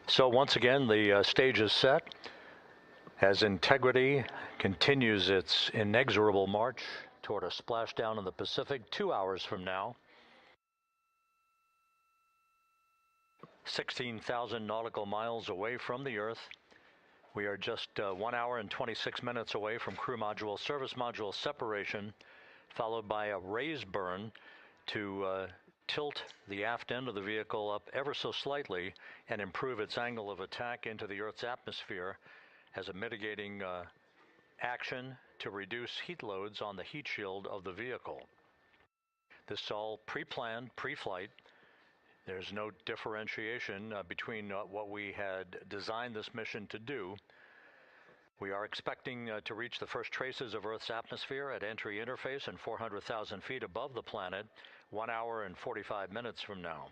So once again, the stage is set as Integrity continues its inexorable march toward a splashdown in the Pacific 2 hours from now. 16,000 nautical miles away from the Earth. We are just 1 hour and 26 minutes away from crew module, service module separation, followed by a raise burn to tilt the aft end of the vehicle up ever so slightly and improve its angle of attack into the Earth's atmosphere as a mitigating action to reduce heat loads on the heat shield of the vehicle. This is all pre-planned, pre-flight. There's no differentiation between what we had designed this mission to do. We are expecting to reach the first traces of Earth's atmosphere at entry interface and 400,000 feet above the planet 1 hour and 45 minutes from now.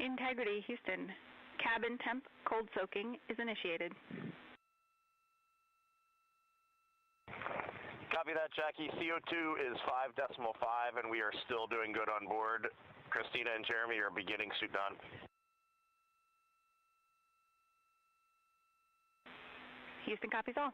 Integrity, Houston. Cabin temp cold soaking is initiated. Copy that, Jackie. CO2 is 5.5, and we are still doing good on board. Christina and Jeremy are beginning suit on. Houston copies all.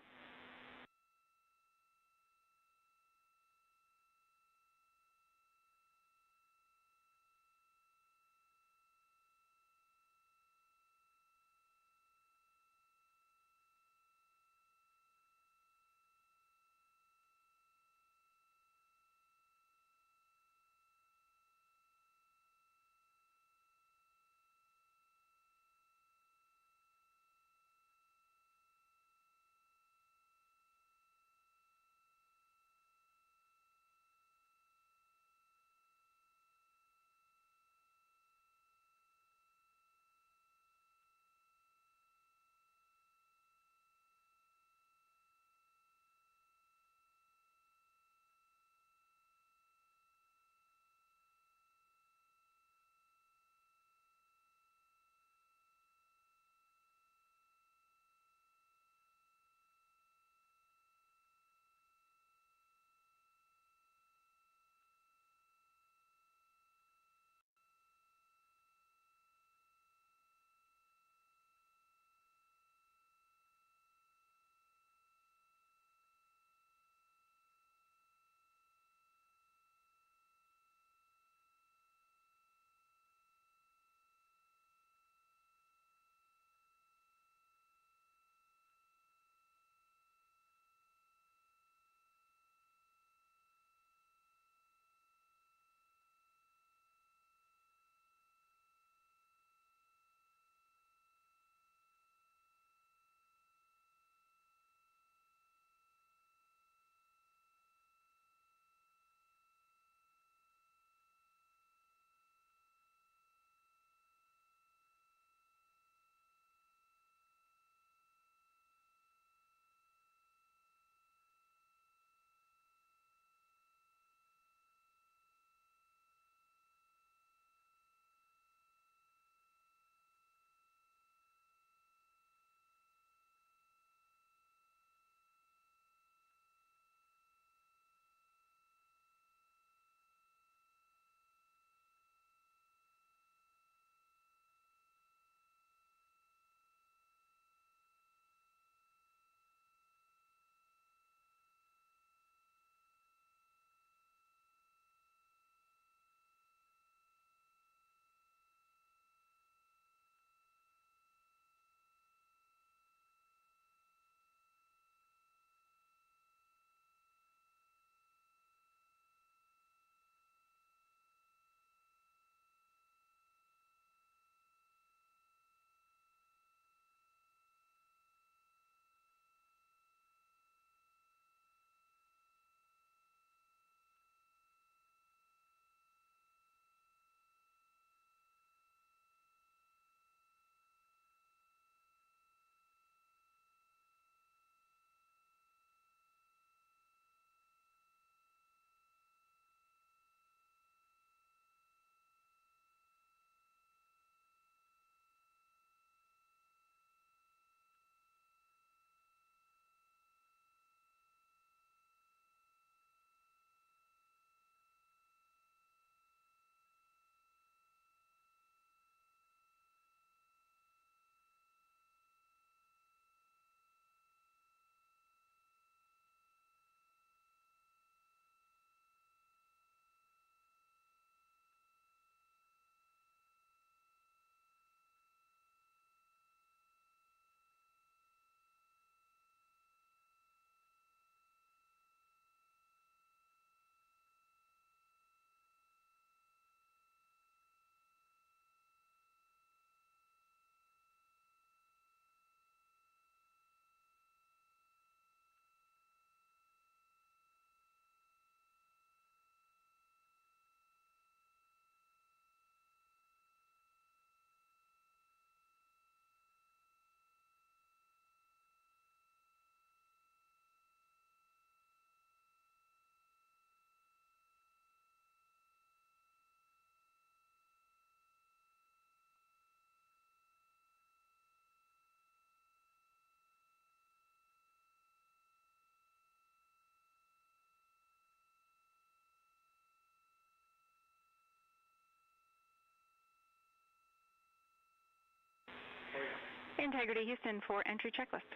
Integrity Houston for entry checklist.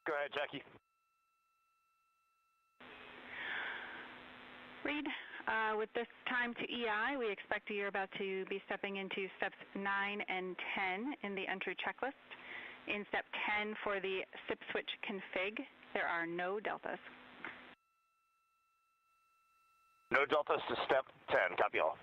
Go ahead, Jackie. Reed, with this time to EI, we expect you're about to be stepping into steps 9 and 10 in the entry checklist. In step 10 for the SIP switch config, there are no deltas. No deltas to step 10. Copy all.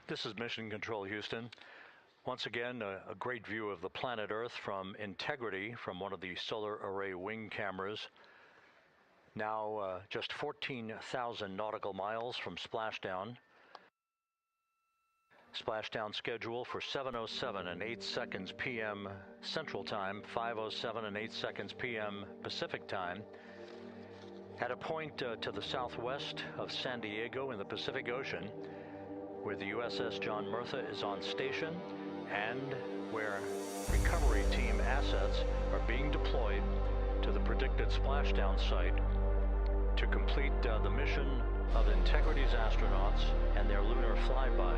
This is Mission Control Houston. Once again, a great view of the planet Earth from Integrity from one of the solar array wing cameras. Now just 14,000 nautical miles from splashdown. Splashdown schedule for 7:07 and 8 seconds p.m. Central Time, 5:07 and 8 seconds p.m. Pacific Time. At a point to the southwest of San Diego in the Pacific Ocean, where the USS John Murtha is on station and where recovery team assets are being deployed to the predicted splashdown site to complete the mission of Integrity's astronauts and their lunar flyby.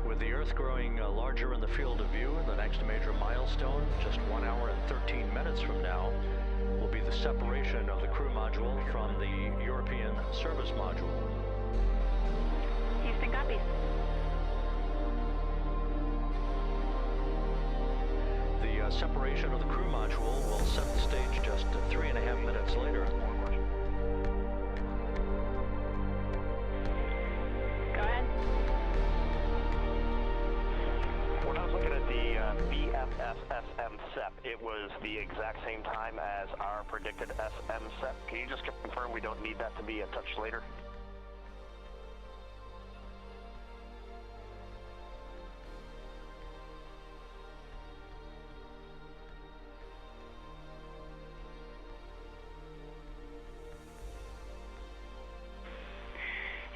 With the Earth growing larger in the field of view, the next major milestone, just 1 hour and 13 minutes from now, will be the separation of the crew module from the European service module. Houston copies. The separation of the crew module will set the stage just 3.5 minutes later. Go ahead. When I was looking at the VFS-SM SEP, it was the exact same time as our predicted SM SEP. Can you just confirm we don't need that to be a touch later?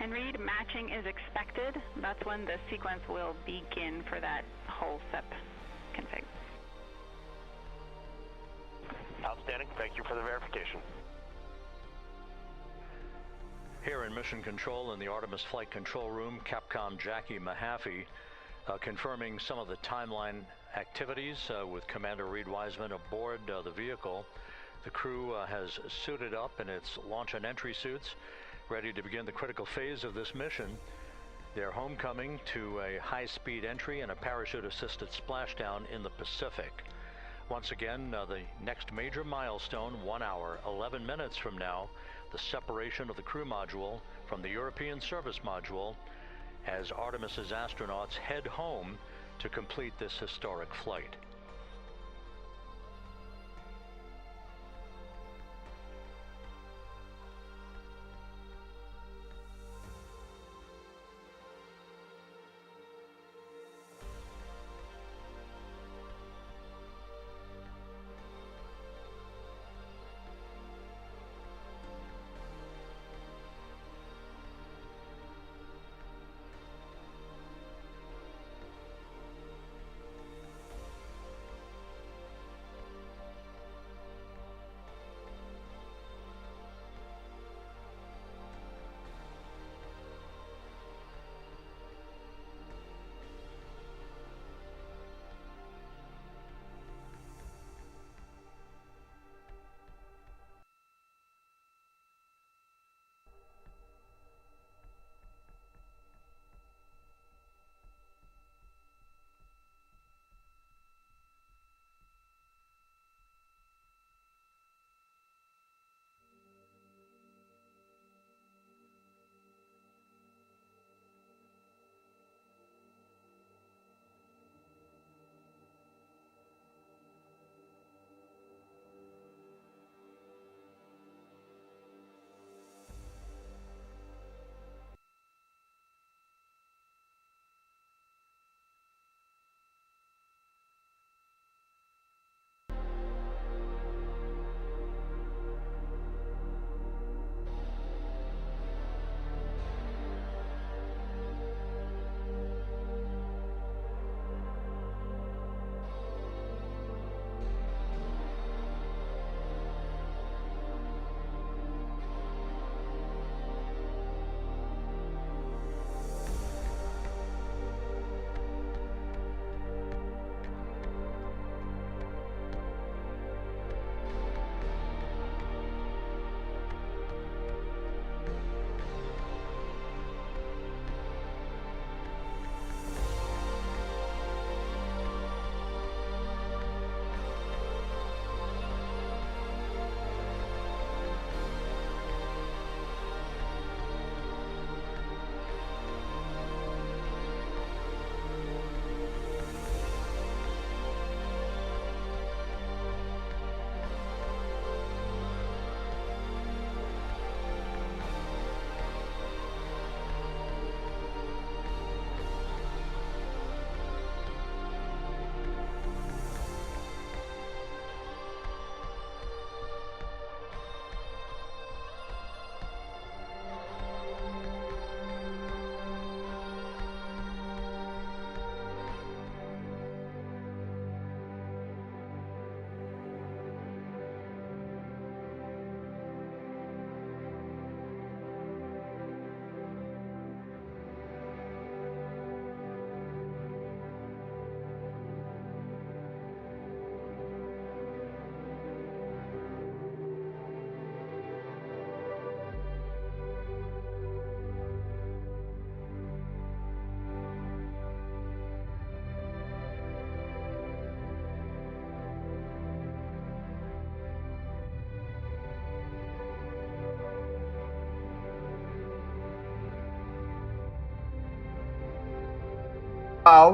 And read, matching is expected. That's when the sequence will begin for that whole SEP config. Outstanding. Thank you for the verification. Here in Mission Control in the Artemis Flight Control Room, Capcom Jackie Mahaffey confirming some of the timeline activities with Commander Reed Wiseman aboard the vehicle. The crew has suited up in its launch and entry suits, ready to begin the critical phase of this mission, their homecoming to a high-speed entry and a parachute-assisted splashdown in the Pacific. Once again, the next major milestone, 1 hour, 11 minutes from now, the separation of the crew module from the European service module as Artemis's astronauts head home to complete this historic flight.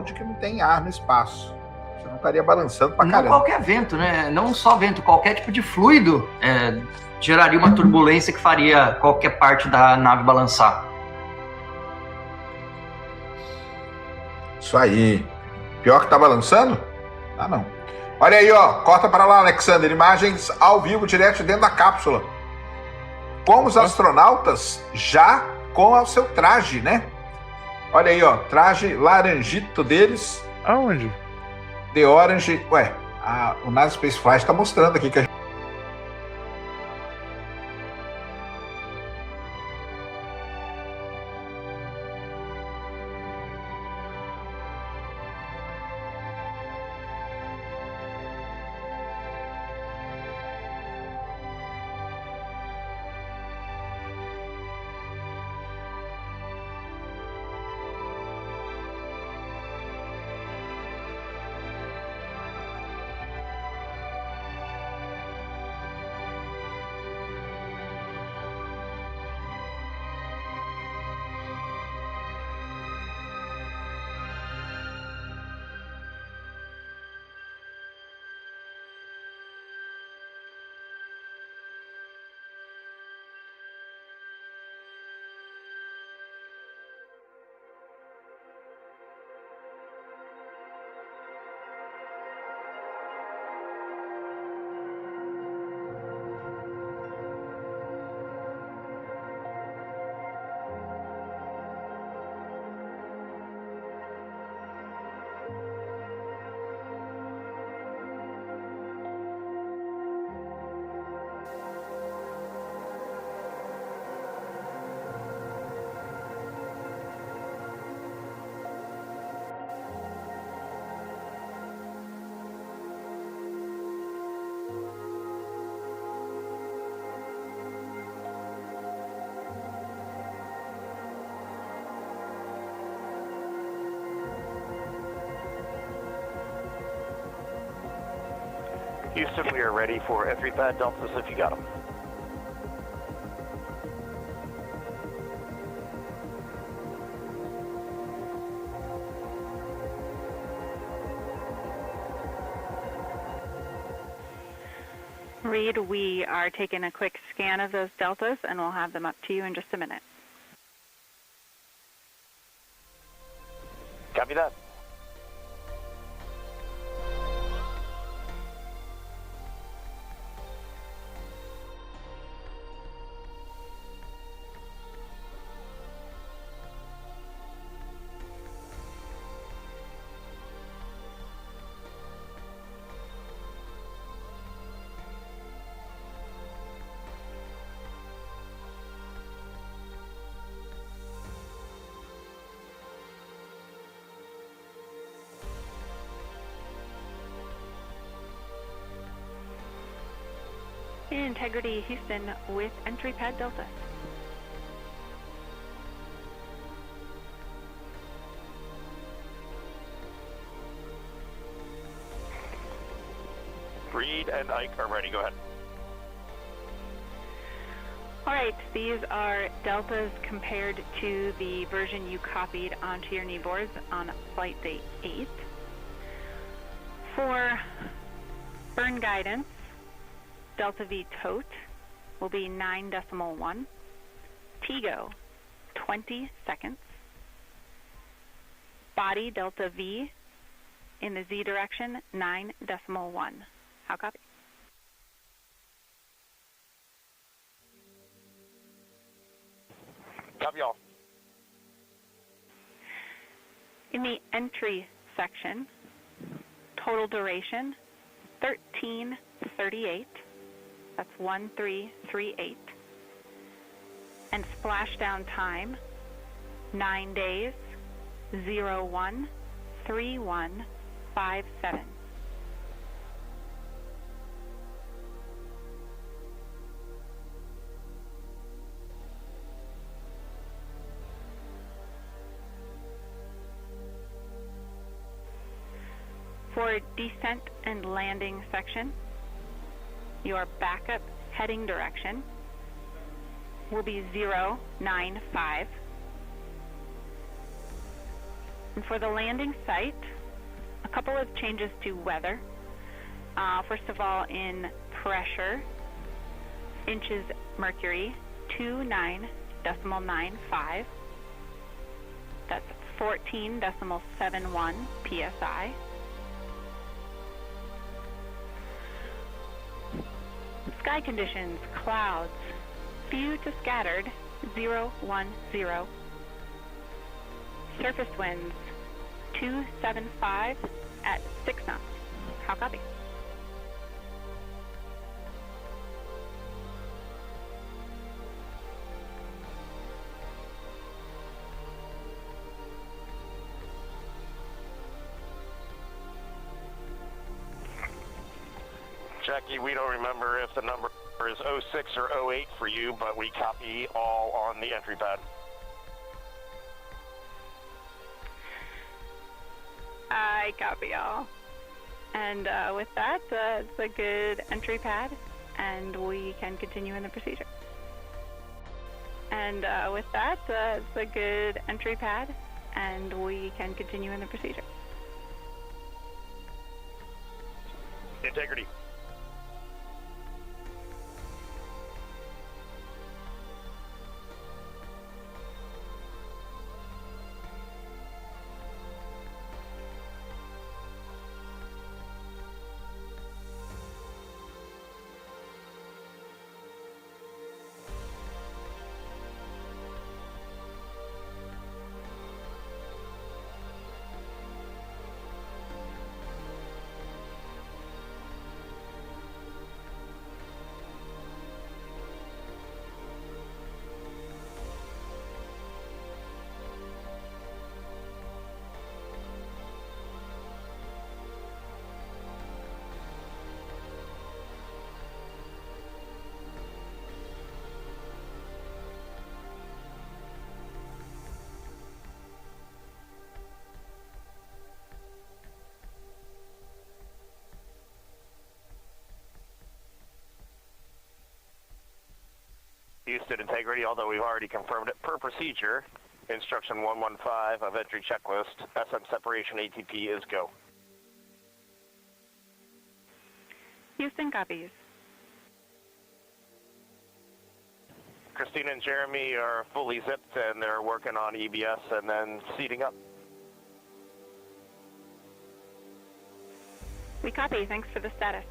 de que não tem ar no espaço. Você não estaria balançando pra caramba. Não qualquer vento, né? Não só vento, qualquer tipo de fluido geraria uma turbulência que faria qualquer parte da nave balançar. Isso aí. Pior que tá balançando? Ah, não. Olha aí, ó. Corta para lá, Alexander. Imagens ao vivo, direto dentro da cápsula. Com os astronautas já com o seu traje, né? Olha aí, ó. Traje laranjito deles. Aonde? The Orange. Ué, o NASA Space Flight tá mostrando aqui que a gente... Houston, we are ready for entry pad deltas if you got them. Reed, we are taking a quick scan of those deltas, and we'll have them up to you in just a minute. Copy that. Integrity Houston with entry pad delta. Reed and Ike are ready. Go ahead. All right, these are deltas compared to the version you copied onto your knee boards on flight day 8. For burn guidance, delta V tote will be 9.1. TGO, 20 seconds. Body delta V in the Z direction, 9.1. How copy? Copy all. In the entry section, total duration, 13:38. That's 1338. And splashdown time, 9 days, 013157. For descent and landing section, your backup heading direction will be 095. And for the landing site, a couple of changes to weather. First of all, in pressure, inches mercury, 29.95. That's 14.71 psi. Sky conditions, clouds, few to scattered, 010. Surface winds, 275 at 6 knots. How copy? Jackie, we don't remember if the number is 06 or 08 for you, but we copy all on the entry pad. I copy all. And with that, it's a good entry pad, and we can continue in the procedure. And with that, it's a good entry pad, and we can continue in the procedure. Integrity. Houston integrity, although we've already confirmed it per procedure. Instruction 115 of entry checklist, SM separation ATP is go. Houston copies. Christina and Jeremy are fully zipped and they're working on EBS and then seating up. We copy. Thanks for the status.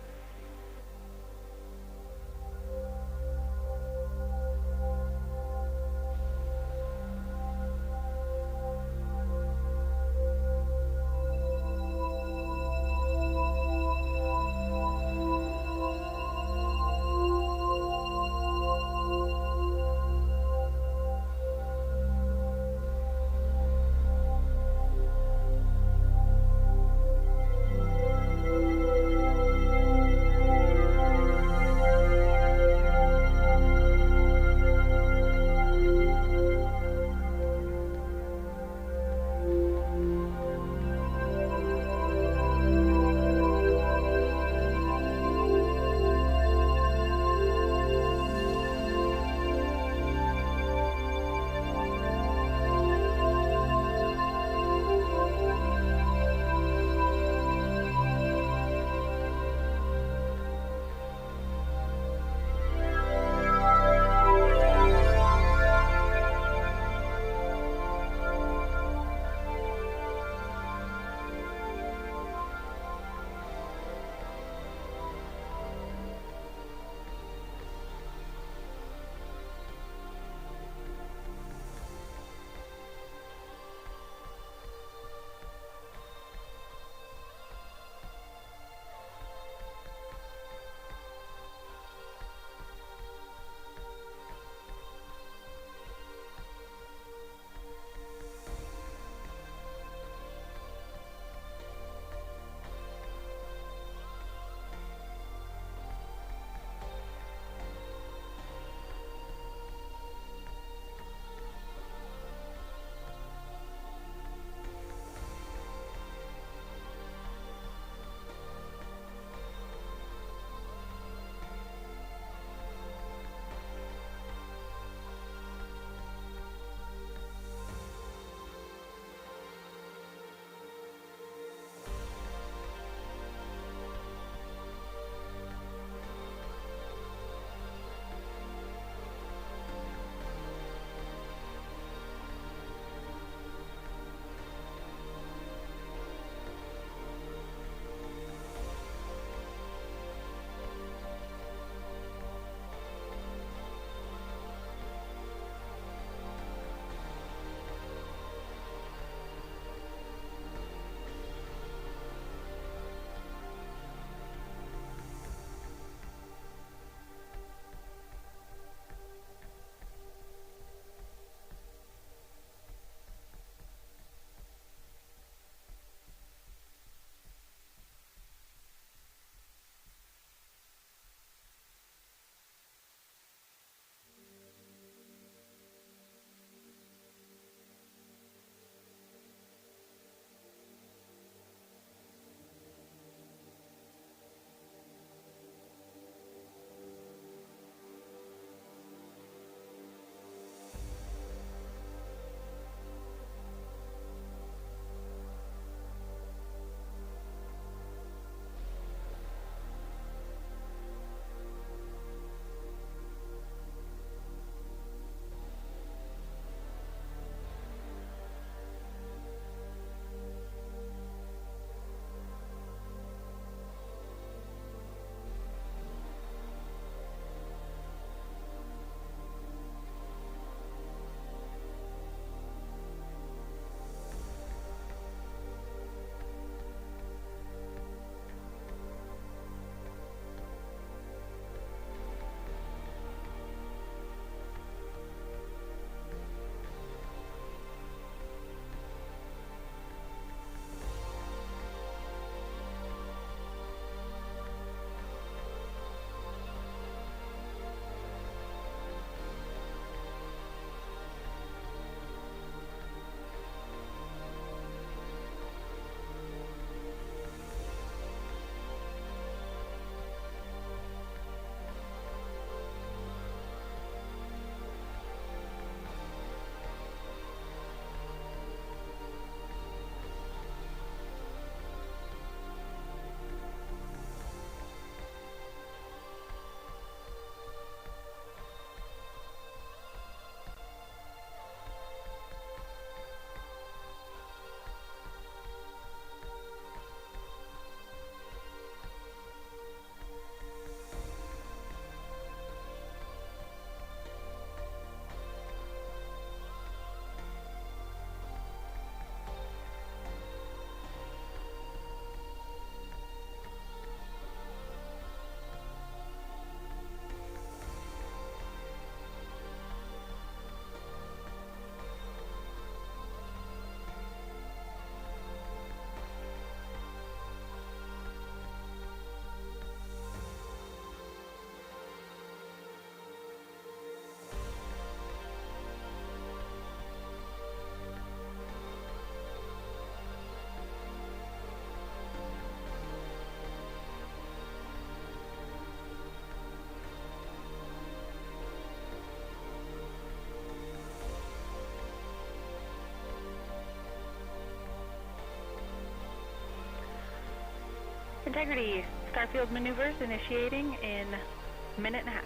Integrity, Starfield maneuvers initiating in a minute and a half.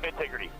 Integrity.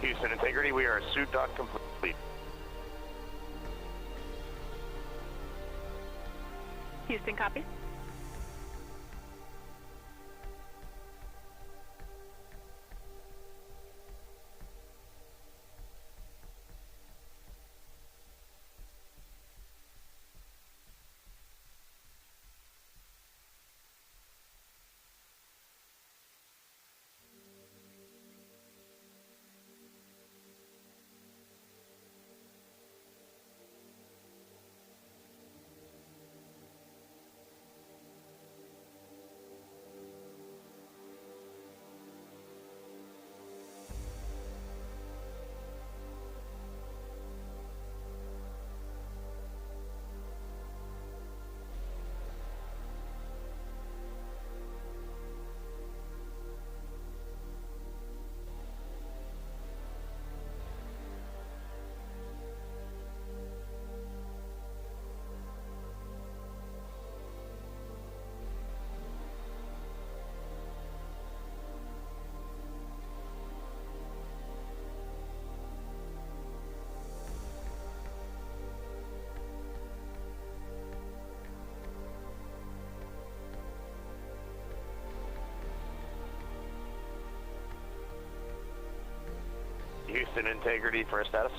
Houston Integrity, we are suit dock complete. Houston, copy. Houston Integrity for status.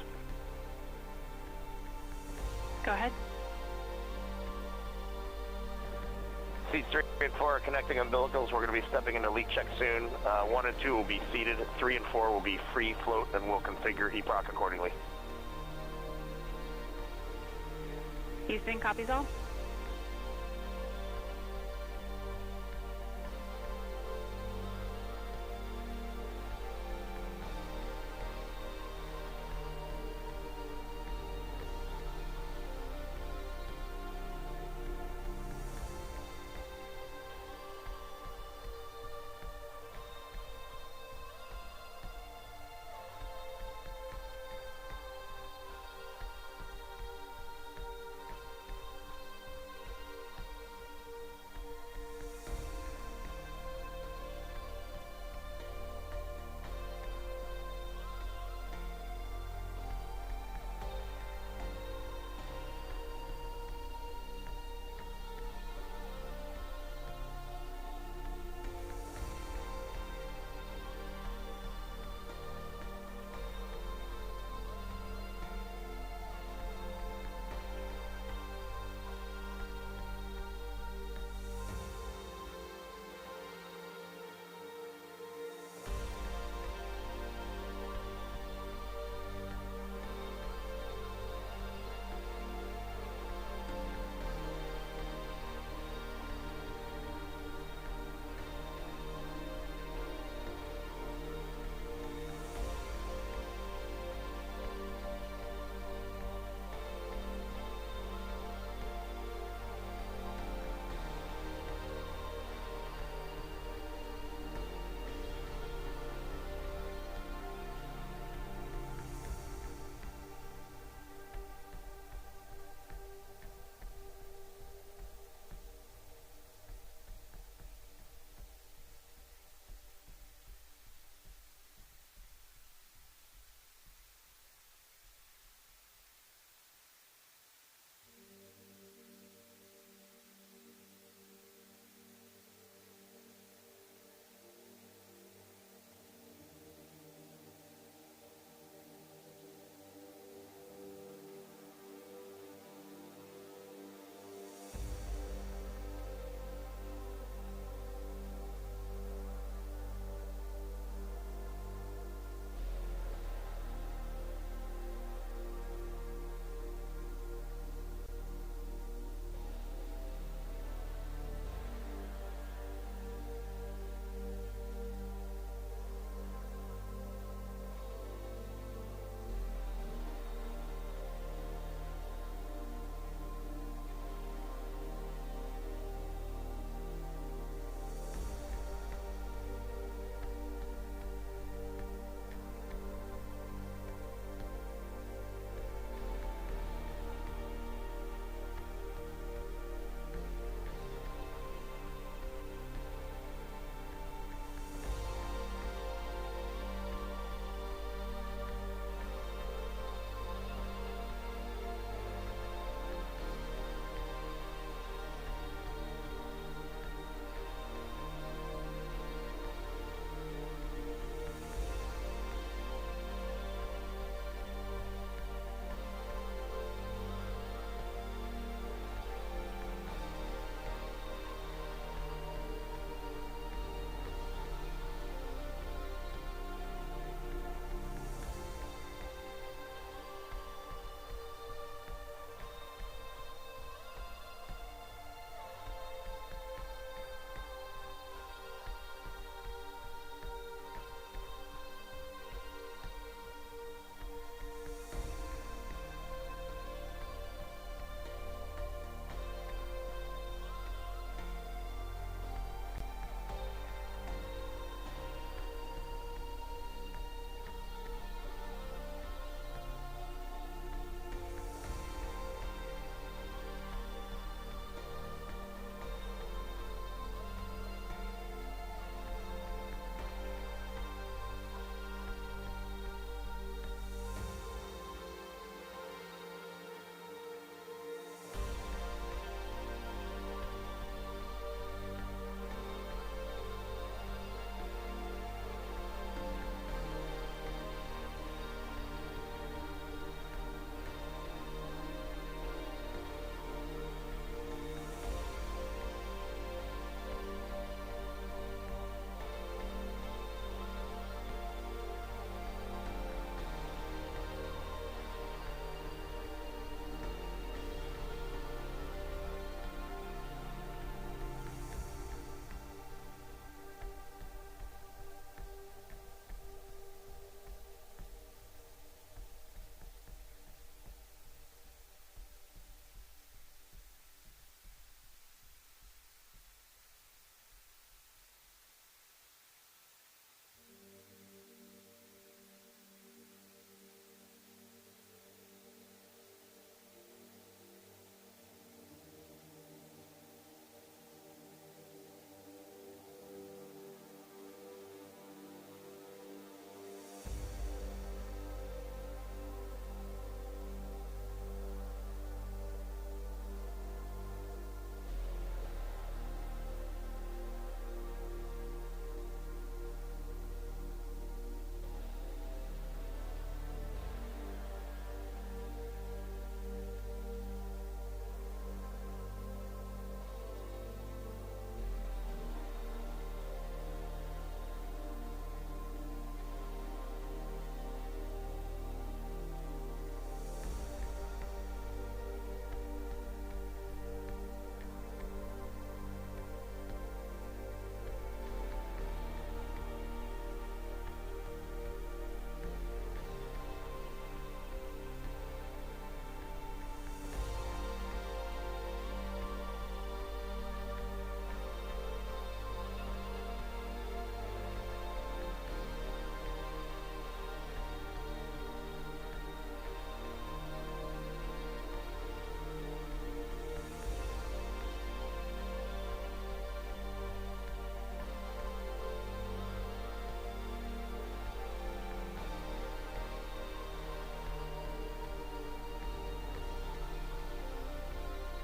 Go ahead. Seats 3 and 4 are connecting umbilicals. We're going to be stepping into leak check soon. 1 and 2 will be seated. 3 and 4 will be free float, and we'll configure EPROC accordingly. Houston, copies all.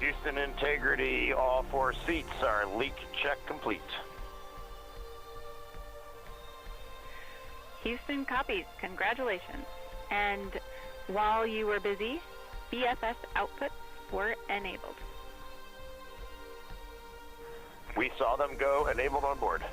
Houston integrity, all 4 seats are leak check complete. Houston copies. Congratulations. And while you were busy, BFS outputs were enabled. We saw them go, enabled on board.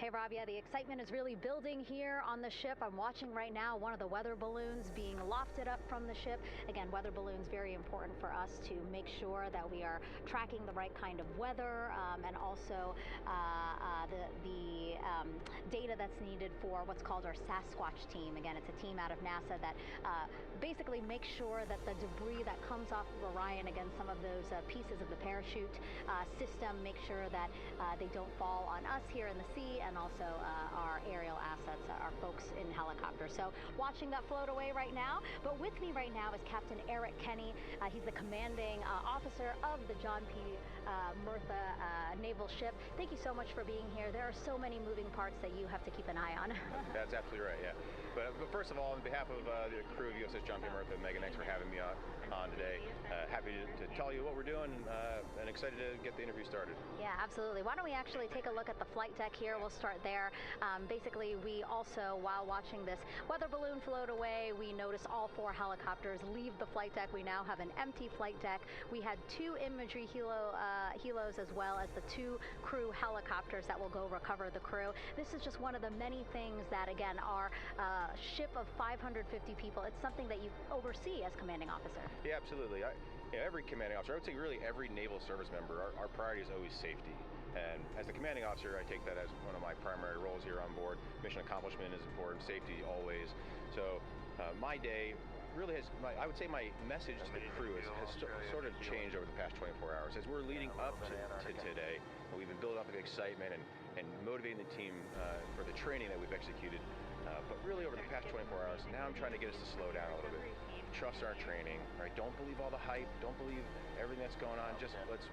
Hey Rob, yeah, the excitement is really building here on the ship. I'm watching right now one of the weather balloons being lofted up from the ship. Again, weather balloons very important for us to make sure that we are tracking the right kind of weather and also the data that's needed for what's called our Sasquatch team. Again, it's a team out of NASA that basically makes sure that the debris that comes off of Orion, again, some of those pieces of the parachute system, make sure that they don't fall on us here in the sea, and also our aerial assets, our folks in helicopters. So watching that float away right now. But with me right now is Captain Eric Kenny. He's the commanding officer of the John P. Murtha naval ship. Thank you so much for being here. There are so many moving parts that you have to keep an eye on. That's absolutely right, yeah. But first of all, on behalf of the crew of USS John P. Murtha, Megan, thanks for having me on today. Happy to tell you what we're doing and excited to get the interview started. Yeah, absolutely. Why don't we actually take a look at the flight deck here? We'll start there. Basically, we also, while watching this weather balloon float away, we noticed all 4 helicopters leave the flight deck. We now have an empty flight deck. We had 2 imagery helos as well as the 2 crew helicopters that will go recover the crew. This is just one of the many things that, again, our ship of 550 people, it's something that you oversee as commanding officer. Yeah, absolutely. Every commanding officer, I would say really every naval service member, our priority is always safety. And as the commanding officer, I take that as one of my primary roles here on board. Mission accomplishment is important, safety always. So my day really has, I would say my message to the crew has sort of changed over the past 24 hours. As we're leading up to today, we've been building up the excitement and motivating the team for the training that we've executed. But really over the past 24 hours, now I'm trying to get us to slow down a little bit. Trust our training, right? Don't believe all the hype. Don't believe everything that's going on. Just let's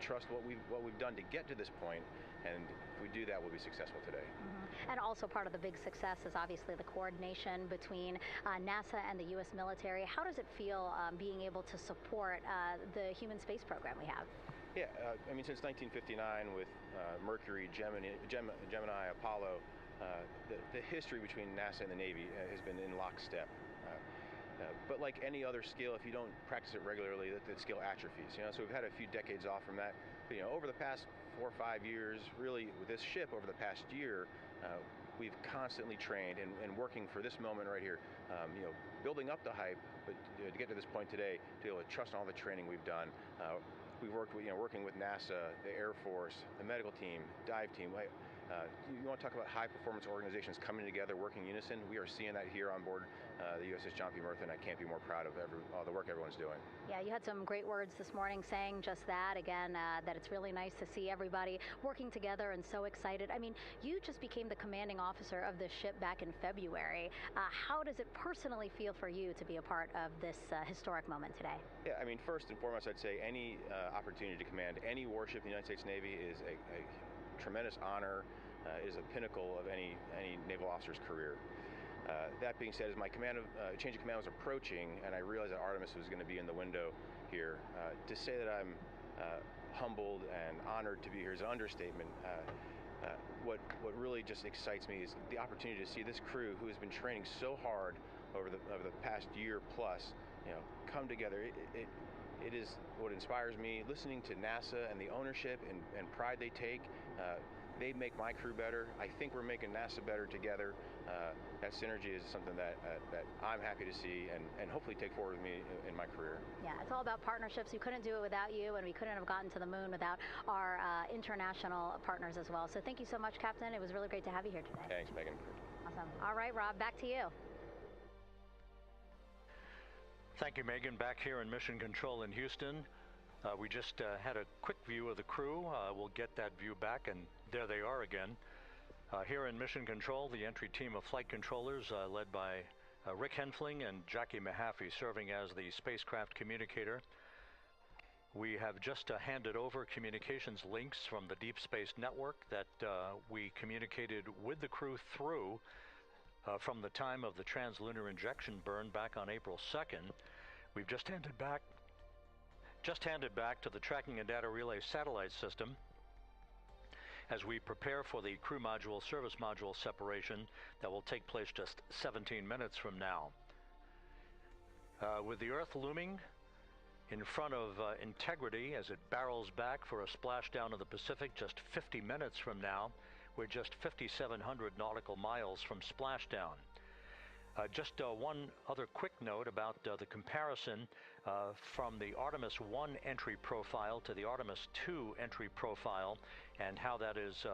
trust what we've done to get to this point, and if we do that, we'll be successful today. Mm-hmm. And also part of the big success is obviously the coordination between NASA and the U.S. military. How does it feel being able to support the human space program we have? Yeah, I mean, since 1959 with Mercury, Gemini, Apollo, the history between NASA and the Navy has been in lockstep. But like any other skill, if you don't practice it regularly, that skill atrophies. So we've had a few decades off from that. But, over the past 4 or 5 years, really with this ship over the past year, we've constantly trained and working for this moment right here. Building up the hype, but to get to this point today, to be able to trust all the training we've done. We've worked with, working with NASA, the Air Force, the medical team, dive team. You want to talk about high-performance organizations coming together, working in unison? We are seeing that here on board the USS John P. Murtha, and I can't be more proud of all the work everyone's doing. Yeah, you had some great words this morning saying just that, again, that it's really nice to see everybody working together and so excited. I mean, you just became the commanding officer of this ship back in February. How does it personally feel for you to be a part of this historic moment today? Yeah, I mean, first and foremost, I'd say any opportunity to command any warship in the United States Navy is a tremendous honor, is a pinnacle of any naval officer's career. That being said, as my change of command was approaching, and I realized that Artemis was going to be in the window here, to say that I'm humbled and honored to be here is an understatement. What really just excites me is the opportunity to see this crew, who has been training so hard over the past year plus, come together. It is what inspires me. Listening to NASA and the ownership and pride they take, they make my crew better. I think we're making NASA better together. That synergy is something that I'm happy to see and hopefully take forward with me in my career. Yeah, it's all about partnerships. We couldn't do it without you, and we couldn't have gotten to the moon without our international partners as well. So thank you so much, Captain. It was really great to have you here today. Thanks, Megan. Awesome. All right, Rob, back to you. Thank you, Megan. Back here in Mission Control in Houston. We just had a quick view of the crew. We'll get that view back, and there they are again. Here in Mission Control, the entry team of flight controllers led by Rick Henfling and Jackie Mahaffey serving as the spacecraft communicator. We have just handed over communications links from the Deep Space Network that we communicated with the crew through from the time of the translunar injection burn back on April 2nd. We've just handed back to the tracking and data relay satellite system as we prepare for the crew module service module separation that will take place just 17 minutes from now. With the Earth looming in front of Integrity as it barrels back for a splashdown of the Pacific just 50 minutes from now, we're just 5,700 nautical miles from splashdown. Just one other quick note about the comparison from the Artemis 1 entry profile to the Artemis 2 entry profile, and how that is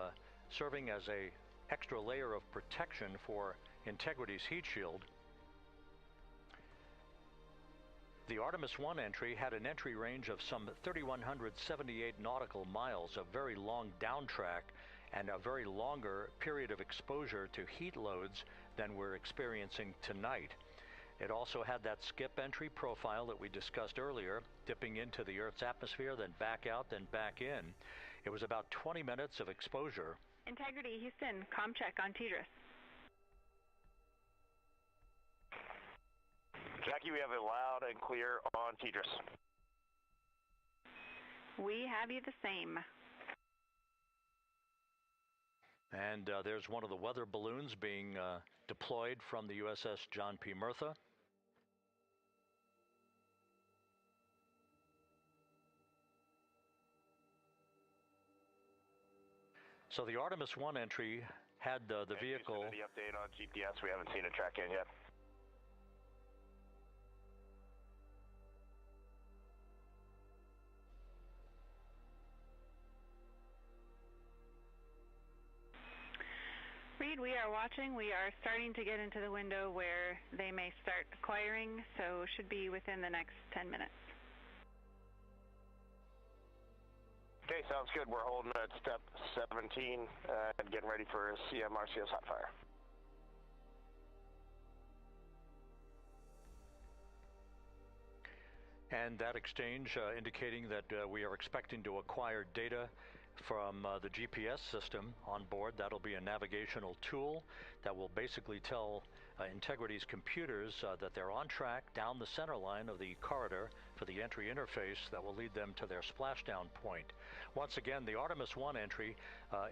serving as a extra layer of protection for Integrity's heat shield. The Artemis 1 entry had an entry range of some 3,178 nautical miles, a very long downtrack, and a very longer period of exposure to heat loads than we're experiencing tonight. It also had that skip entry profile that we discussed earlier, dipping into the Earth's atmosphere, then back out, then back in. It was about 20 minutes of exposure. Integrity, Houston, comm check on TDRS. Jackie, we have it loud and clear on TDRS. We have you the same. And there's one of the weather balloons being deployed from the USS John P. Murtha. So the Artemis 1 entry had the vehicle... Any update on GPS? We haven't seen it track in yet. Reed, we are watching. We are starting to get into the window where they may start acquiring, so should be within the next 10 minutes. Okay, sounds good. We're holding at step 17 and getting ready for CMRCS hot fire. And that exchange indicating that we are expecting to acquire data from the GPS system on board. That'll be a navigational tool that will basically tell Integrity's computers that they're on track down the center line of the corridor for the entry interface that will lead them to their splashdown point. Once again, the Artemis 1 entry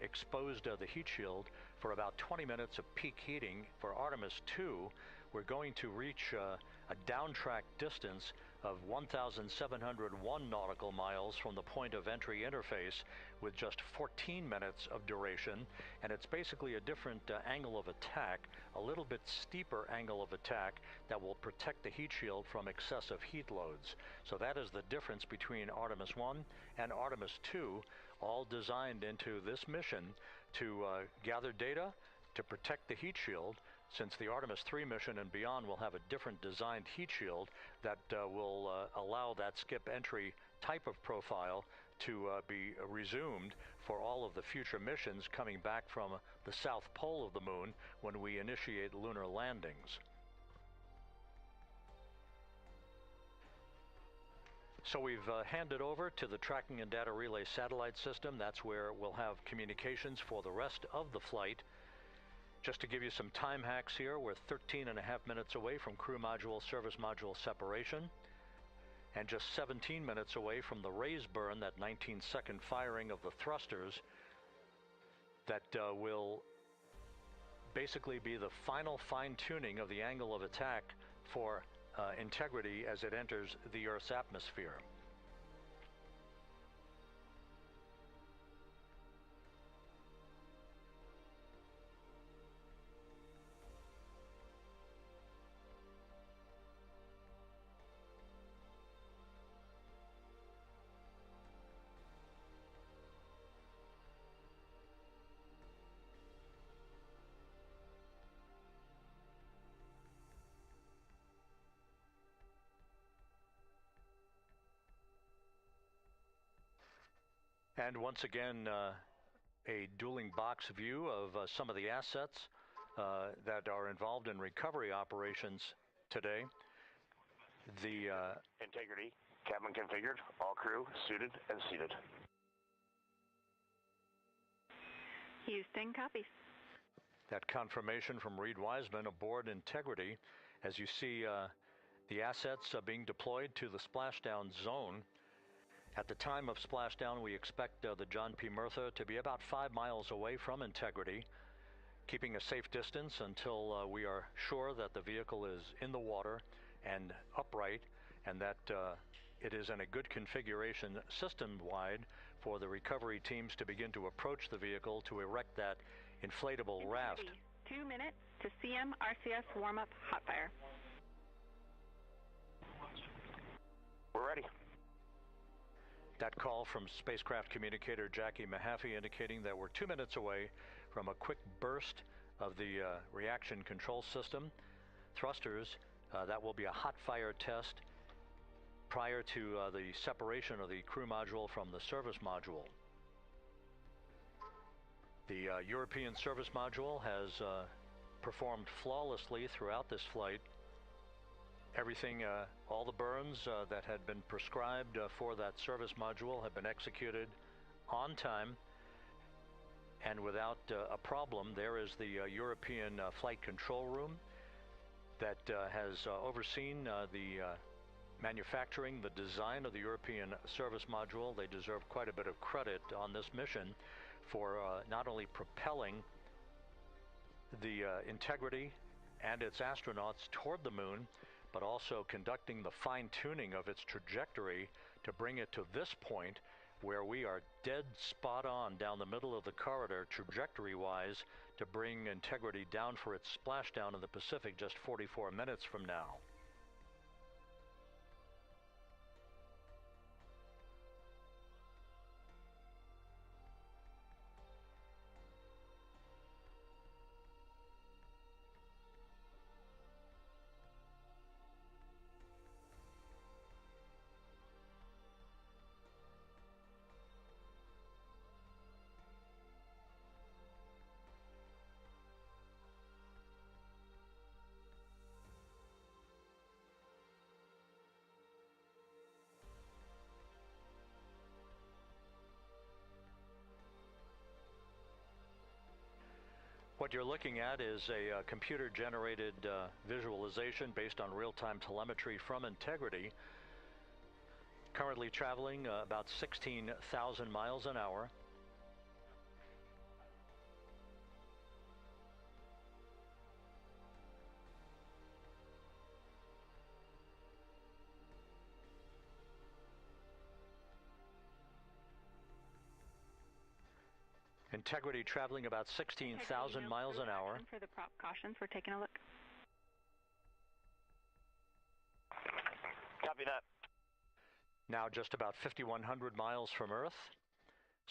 exposed the heat shield for about 20 minutes of peak heating. For Artemis 2, we're going to reach a downtrack distance of 1,701 nautical miles from the point of entry interface, with just 14 minutes of duration, and it's basically a different angle of attack, a little bit steeper angle of attack that will protect the heat shield from excessive heat loads. So that is the difference between Artemis 1 and Artemis 2, all designed into this mission to gather data, to protect the heat shield, since the Artemis 3 mission and beyond will have a different designed heat shield that will allow that skip entry type of profile to be resumed for all of the future missions coming back from the south pole of the moon when we initiate lunar landings. So we've handed over to the Tracking and Data Relay Satellite System. That's where we'll have communications for the rest of the flight. Just to give you some time hacks here, we're 13 and a half minutes away from crew module, service module separation, and just 17 minutes away from the raise burn, that 19-second firing of the thrusters that will basically be the final fine-tuning of the angle of attack for Integrity as it enters the Earth's atmosphere. And once again, a dueling box view of some of the assets that are involved in recovery operations today. The Integrity, cabin configured, all crew suited and seated. Houston, copies. That confirmation from Reed Wiseman aboard Integrity, as you see the assets being deployed to the splashdown zone. At the time of splashdown, we expect the John P. Murtha to be about 5 miles away from Integrity, keeping a safe distance until we are sure that the vehicle is in the water and upright, and that it is in a good configuration system-wide for the recovery teams to begin to approach the vehicle to erect that inflatable raft. 2 minutes to CM RCS warm-up hot fire. We're ready. That call from spacecraft communicator Jackie Mahaffey indicating that we're 2 minutes away from a quick burst of the reaction control system. Thrusters, that will be a hot fire test prior to the separation of the crew module from the service module. The European service module has performed flawlessly throughout this flight. Everything, all the burns that had been prescribed for that service module have been executed on time and without a problem. There is the European flight control room that has overseen the manufacturing, the design of the European service module. They deserve quite a bit of credit on this mission for not only propelling the Integrity and its astronauts toward the moon, but also conducting the fine-tuning of its trajectory to bring it to this point where we are dead spot on down the middle of the corridor trajectory-wise to bring Integrity down for its splashdown in the Pacific just 44 minutes from now. What you're looking at is a computer-generated visualization based on real-time telemetry from Integrity, currently traveling about 16,000 miles an hour. Integrity traveling about 16,000 miles an hour. For the prop cautions, we're taking a look. Copy that. Now just about 5,100 miles from Earth.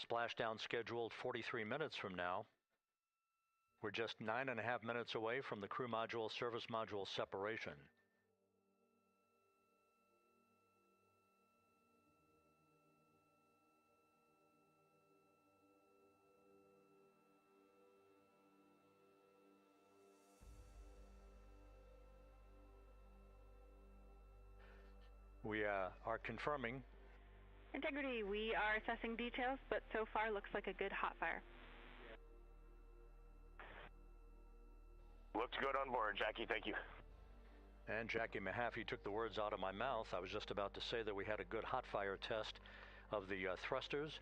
Splashdown scheduled 43 minutes from now. We're just 9.5 minutes away from the crew module service module separation. We are confirming. Integrity, we are assessing details, but so far looks like a good hot fire. Looks good on board, Jackie. Thank you. And Jackie Mahaffey took the words out of my mouth. I was just about to say that we had a good hot fire test of the thrusters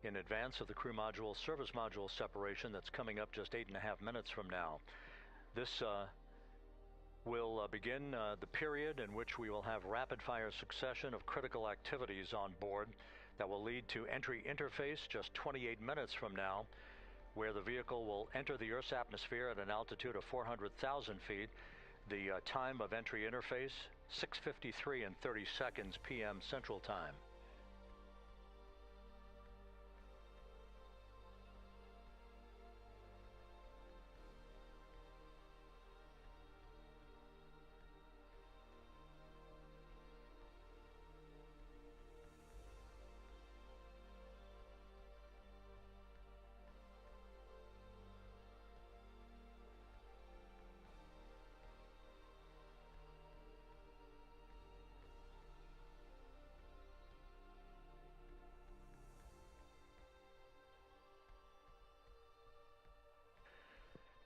in advance of the crew module service module separation that's coming up just 8.5 minutes from now. This will begin the period in which we will have rapid-fire succession of critical activities on board that will lead to entry interface just 28 minutes from now, where the vehicle will enter the Earth's atmosphere at an altitude of 400,000 feet. The time of entry interface, 6:53 and 30 seconds p.m. Central Time.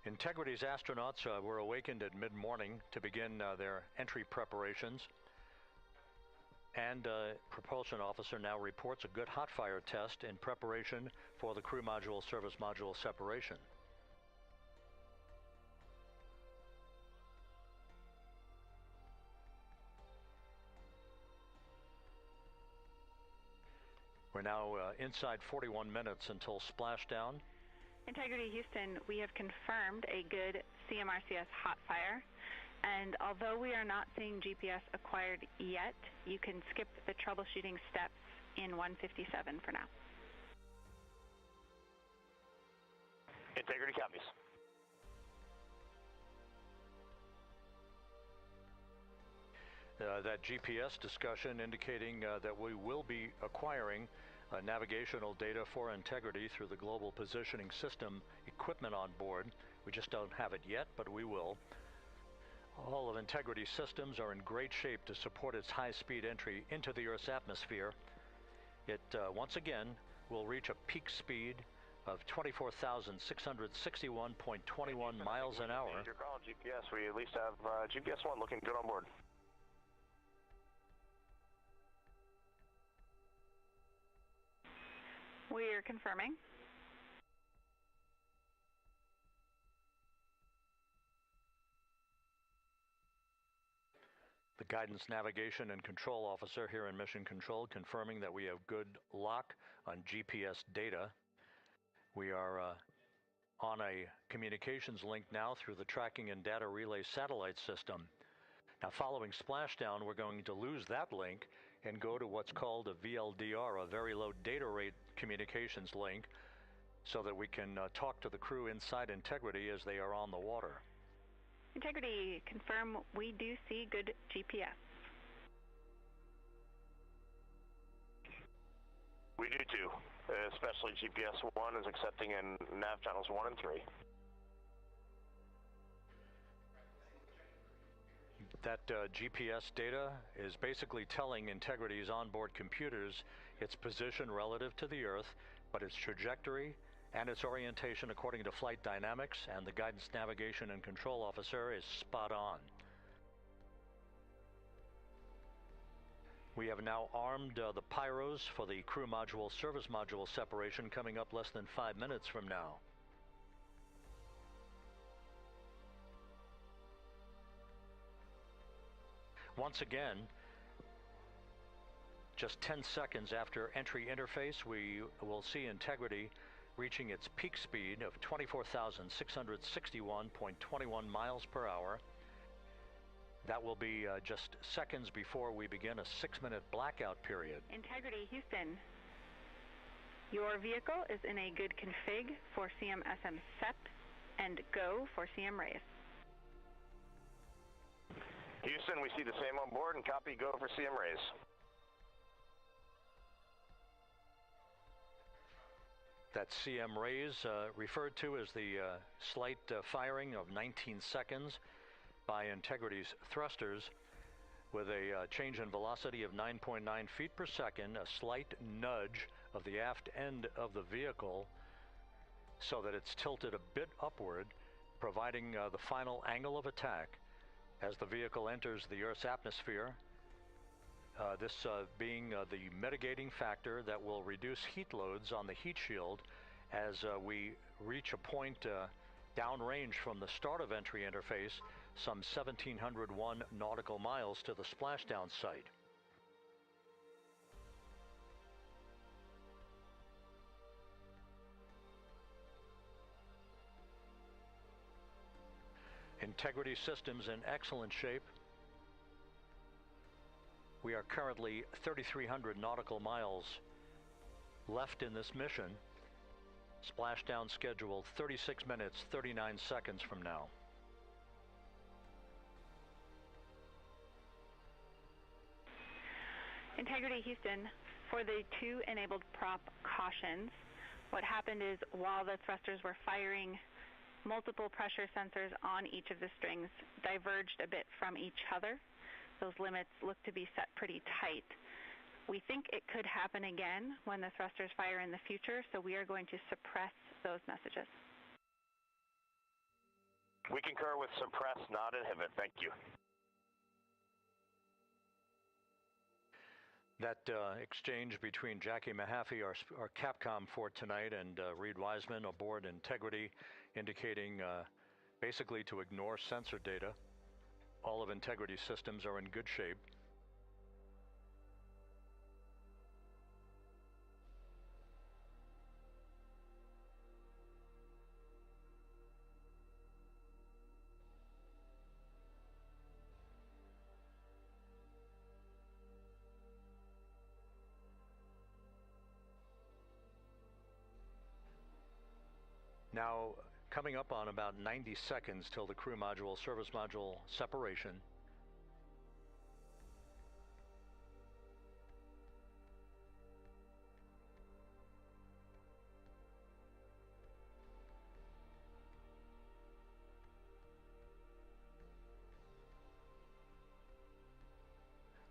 Integrity's astronauts were awakened at mid-morning to begin their entry preparations, and propulsion officer now reports a good hot fire test in preparation for the crew module service module separation. We're now inside 41 minutes until splashdown. Integrity Houston, we have confirmed a good CMRCS hot fire, and although we are not seeing GPS acquired yet, you can skip the troubleshooting steps in 157 for now. Integrity copies. That GPS discussion indicating that we will be acquiring navigational data for Integrity through the Global Positioning System equipment on board. We just don't have it yet, but we will. All of Integrity systems are in great shape to support its high-speed entry into the Earth's atmosphere. It, once again, will reach a peak speed of 24,661.21 miles an hour. You're calling GPS. We at least have GPS 1 looking good on board. We are confirming. The Guidance Navigation and Control Officer here in Mission Control confirming that we have good lock on GPS data. We are on a communications link now through the Tracking and Data Relay satellite system. Now, following splashdown, we're going to lose that link and go to what's called a VLDR, a very low data rate communications link, so that we can talk to the crew inside Integrity as they are on the water. Integrity, confirm we do see good GPS. We do too, especially GPS 1 is accepting in nav channels 1 and 3. That GPS data is basically telling Integrity's onboard computers its position relative to the Earth, but its trajectory and its orientation according to flight dynamics and the Guidance Navigation and Control Officer is spot on. We have now armed the pyros for the crew module service module separation coming up less than 5 minutes from now. Once again, just 10 seconds after entry interface, we will see Integrity reaching its peak speed of 24,661.21 miles per hour. That will be just seconds before we begin a 6-minute blackout period. Integrity Houston, your vehicle is in a good config for CM-SM SEP and go for CM raise. Houston, we see the same on board and copy go for CM raise. That CM raise referred to as the slight firing of 19 seconds by Integrity's thrusters with a change in velocity of 9.9 feet per second, a slight nudge of the aft end of the vehicle so that it's tilted a bit upward, providing the final angle of attack as the vehicle enters the Earth's atmosphere, this being the mitigating factor that will reduce heat loads on the heat shield as we reach a point downrange from the start of entry interface, some 1,701 nautical miles to the splashdown site. Integrity systems in excellent shape. We are currently 3,300 nautical miles left in this mission. Splashdown scheduled 36 minutes, 39 seconds from now. Integrity Houston, for the 2 enabled prop cautions, what happened is while the thrusters were firing, multiple pressure sensors on each of the strings diverged a bit from each other. Those limits look to be set pretty tight. We think it could happen again when the thrusters fire in the future, so we are going to suppress those messages. We concur with suppress, not inhibit. Thank you. That exchange between Jackie Mahaffey, our Capcom for tonight, and Reed Wiseman aboard Integrity, indicating basically to ignore sensor data. All of Integrity systems are in good shape. Now, coming up on about 90 seconds till the crew module, service module separation.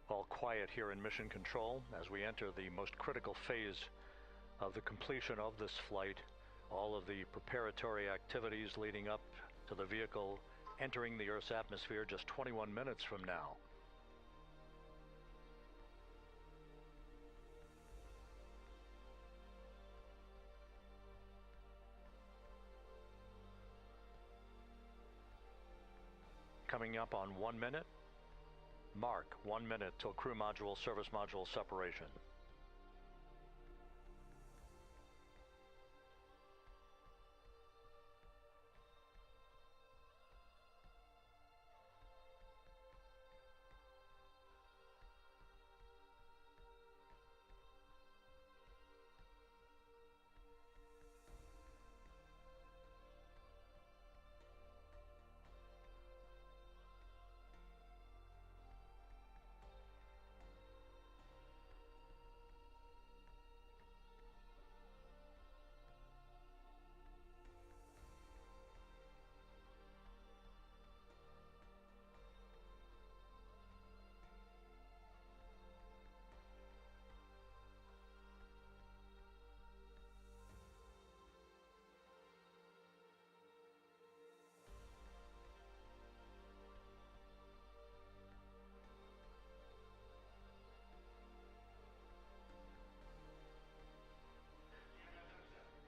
All quiet here in Mission Control as we enter the most critical phase of the completion of this flight. All of the preparatory activities leading up to the vehicle entering the Earth's atmosphere just 21 minutes from now. Coming up on 1 minute. Mark 1 minute till crew module, service module separation.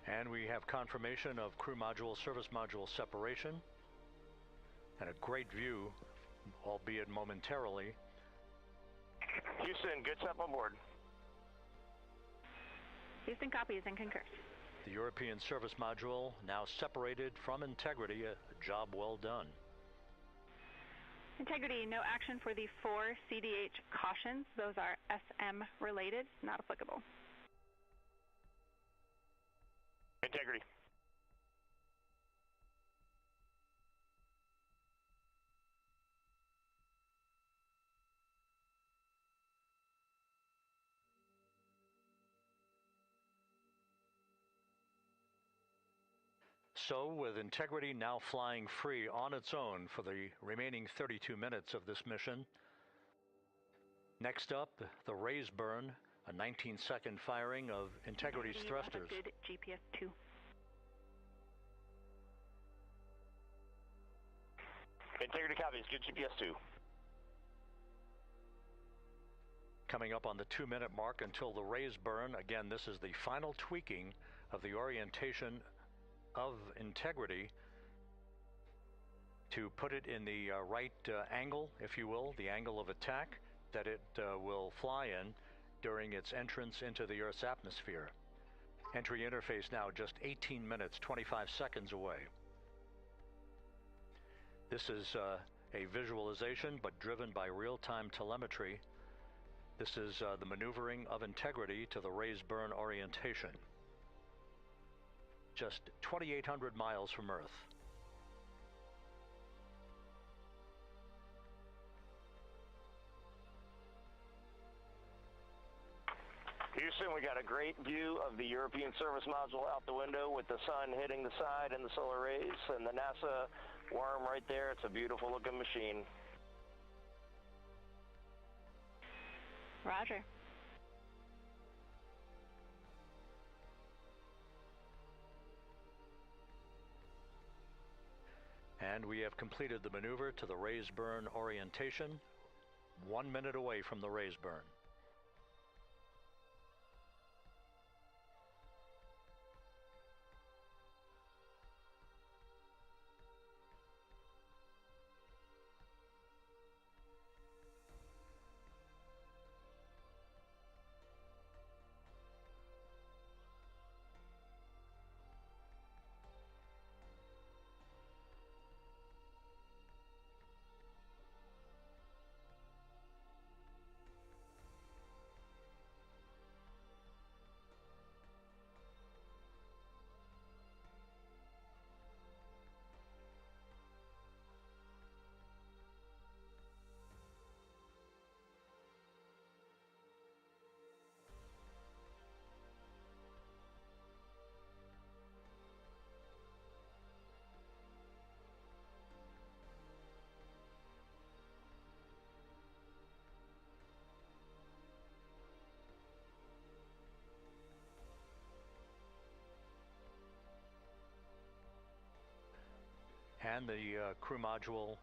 And we have confirmation of crew module, service module separation, and a great view, albeit momentarily. Houston, good step on board. Houston copies and concurs. The European service module now separated from Integrity, a job well done. Integrity, no action for the 4 CDH cautions. Those are SM related, not applicable. Integrity. So, with Integrity now flying free on its own for the remaining 32 minutes of this mission, next up, the raise burn, a 19-second firing of Integrity's thrusters. GPS 2. Integrity copies, good GPS 2. Coming up on the 2-minute mark until the raise burn. Again, this is the final tweaking of the orientation of Integrity to put it in the right angle, if you will, the angle of attack that it will fly in during its entrance into the Earth's atmosphere. Entry interface now just 18 minutes, 25 seconds away. This is a visualization, but driven by real-time telemetry. This is the maneuvering of Integrity to the raise burn orientation. Just 2,800 miles from Earth. Houston, we got a great view of the European service module out the window with the sun hitting the side and the solar rays and the NASA worm right there. It's a beautiful looking machine. Roger. And we have completed the maneuver to the raise burn orientation, 1 minute away from the raise burn. And the crew module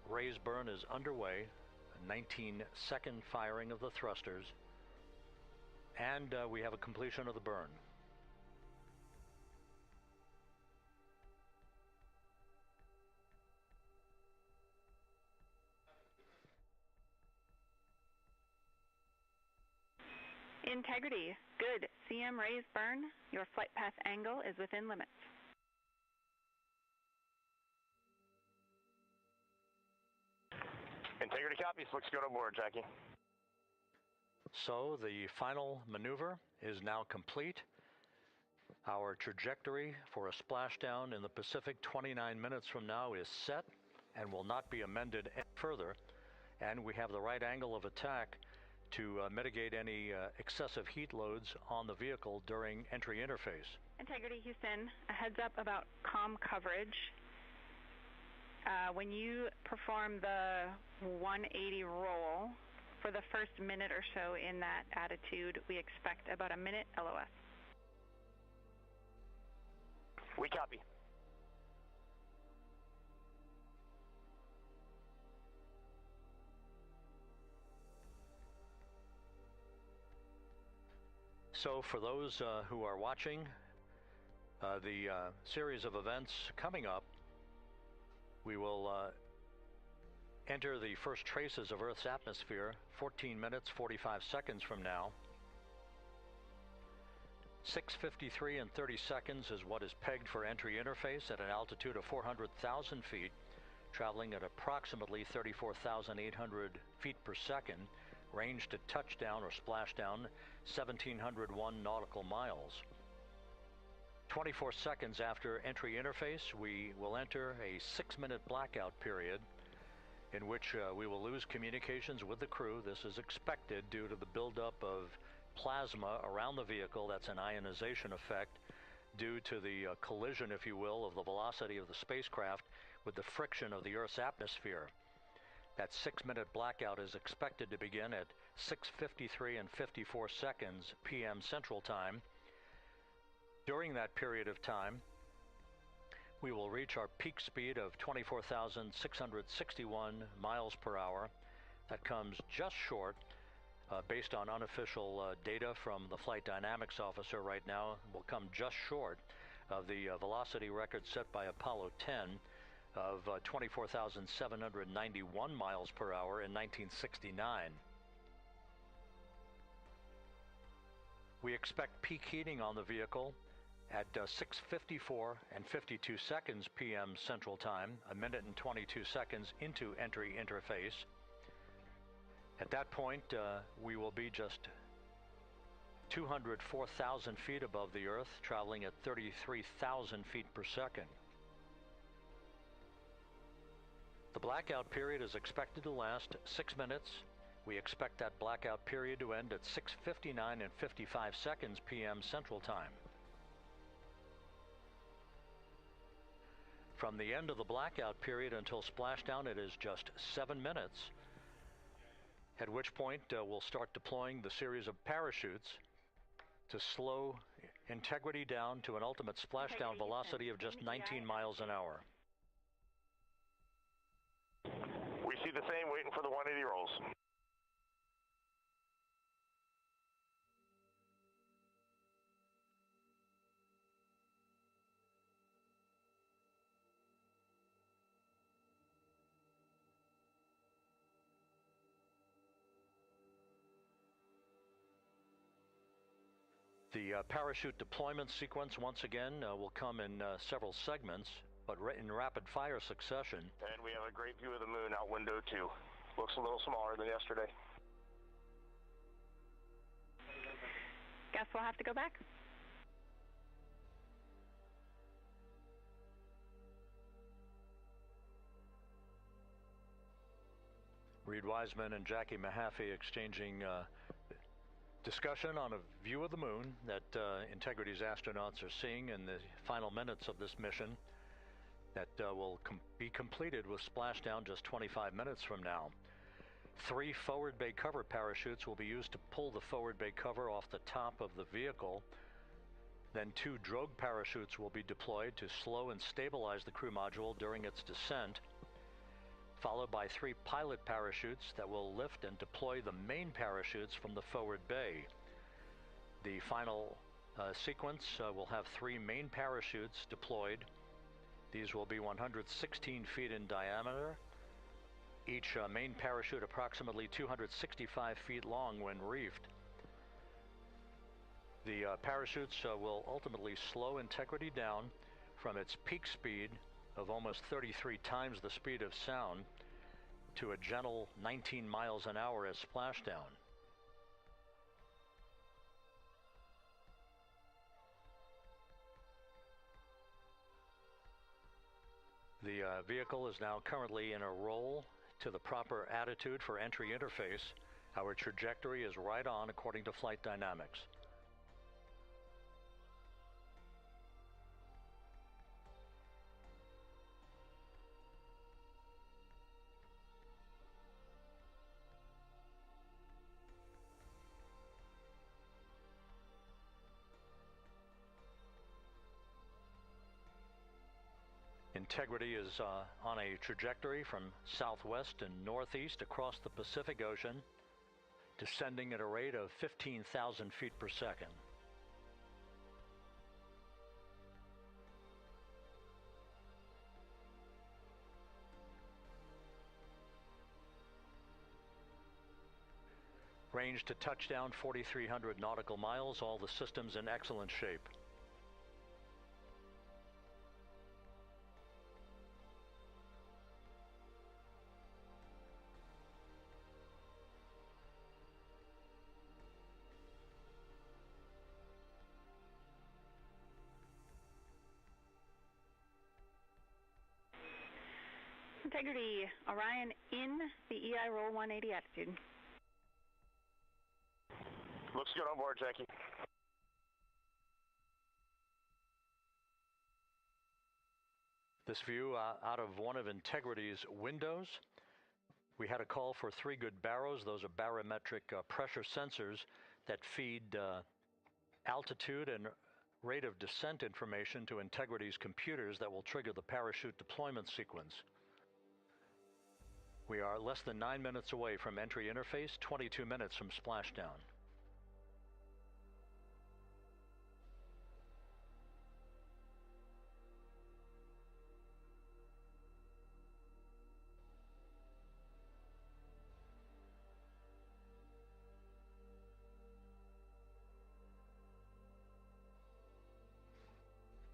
raise burn is underway, a 19-second firing of the thrusters, and we have a completion of the burn. Integrity, good. CM raise burn. Your flight path angle is within limits. Integrity copies. Looks good on board, Jackie. So the final maneuver is now complete. Our trajectory for a splashdown in the Pacific 29 minutes from now is set and will not be amended any further. And we have the right angle of attack to mitigate any excessive heat loads on the vehicle during entry interface. Integrity Houston, a heads up about comm coverage. When you perform the 180 roll, for the first minute or so in that attitude, we expect about a minute LOS. We copy. So for those who are watching the series of events coming up, we will enter the first traces of Earth's atmosphere 14 minutes 45 seconds from now. 6:53 and 30 seconds is what is pegged for entry interface at an altitude of 400,000 feet, traveling at approximately 34,800 feet per second, range to touchdown or splashdown 1,701 nautical miles. 24 seconds after entry interface, we will enter a 6-minute blackout period in which we will lose communications with the crew. This is expected due to the buildup of plasma around the vehicle. That's an ionization effect due to the collision, if you will, of the velocity of the spacecraft with the friction of the Earth's atmosphere. That 6-minute blackout is expected to begin at 6:53 and 54 seconds p.m. Central Time. During that period of time, we will reach our peak speed of 24,661 miles per hour. That comes just short, based on unofficial data from the flight dynamics officer right now, will come just short of the velocity record set by Apollo 10 of 24,791 miles per hour in 1969. We expect peak heating on the vehicle at 6:54 and 52 seconds p.m. Central Time, a minute and 22 seconds into entry interface. At that point, we will be just 204,000 feet above the Earth, traveling at 33,000 feet per second. The blackout period is expected to last 6 minutes. We expect that blackout period to end at 6:59 and 55 seconds p.m. Central Time. From the end of the blackout period until splashdown, it is just 7 minutes, at which point we'll start deploying the series of parachutes to slow integrity down to an ultimate splashdown velocity of just 19 miles an hour. We see the same, waiting for the 180 rolls. The parachute deployment sequence, once again, will come in several segments, but in rapid fire succession. And we have a great view of the moon out window 2. Looks a little smaller than yesterday. Guess we'll have to go back. Reed Wiseman and Jackie Mahaffey exchanging discussion on a view of the moon that Integrity's astronauts are seeing in the final minutes of this mission that will be completed with splashdown just 25 minutes from now. 3 forward bay cover parachutes will be used to pull the forward bay cover off the top of the vehicle Then 2 drogue parachutes will be deployed to slow and stabilize the crew module during its descent, followed by 3 pilot parachutes that will lift and deploy the main parachutes from the forward bay. The final sequence will have 3 main parachutes deployed. These will be 116 feet in diameter, each main parachute approximately 265 feet long when reefed. The parachutes will ultimately slow Integrity down from its peak speed of almost 33 times the speed of sound to a gentle 19 miles an hour as splashdown. The vehicle is now currently in a roll to the proper attitude for entry interface. Our trajectory is right on according to flight dynamics. Integrity is on a trajectory from southwest and northeast across the Pacific Ocean, descending at a rate of 15,000 feet per second. Range to touchdown 4,300 nautical miles, all the systems in excellent shape. Integrity, Orion in the EI roll 180 attitude. Looks good on board, Jackie. This view out of one of Integrity's windows. We had a call for 3 good baros. Those are barometric pressure sensors that feed altitude and rate of descent information to Integrity's computers that will trigger the parachute deployment sequence. We are less than 9 minutes away from entry interface, 22 minutes from splashdown.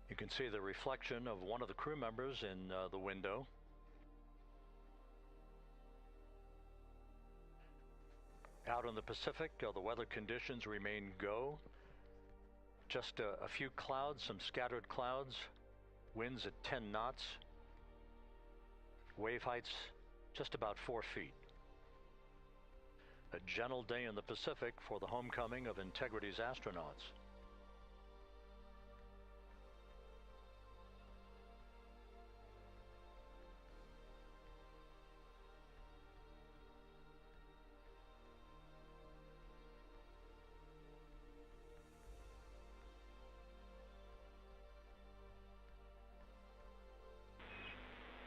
You can see the reflection of one of the crew members in the window. Out in the Pacific, the weather conditions remain go. Just a few clouds, some scattered clouds, winds at 10 knots, wave heights just about 4 feet. A gentle day in the Pacific for the homecoming of Integrity's astronauts.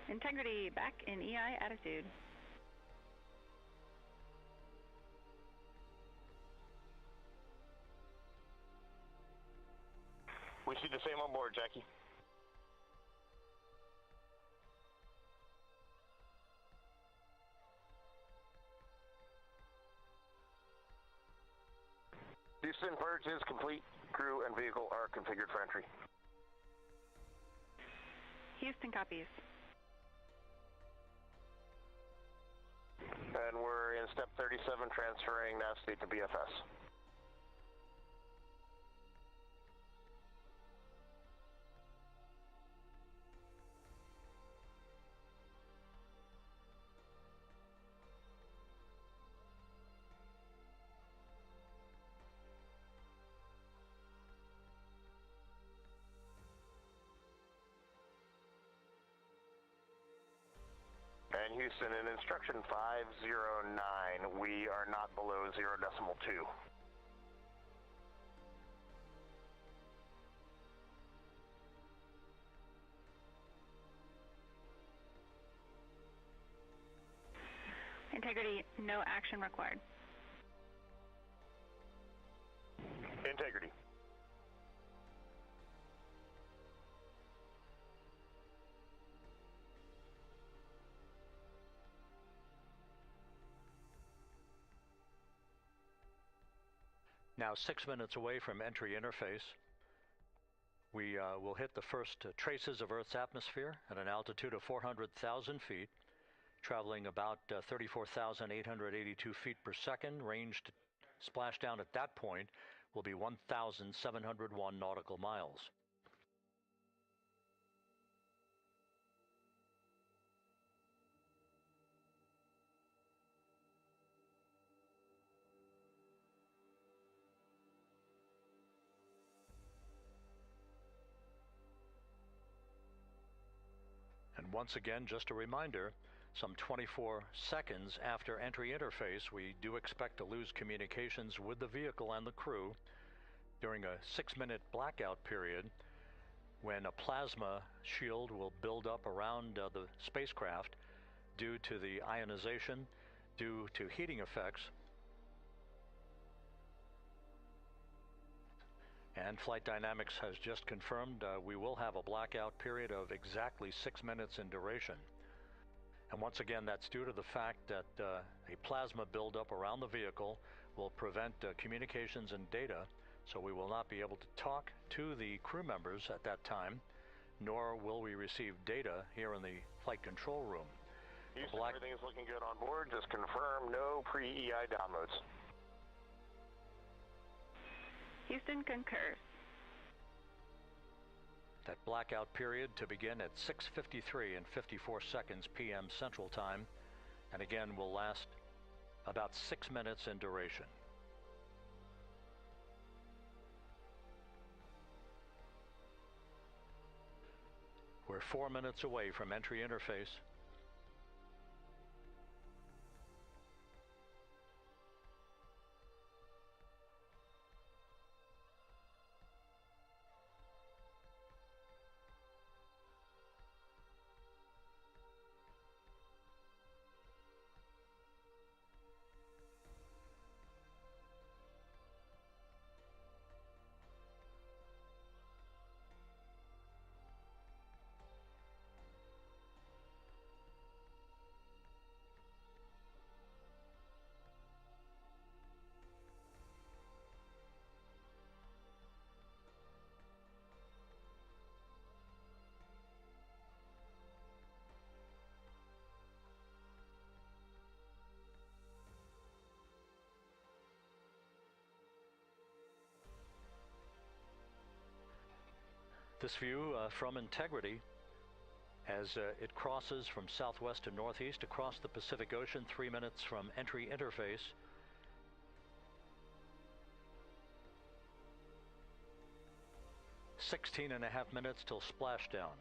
Integrity back in EI attitude. We see the same on board, Jackie. Houston, purge is complete. Crew and vehicle are configured for entry. Houston copies. And we're in step 37, transferring nav state to BFS. And Houston, in instruction 509, we are not below 0.2. Integrity, no action required. Integrity. Now 6 minutes away from entry interface, we will hit the first traces of Earth's atmosphere at an altitude of 400,000 feet, traveling about 34,882 feet per second. Range to splashdown at that point will be 1,701 nautical miles. And once again, just a reminder, some 24 seconds after entry interface, we do expect to lose communications with the vehicle and the crew during a 6-minute blackout period when a plasma shield will build up around the spacecraft due to the ionization, due to heating effects. And Flight Dynamics has just confirmed we will have a blackout period of exactly 6 minutes in duration. And once again, that's due to the fact that a plasma buildup around the vehicle will prevent communications and data, so we will not be able to talk to the crew members at that time, nor will we receive data here in the flight control room. Houston, everything is looking good on board. Just confirm no pre-EI downloads. Houston concurs. That blackout period to begin at 6:53 and 54 seconds p.m. Central Time, and again will last about 6 minutes in duration. We're 4 minutes away from entry interface. This view from Integrity as it crosses from southwest to northeast across the Pacific Ocean, 3 minutes from entry interface. "16 and a half minutes till splashdown."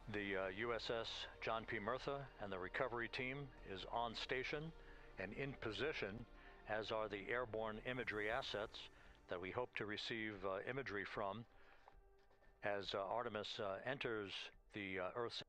The USS John P. Murtha and the recovery team is on station and in position, as are the airborne imagery assets that we hope to receive imagery from as Artemis enters the Earth's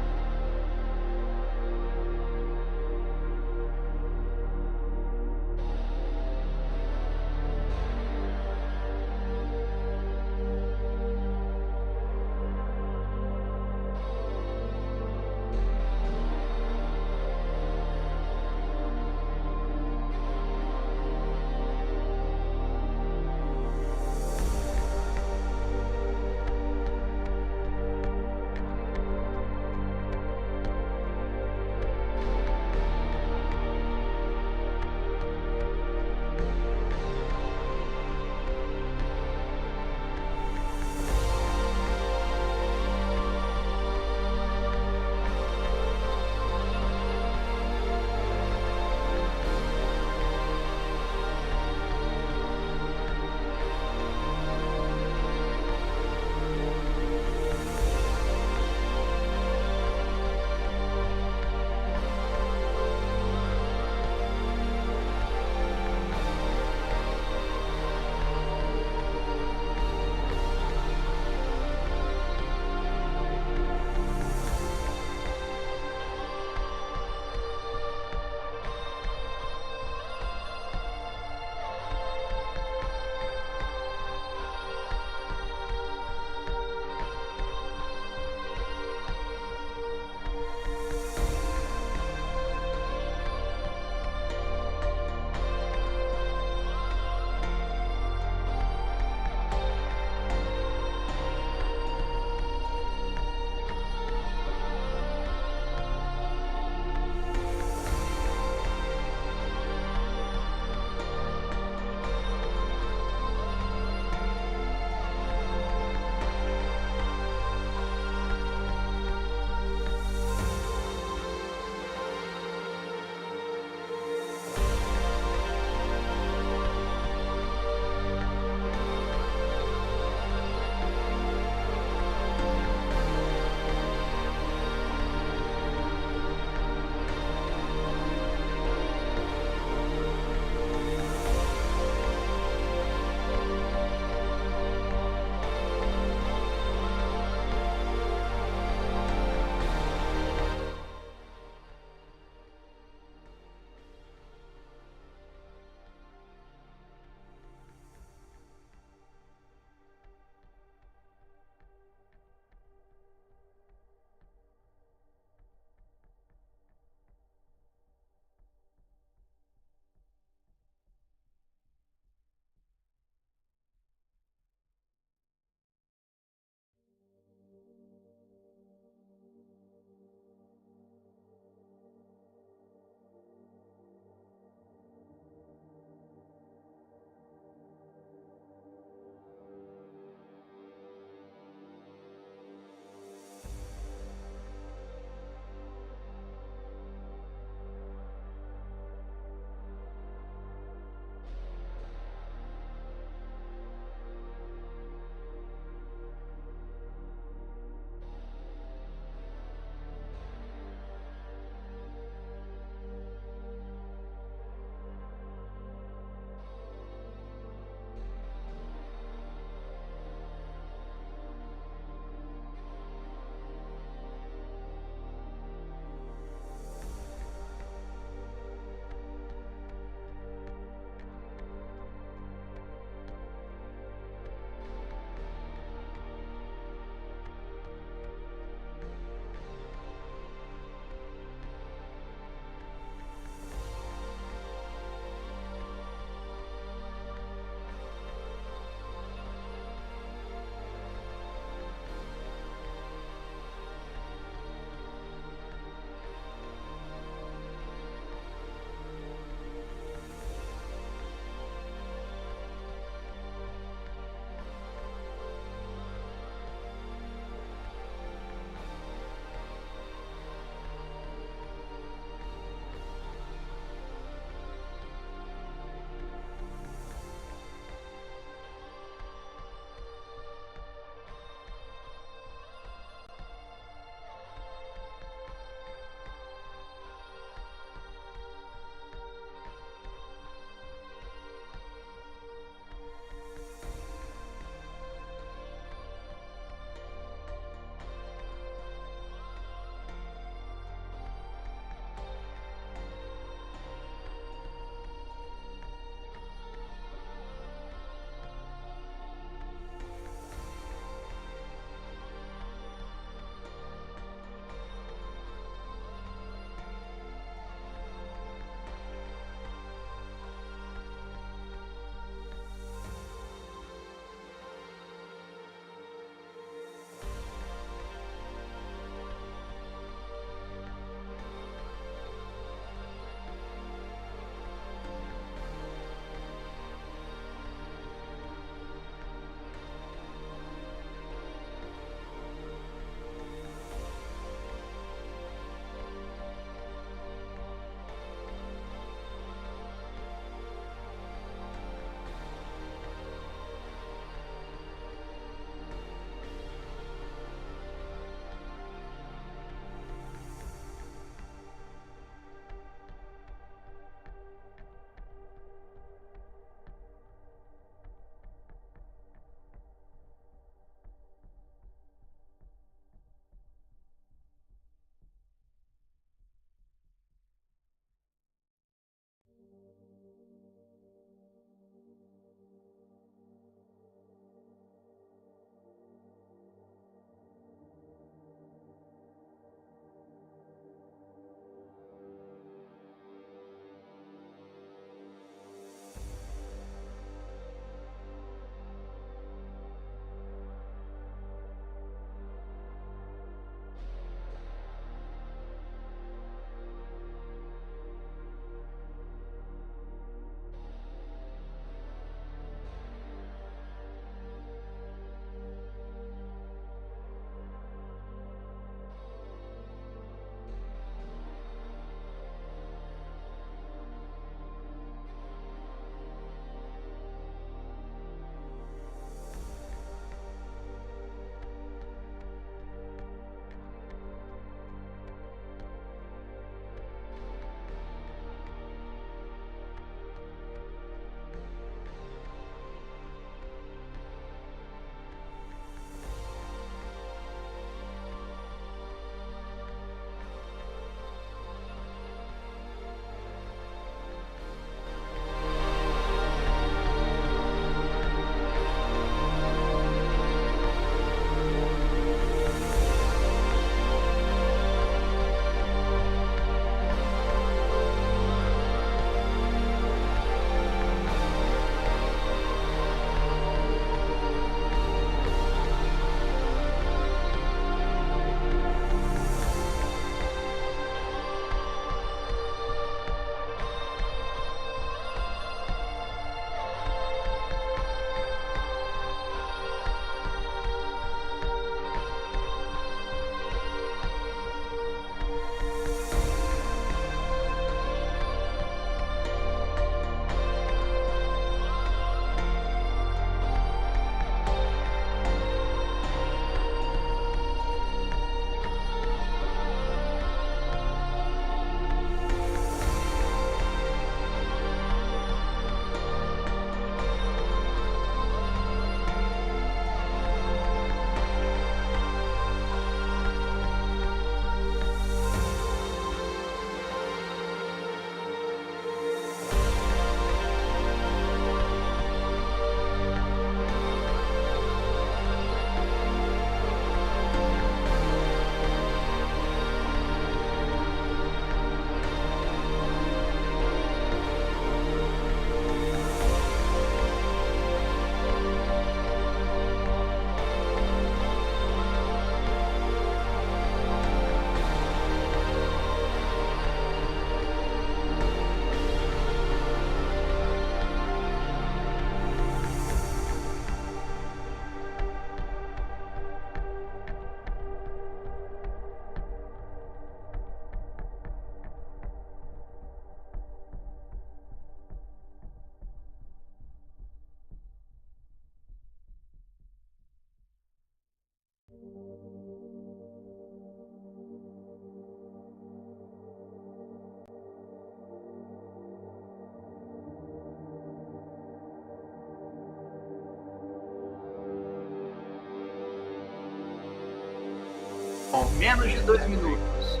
menos de 2 minutos.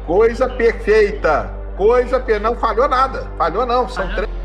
Coisa perfeita. Não falhou nada. Falhou não. São Falhou. 3.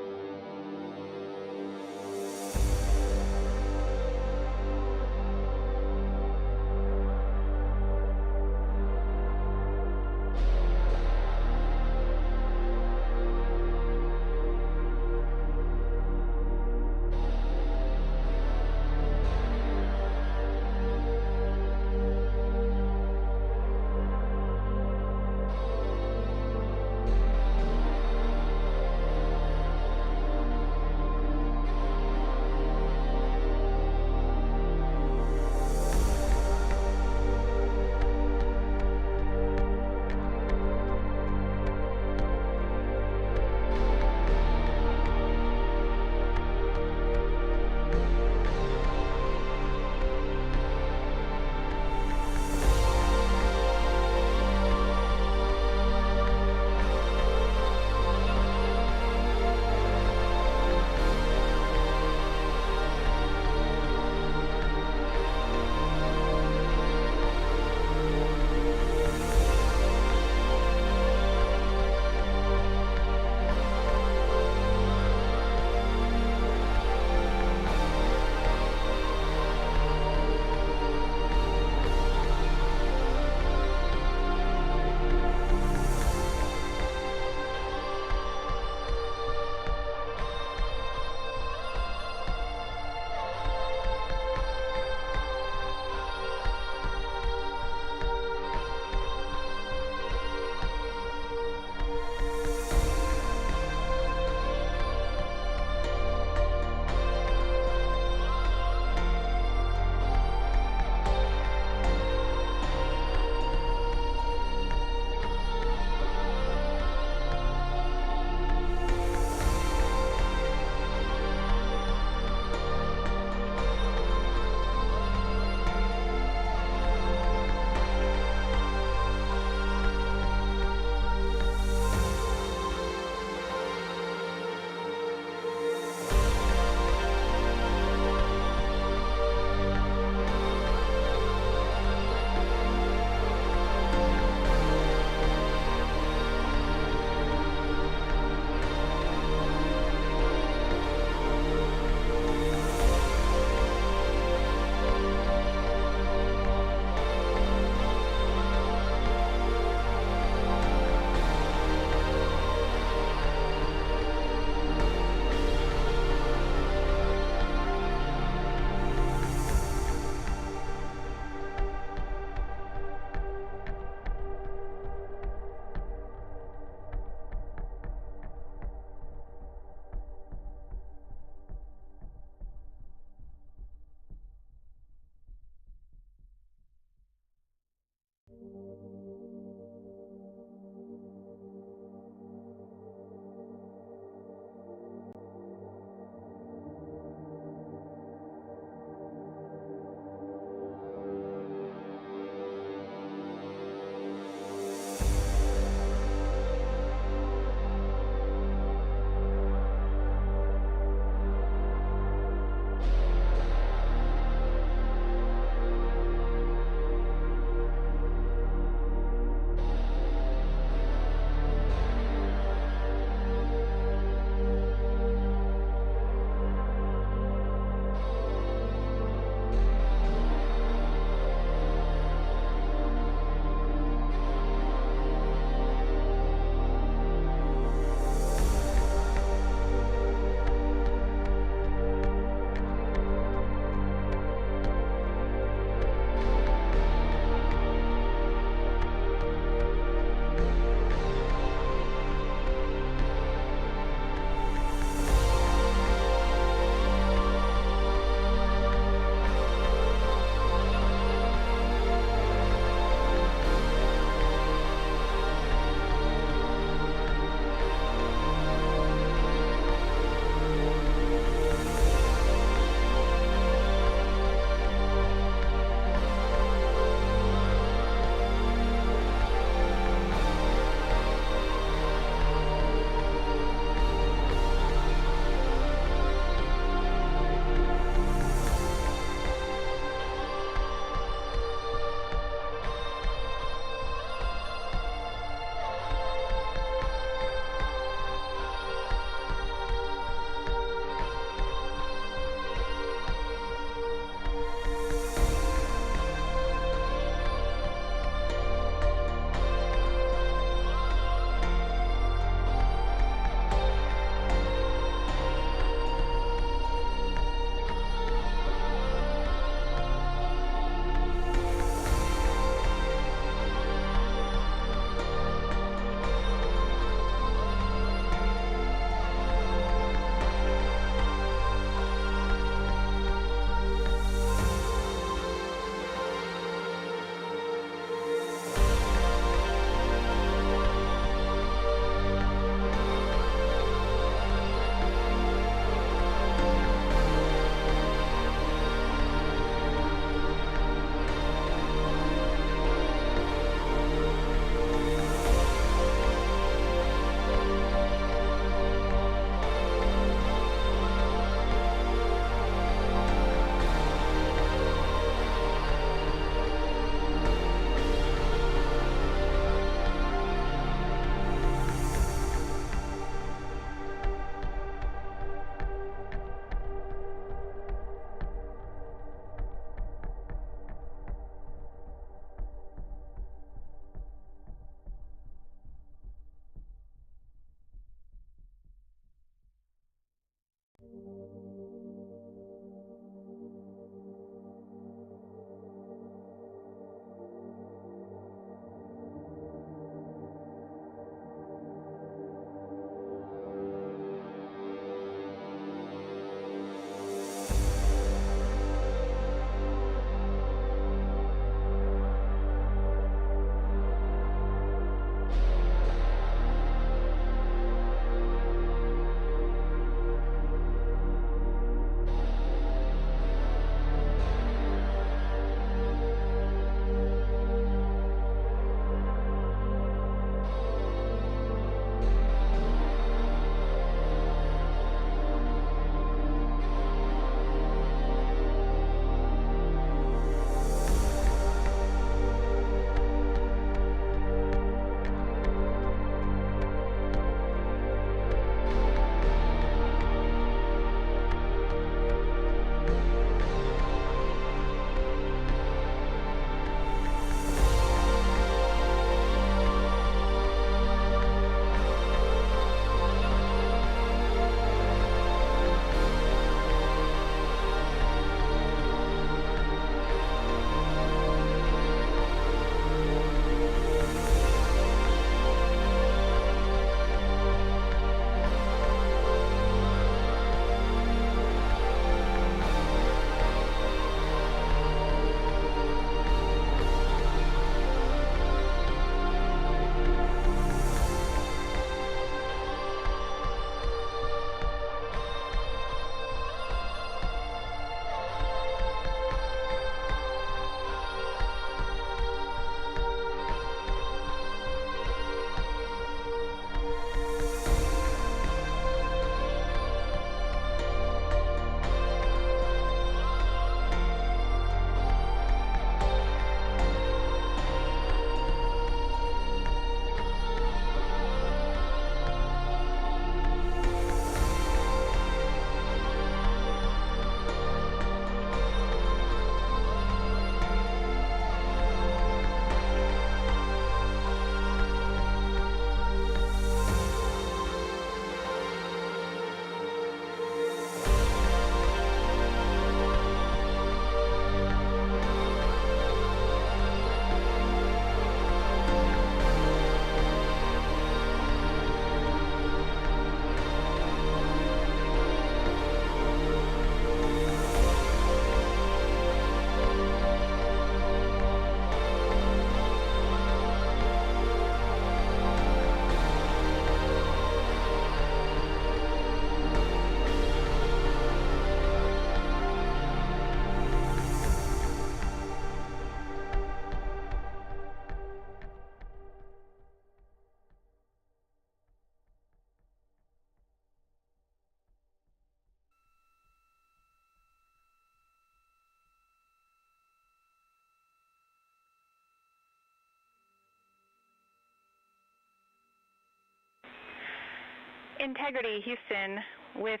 Integrity, Houston, with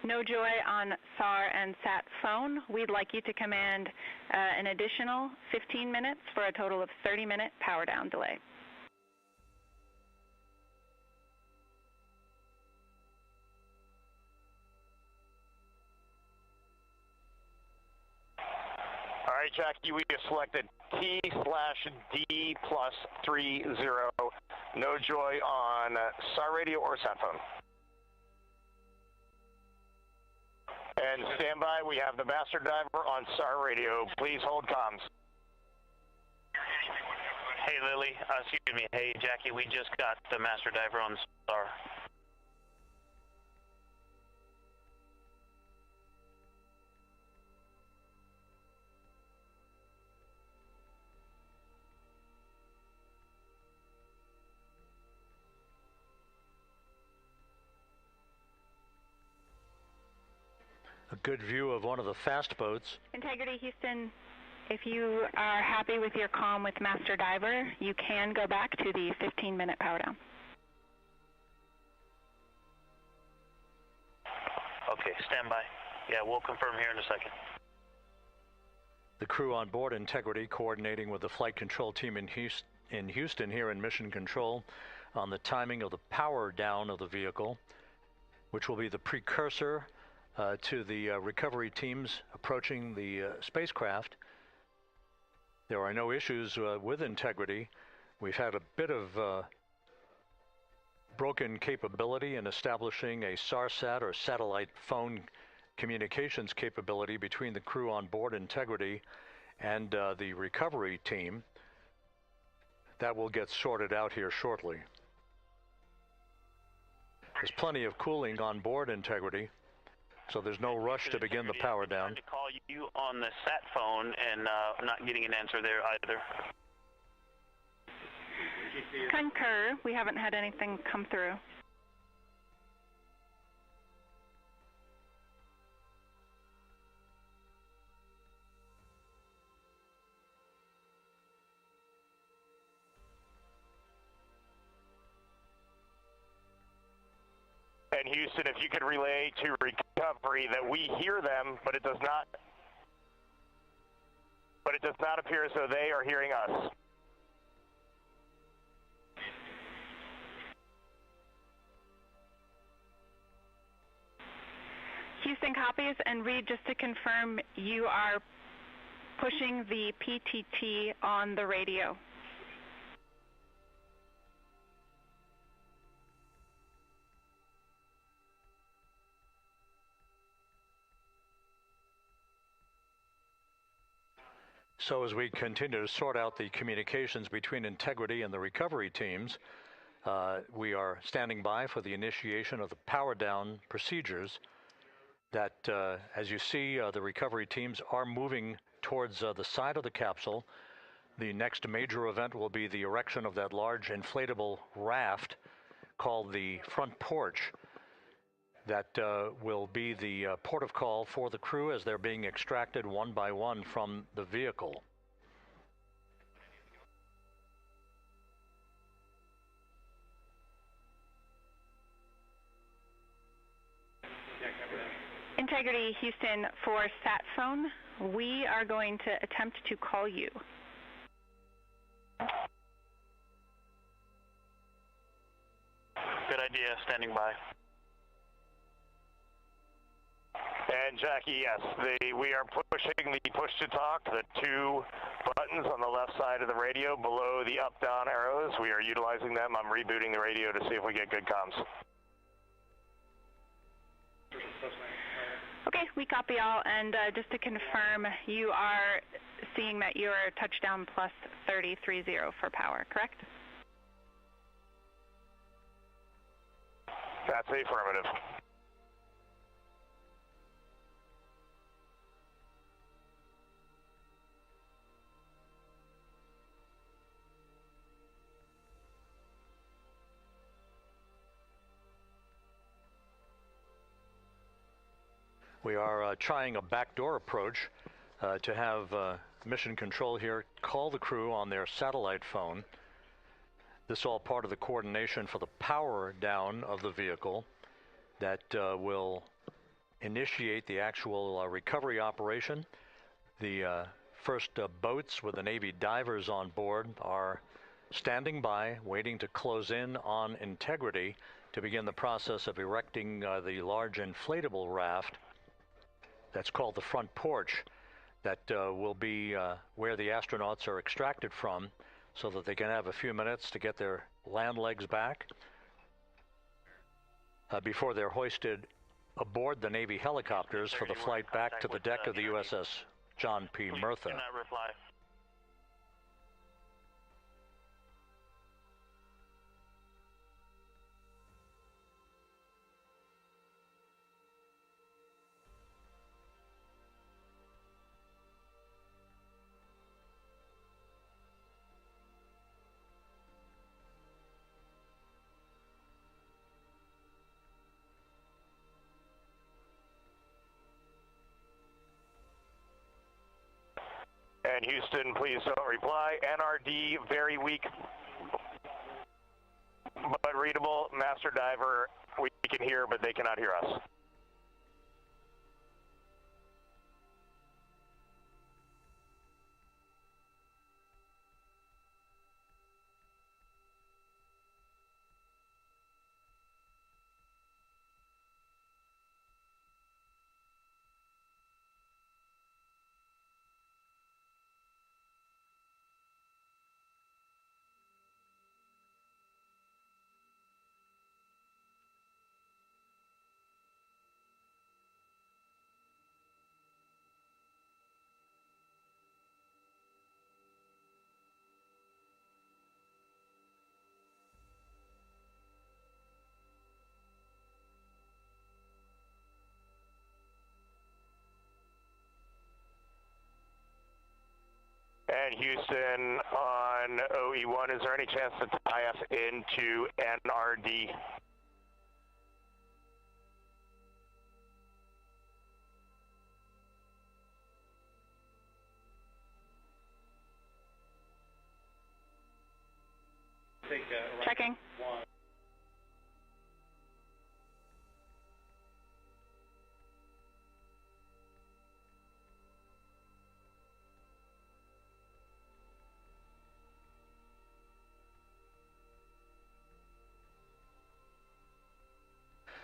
no joy on SAR and SAT phone, we'd like you to command an additional 15 minutes for a total of 30-minute power down delay. All right, Jackie, we have selected T/D+30. No joy on SAR radio or sat phone. And stand by, we have the master diver on SAR radio. Please hold comms. Hey, Lily. Excuse me. Hey, Jackie, we just got the master diver on SAR. A good view of one of the fast boats. Integrity, Houston, if you are happy with your comm with Master Diver, you can go back to the 15-minute power down. Okay, stand by. Yeah, we'll confirm here in a second. The crew on board Integrity coordinating with the flight control team in Houston here in Mission Control on the timing of the power down of the vehicle, which will be the precursor to the recovery teams approaching the spacecraft. There are no issues with Integrity. We've had a bit of broken capability in establishing a SARSAT or satellite phone communications capability between the crew on board Integrity and the recovery team. That will get sorted out here shortly. There's plenty of cooling on board Integrity, so there's no rush to begin the power down. I tried to call you on the sat phone and not getting an answer there either. Concur. We haven't had anything come through. And Houston, if you could relay to recovery that we hear them, but it does not appear as though they are hearing us. Houston copies, and Reed, just to confirm, you are pushing the PTT on the radio. So as we continue to sort out the communications between Integrity and the recovery teams, we are standing by for the initiation of the power down procedures that, as you see, the recovery teams are moving towards the side of the capsule. The next major event will be the erection of that large inflatable raft called the front porch. That will be the port of call for the crew as they're being extracted one by one from the vehicle. Integrity, Houston, for sat phone, we are going to attempt to call you. Good idea, standing by. And Jackie, yes, we are pushing the push to talk, the two buttons on the left side of the radio below the up-down arrows. We are utilizing them. I'm rebooting the radio to see if we get good comms. Okay, we copy all, and just to confirm, you are seeing that you're touchdown plus 3030 for power, correct? That's affirmative. We are trying a backdoor approach to have Mission Control here call the crew on their satellite phone This all part of the coordination for the power down of the vehicle that will initiate the actual recovery operation. The first boats with the Navy divers on board are standing by, waiting to close in on Integrity to begin the process of erecting the large inflatable raft that's called the front porch that will be where the astronauts are extracted from so that they can have a few minutes to get their land legs back before they're hoisted aboard the Navy helicopters for the flight back to the deck of the USS John P. Murtha. And Houston, please don't reply. NRD, very weak, but readable. Master Diver, we can hear, but they cannot hear us. And Houston on OE1, is there any chance to tie us into NRD? Checking.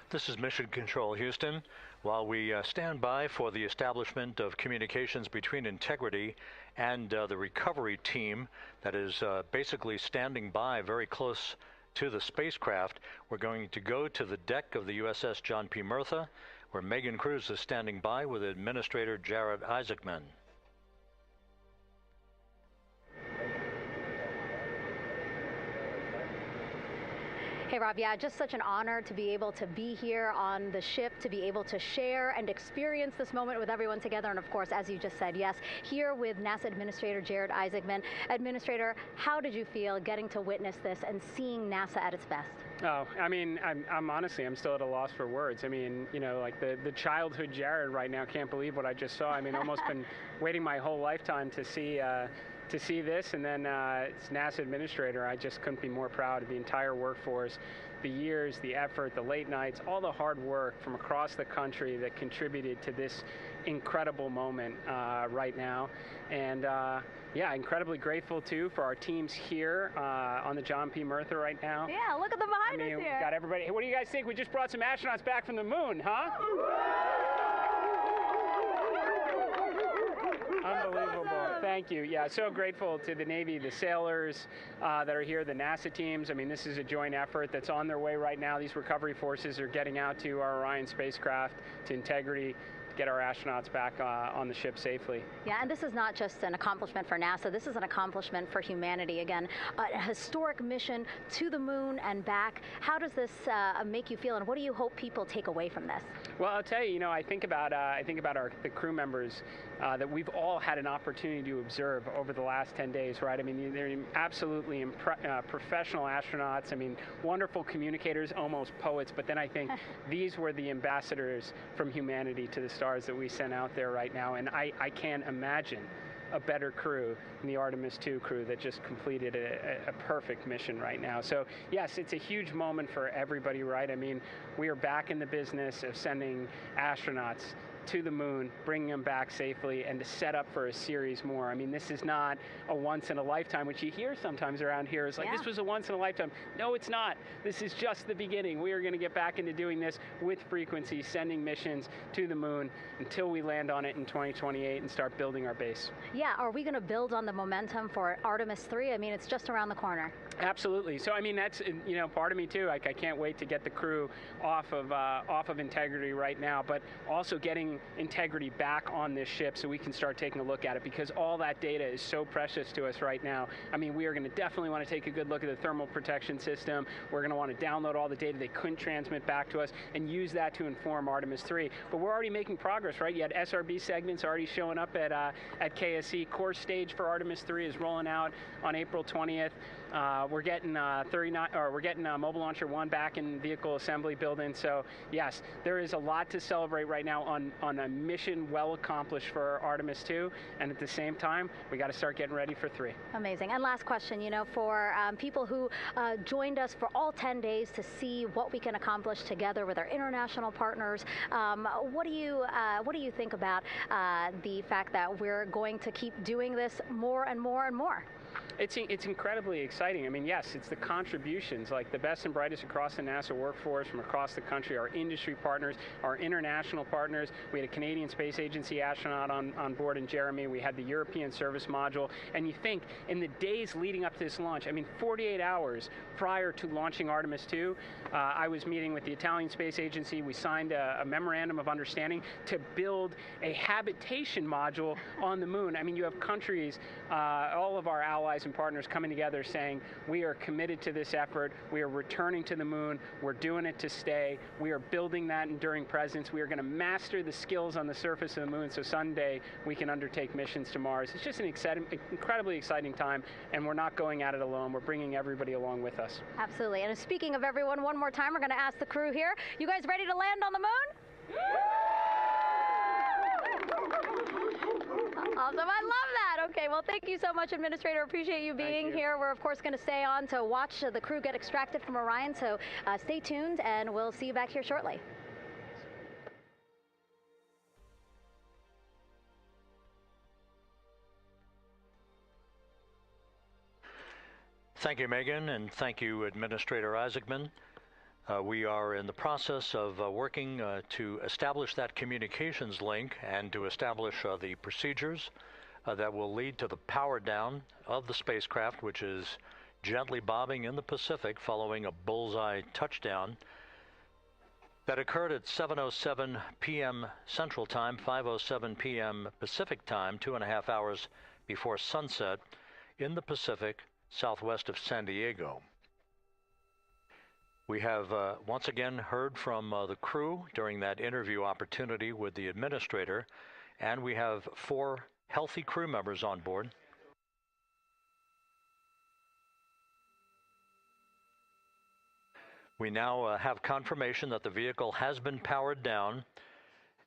This is Mission Control, Houston. While we stand by for the establishment of communications between Integrity and the recovery team that is basically standing by very close to the spacecraft, we're going to go to the deck of the USS John P. Murtha, where Megan Cruz is standing by with Administrator Jared Isaacman. Hey, Rob, yeah, just such an honor to be able to be here on the ship, to be able to share and experience this moment with everyone together. And of course, as you just said, yes, here with NASA Administrator Jared Isaacman. Administrator, how did you feel getting to witness this and seeing NASA at its best? Oh, I mean, I'm honestly, I'm still at a loss for words. I mean, you know, like the childhood Jared right now can't believe what I just saw. I mean, almost been waiting my whole lifetime to see this, and then it's NASA Administrator. I just couldn't be more proud of the entire workforce, the years, the effort, the late nights, all the hard work from across the country that contributed to this incredible moment right now. And yeah, incredibly grateful too for our teams here on the John P. Murtha right now. Yeah, look at them behind us here. Got everybody. Hey, what do you guys think? We just brought some astronauts back from the moon, huh? Unbelievable. Awesome. Thank you. Yeah, so grateful to the Navy, the sailors that are here, the NASA teams. I mean, this is a joint effort that's on their way right now. These recovery forces are getting out to our Orion spacecraft, to Integrity, to get our astronauts back on the ship safely. Yeah, and this is not just an accomplishment for NASA. This is an accomplishment for humanity. Again, a historic mission to the moon and back. How does this make you feel, and what do you hope people take away from this? Well, I'll tell you, I think about the crew members that we've all had an opportunity to observe over the last 10 days, right? I mean, they're absolutely professional astronauts. I mean, wonderful communicators, almost poets. But then I think these were the ambassadors from humanity to the stars that we sent out there right now. And I can't imagine a better crew than the Artemis II crew that just completed a perfect mission right now. So yes, it's a huge moment for everybody, right? I mean, we are back in the business of sending astronauts to the moon, bringing them back safely, and to set up for a series more. I mean, this is not a once in a lifetime, which you hear sometimes around here. It's like, this was a once in a lifetime. No, it's not. This is just the beginning. We are going to get back into doing this with frequency, sending missions to the moon until we land on it in 2028 and start building our base. Yeah, are we going to build on the momentum for Artemis 3? I mean, it's just around the corner. Absolutely. So, I mean, that's, you know, part of me too. Like, I can't wait to get the crew off of Integrity right now, but also getting Integrity back on this ship so we can start taking a look at it, because all that data is so precious to us right now. I mean, we are going to definitely want to take a good look at the thermal protection system. We're going to want to download all the data they couldn't transmit back to us and use that to inform Artemis 3. But we're already making progress, right? You had SRB segments already showing up at KSC. Core stage for Artemis 3 is rolling out on April 20th. We're getting Mobile Launcher 1 back in vehicle assembly building. So yes, there is a lot to celebrate right now on a mission well accomplished for Artemis 2, and at the same time, we got to start getting ready for 3. Amazing. And last question, you know, for people who joined us for all 10 days to see what we can accomplish together with our international partners, what do you think about the fact that we're going to keep doing this more and more and more? It's incredibly exciting. I mean, yes, it's the contributions, like the best and brightest across the NASA workforce from across the country, our industry partners, our international partners. We had a Canadian Space Agency astronaut on board in Jeremy. We had the European Service Module. And you think, in the days leading up to this launch, I mean, 48 hours prior to launching Artemis 2, I was meeting with the Italian Space Agency. We signed a memorandum of understanding to build a habitation module on the moon. I mean, you have countries, all of our allies and partners coming together saying, we are committed to this effort, we are returning to the moon, we're doing it to stay, we are building that enduring presence, we are going to master the skills on the surface of the moon so someday we can undertake missions to Mars. It's just an incredibly exciting time, and we're not going at it alone, we're bringing everybody along with us. Absolutely. And speaking of everyone, one more time, we're going to ask the crew here, you guys ready to land on the moon? Awesome. I love that. Okay, well, thank you so much, Administrator. Appreciate you being here. We're, of course, going to stay on to watch the crew get extracted from Orion, so stay tuned, and we'll see you back here shortly. Thank you, Megan, and thank you, Administrator Isaacman. We are in the process of working to establish that communications link and to establish the procedures that will lead to the power down of the spacecraft, which is gently bobbing in the Pacific following a bullseye touchdown that occurred at 7:07 p.m. Central Time, 5:07 p.m. Pacific Time, 2.5 hours before sunset in the Pacific, southwest of San Diego. We have once again heard from the crew during that interview opportunity with the administrator, and we have 4 healthy crew members on board. We now have confirmation that the vehicle has been powered down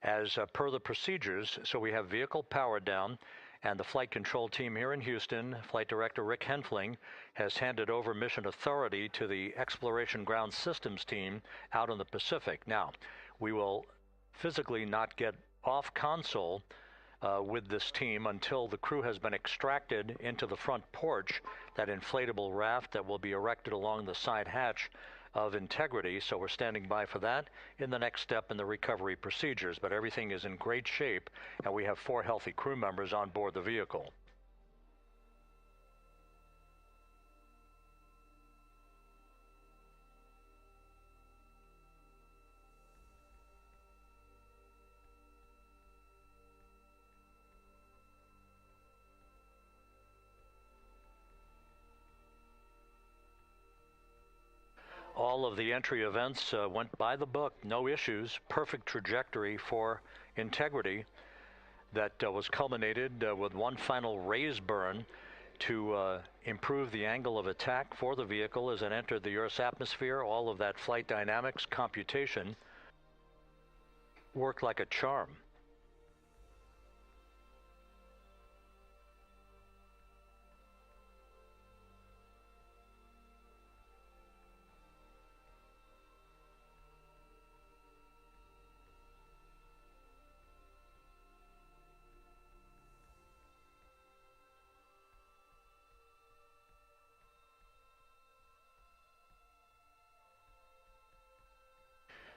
as per the procedures, so we have vehicle powered down. And the flight control team here in Houston, Flight Director Rick Henfling, has handed over mission authority to the Exploration Ground Systems team out in the Pacific. Now, we will physically not get off console with this team until the crew has been extracted into the front porch, that inflatable raft that will be erected along the side hatch of Integrity. So we're standing by for that in the next step in the recovery procedures. But everything is in great shape, and we have 4 healthy crew members on board the vehicle. All of the entry events went by the book, no issues, perfect trajectory for Integrity that was culminated with one final raise burn to improve the angle of attack for the vehicle as it entered the Earth's atmosphere. All of that flight dynamics computation worked like a charm.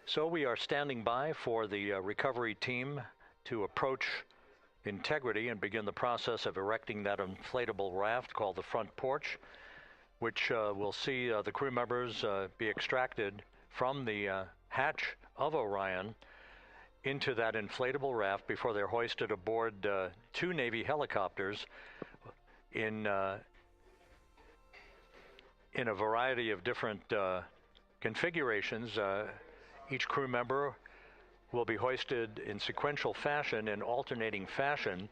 So we are standing by for the recovery team to approach integrity and begin the process of erecting that inflatable raft called the front porch, which will see the crew members be extracted from the hatch of Orion into that inflatable raft before they're hoisted aboard two Navy helicopters in a variety of different configurations. Each crew member will be hoisted in sequential fashion, in alternating fashion,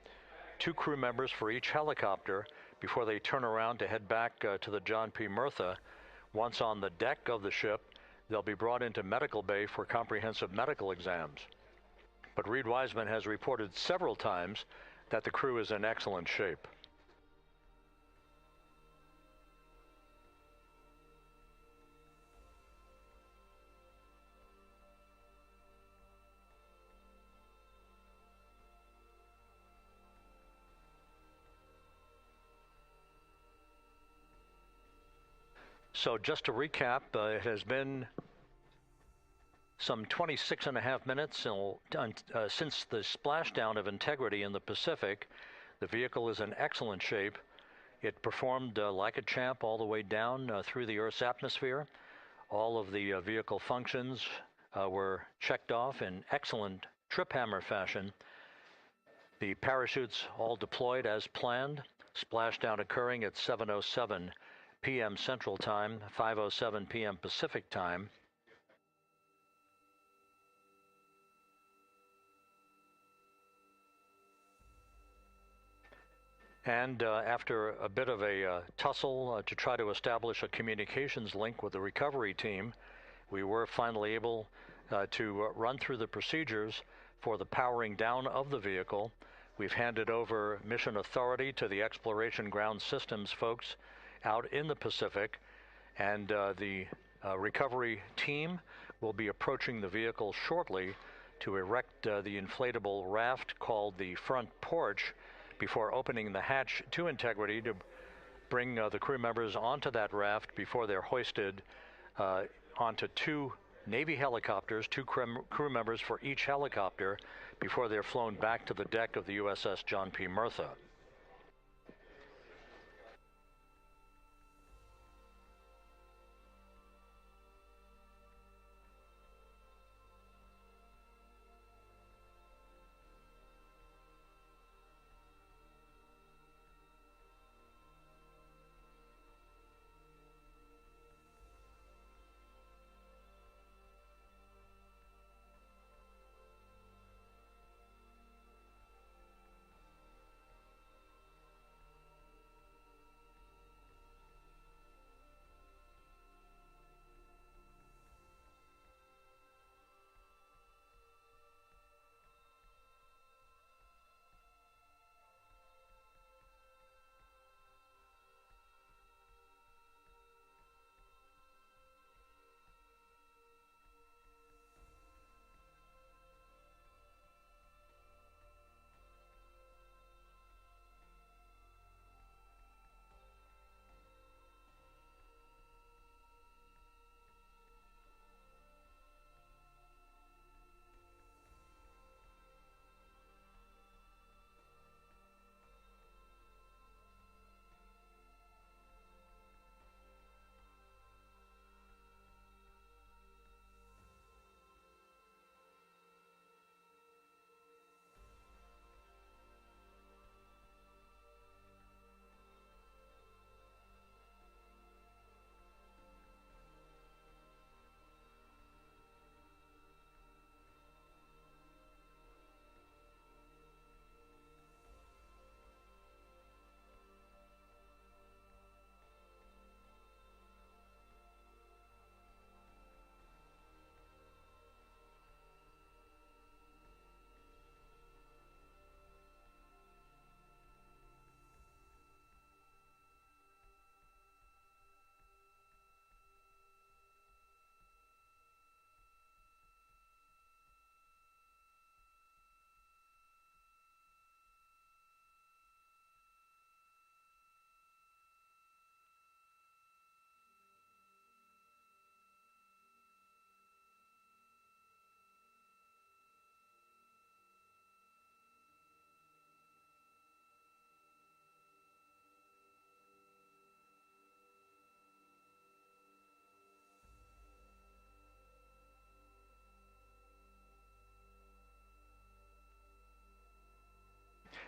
two crew members for each helicopter before they turn around to head back to the John P. Murtha. Once on the deck of the ship, they'll be brought into medical bay for comprehensive medical exams. But Reed Wiseman has reported several times that the crew is in excellent shape. So just to recap, it has been some 26 and a half minutes since the splashdown of integrity in the Pacific. The vehicle is in excellent shape. It performed like a champ all the way down through the Earth's atmosphere. All of the vehicle functions were checked off in excellent trip hammer fashion. The parachutes all deployed as planned, splashdown occurring at 7:07 p.m. Central Time, 5:07 p.m. Pacific Time. And after a bit of a tussle to try to establish a communications link with the recovery team, we were finally able to run through the procedures for the powering down of the vehicle. We've handed over mission authority to the Exploration Ground Systems folks out in the Pacific, and the recovery team will be approaching the vehicle shortly to erect the inflatable raft called the front porch before opening the hatch to integrity to bring the crew members onto that raft before they're hoisted onto two Navy helicopters, two crew members for each helicopter, before they're flown back to the deck of the USS John P. Murtha.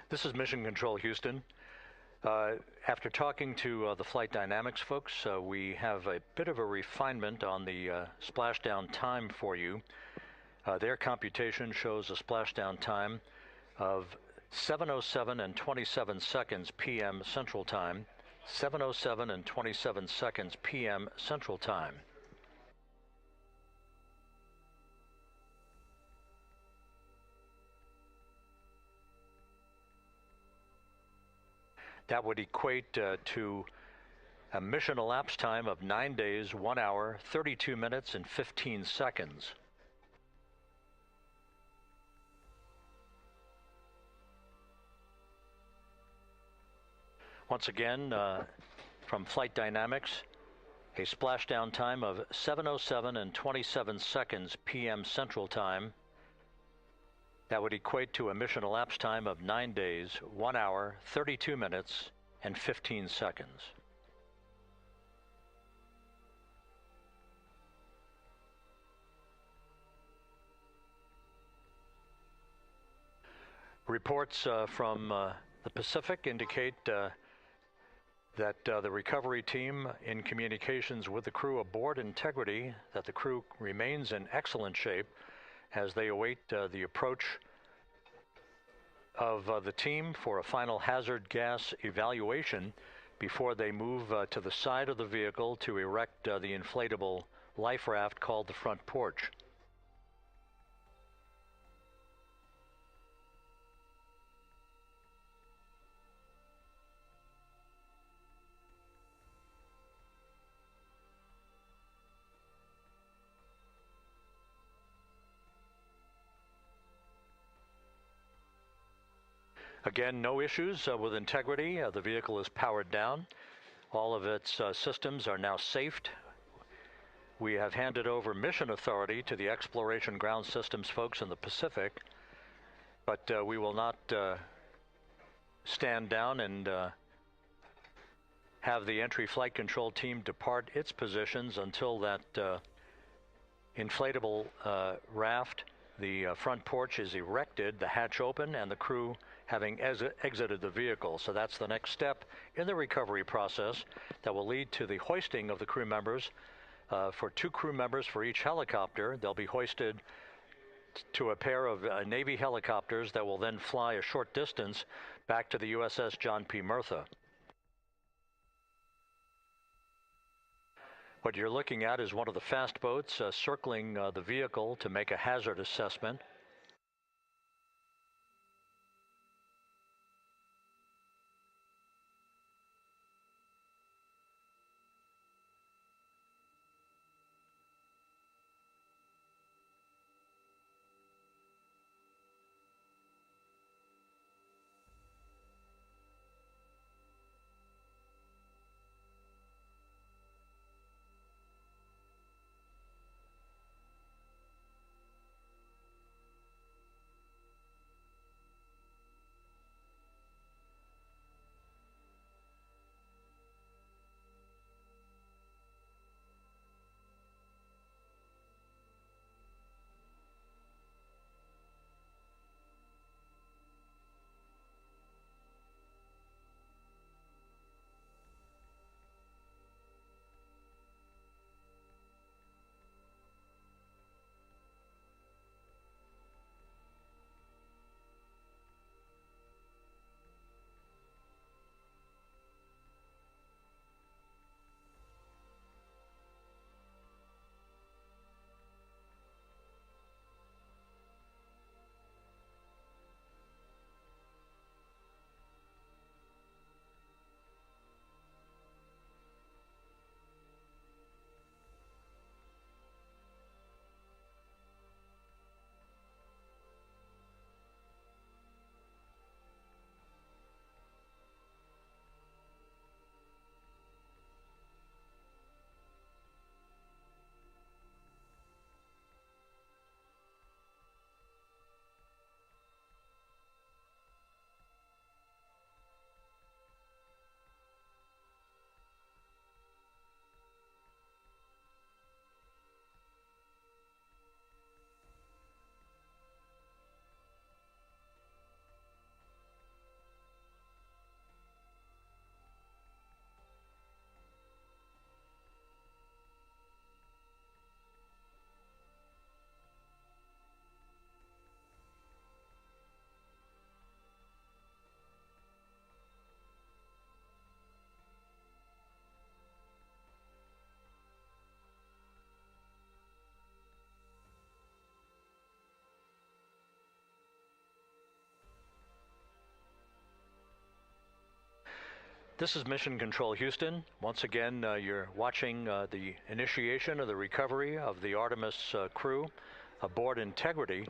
This is Mission Control Houston. After talking to the flight dynamics folks, we have a bit of a refinement on the splashdown time for you. Their computation shows a splashdown time of 7:07 and 27 seconds p.m. Central Time, 7:07 and 27 seconds p.m. Central Time. That would equate to a mission elapsed time of 9 days, 1 hour, 32 minutes, and 15 seconds. Once again, from Flight Dynamics, a splashdown time of 7:07 and 27 seconds p.m. Central Time. That would equate to a mission elapsed time of 9 days, 1 hour, 32 minutes, and 15 seconds. Reports from the Pacific indicate that the recovery team, in communications with the crew aboard Integrity, that the crew remains in excellent shape as they await the approach of the team for a final hazard gas evaluation before they move to the side of the vehicle to erect the inflatable life raft called the front porch. Again, no issues with Integrity. The vehicle is powered down. All of its systems are now safed. We have handed over mission authority to the Exploration Ground Systems folks in the Pacific, but we will not stand down and have the entry flight control team depart its positions until that inflatable raft, the front porch, is erected, the hatch open, and the crew having exited the vehicle. So that's the next step in the recovery process that will lead to the hoisting of the crew members. For 2 crew members for each helicopter, they'll be hoisted to a pair of Navy helicopters that will then fly a short distance back to the USS John P. Murtha. What you're looking at is one of the fast boats circling the vehicle to make a hazard assessment. This is Mission Control Houston. Once again, you're watching the initiation of the recovery of the Artemis crew aboard Integrity.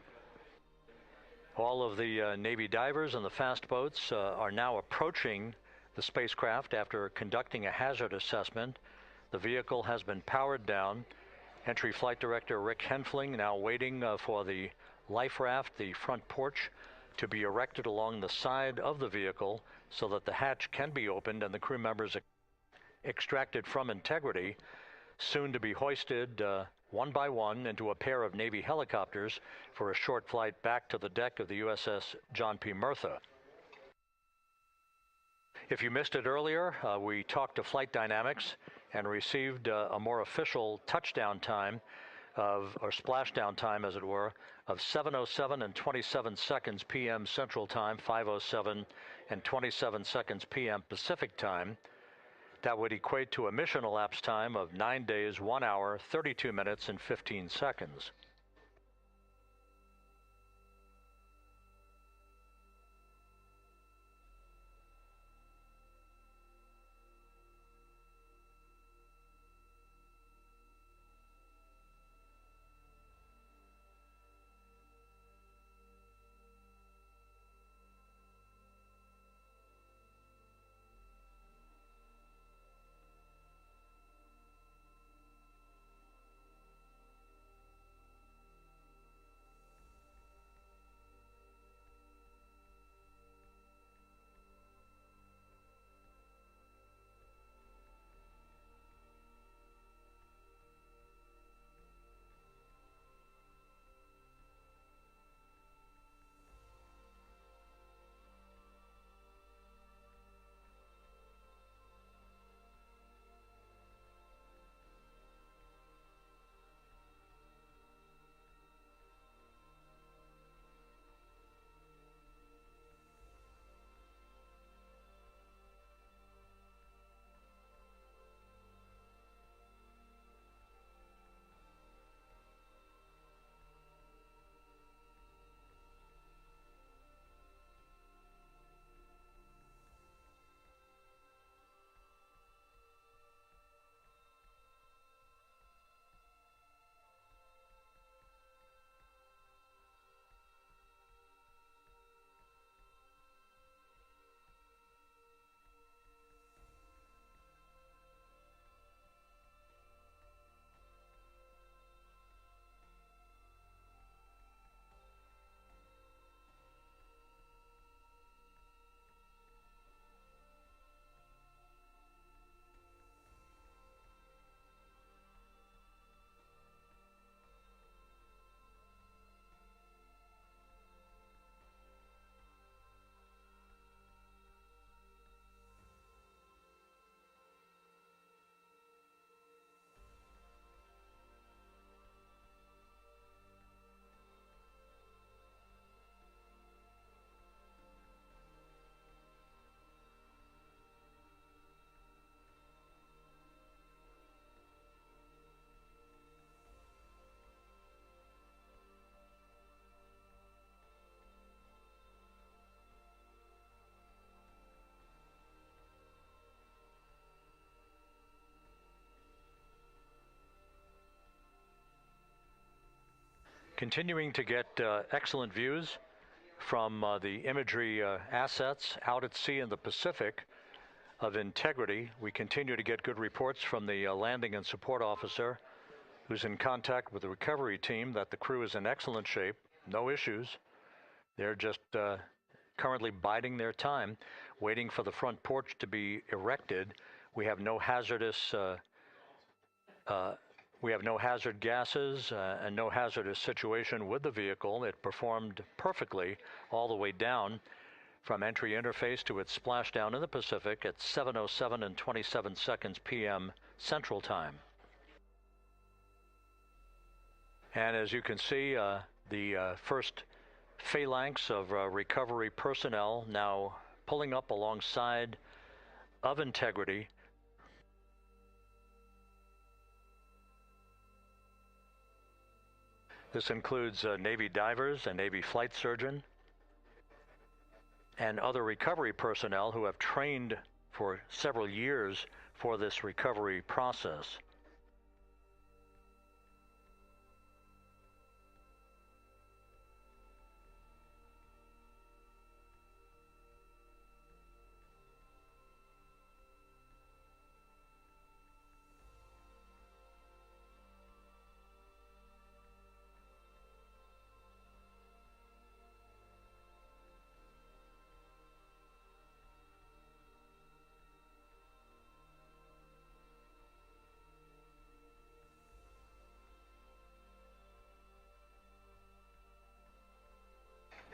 All of the Navy divers and the fast boats are now approaching the spacecraft after conducting a hazard assessment. The vehicle has been powered down. Entry Flight Director Rick Henfling now waiting for the life raft, the front porch, to be erected along the side of the vehicle so that the hatch can be opened and the crew members extracted from Integrity, soon to be hoisted one by one into a pair of Navy helicopters for a short flight back to the deck of the USS John P. Murtha. If you missed it earlier, we talked to Flight Dynamics and received a more official touchdown time or splashdown time, as it were, of 7:07 and 27 seconds p.m. Central Time, 5:07 and 27 seconds p.m. Pacific Time. That would equate to a mission elapsed time of 9 days, 1 hour, 32 minutes, and 15 seconds. Continuing to get excellent views from the imagery assets out at sea in the Pacific of Integrity. We continue to get good reports from the landing and support officer, who's in contact with the recovery team, that the crew is in excellent shape, no issues. They're just currently biding their time, waiting for the front porch to be erected. We have no hazardous hazard gases and no hazardous situation with the vehicle. It performed perfectly all the way down from entry interface to its splashdown in the Pacific at 7:07 and 27 seconds p.m. Central Time. And as you can see, the first phalanx of recovery personnel now pulling up alongside of Integrity. This includes Navy divers, a Navy flight surgeon, and other recovery personnel who have trained for several years for this recovery process.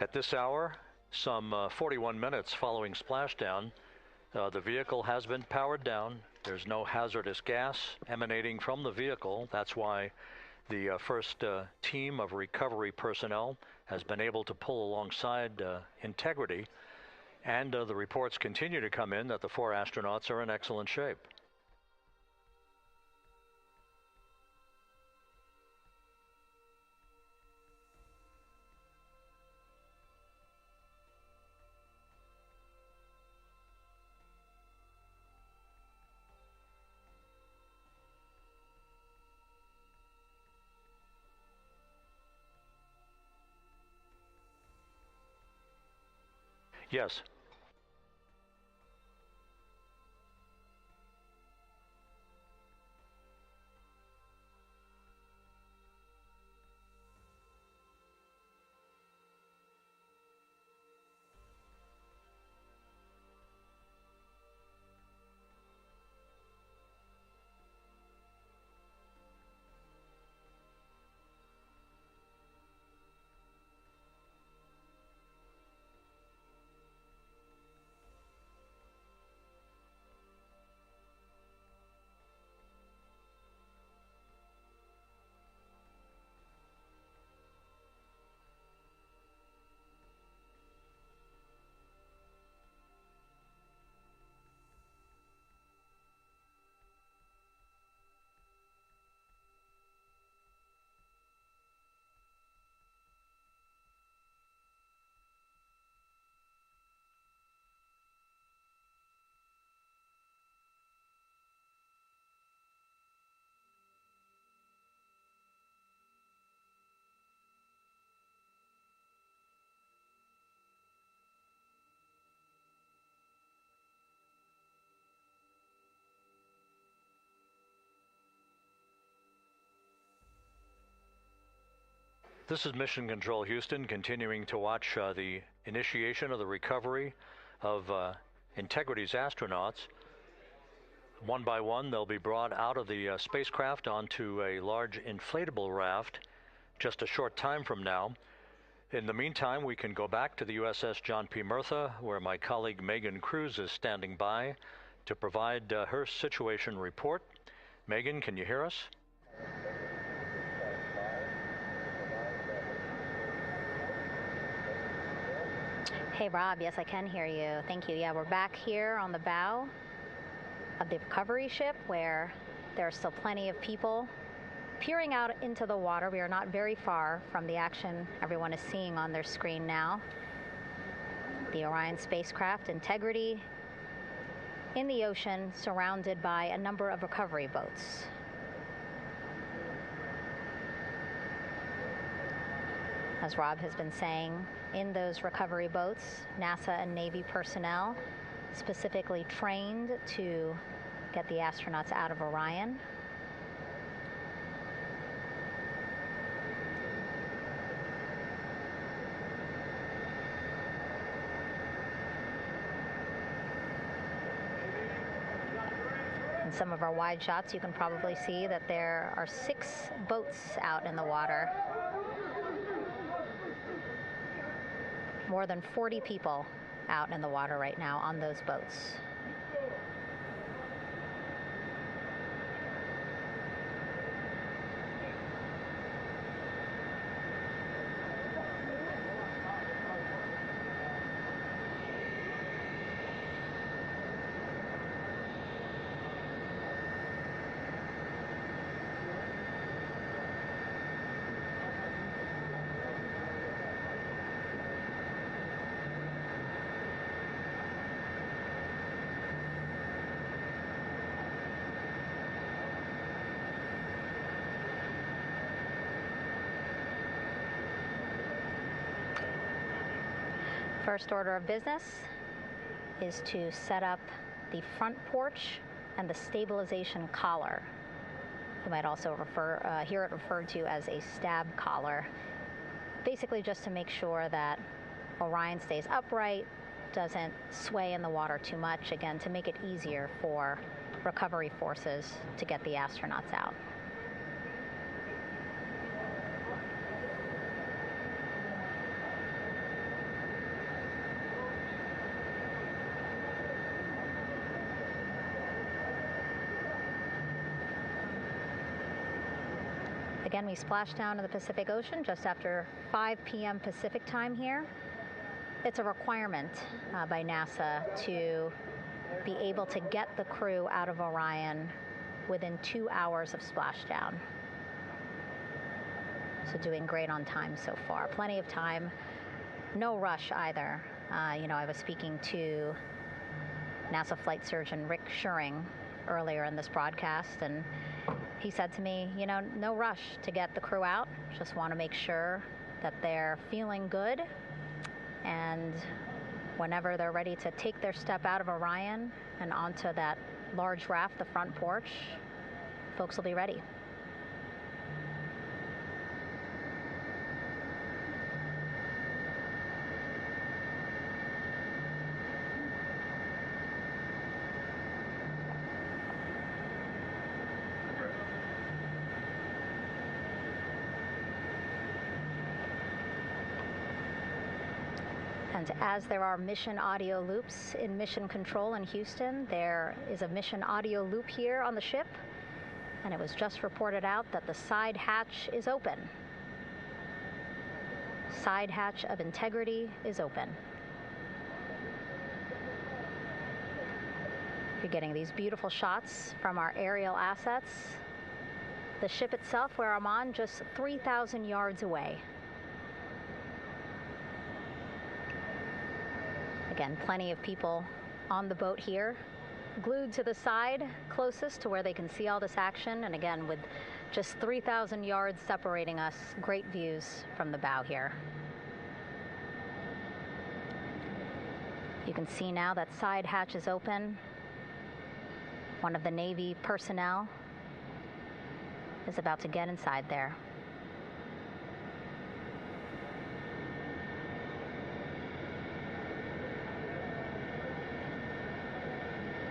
At this hour, some 41 minutes following splashdown, the vehicle has been powered down. There's no hazardous gas emanating from the vehicle. That's why the first team of recovery personnel has been able to pull alongside Integrity, and the reports continue to come in that the 4 astronauts are in excellent shape. Yes. This is Mission Control Houston, continuing to watch the initiation of the recovery of Integrity's astronauts. One by one, they'll be brought out of the spacecraft onto a large inflatable raft just a short time from now. In the meantime, we can go back to the USS John P. Murtha, where my colleague Megan Cruz is standing by to provide her situation report. Megan, can you hear us? Hey, Rob. Yes, I can hear you. Thank you. Yeah, we're back here on the bow of the recovery ship where there are still plenty of people peering out into the water. We are not very far from the action everyone is seeing on their screen now. The Orion spacecraft, Integrity, in the ocean, surrounded by a number of recovery boats. As Rob has been saying, in those recovery boats, NASA and Navy personnel specifically trained to get the astronauts out of Orion. In some of our wide shots, you can probably see that there are 6 boats out in the water. More than 40 people out in the water right now on those boats. First order of business is to set up the front porch and the stabilization collar. You might also hear it referred to as a stab collar. Basically just to make sure that Orion stays upright, doesn't sway in the water too much, again, to make it easier for recovery forces to get the astronauts out. Again, we splashed down in the Pacific Ocean just after 5 p.m. Pacific time here. It's a requirement by NASA to be able to get the crew out of Orion within 2 hours of splashdown. So doing great on time so far. Plenty of time. No rush either. I was speaking to NASA flight surgeon Rick Schuring earlier in this broadcast, and he said to me, no rush to get the crew out. Just want to make sure that they're feeling good. And whenever they're ready to take their step out of Orion and onto that large raft, the front porch, folks will be ready. And as there are mission audio loops in mission control in Houston, there is a mission audio loop here on the ship, and it was just reported out that the side hatch is open. Side hatch of integrity is open. You're getting these beautiful shots from our aerial assets. The ship itself, where I'm on, just 3,000 yards away. Again, plenty of people on the boat here, glued to the side closest to where they can see all this action. And again, with just 3,000 yards separating us, great views from the bow here. You can see now that side hatch is open. One of the Navy personnel is about to get inside there.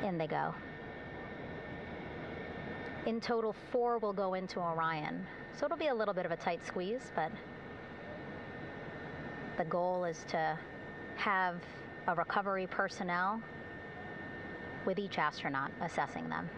In they go. In total, 4 will go into Orion. So it'll be a little bit of a tight squeeze, but the goal is to have a recovery personnel with each astronaut assessing them.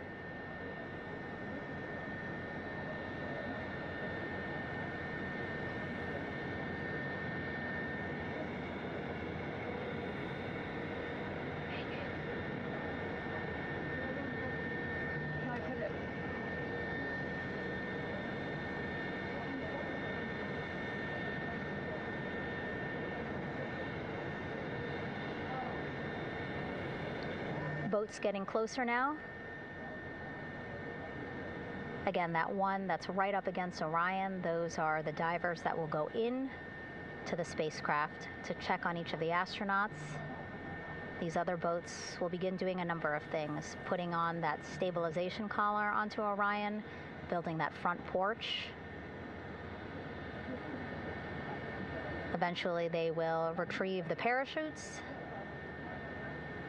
Boat's getting closer now. Again, that one that's right up against Orion, those are the divers that will go in to the spacecraft to check on each of the astronauts. These other boats will begin doing a number of things, putting on that stabilization collar onto Orion, building that front porch. Eventually, they will retrieve the parachutes,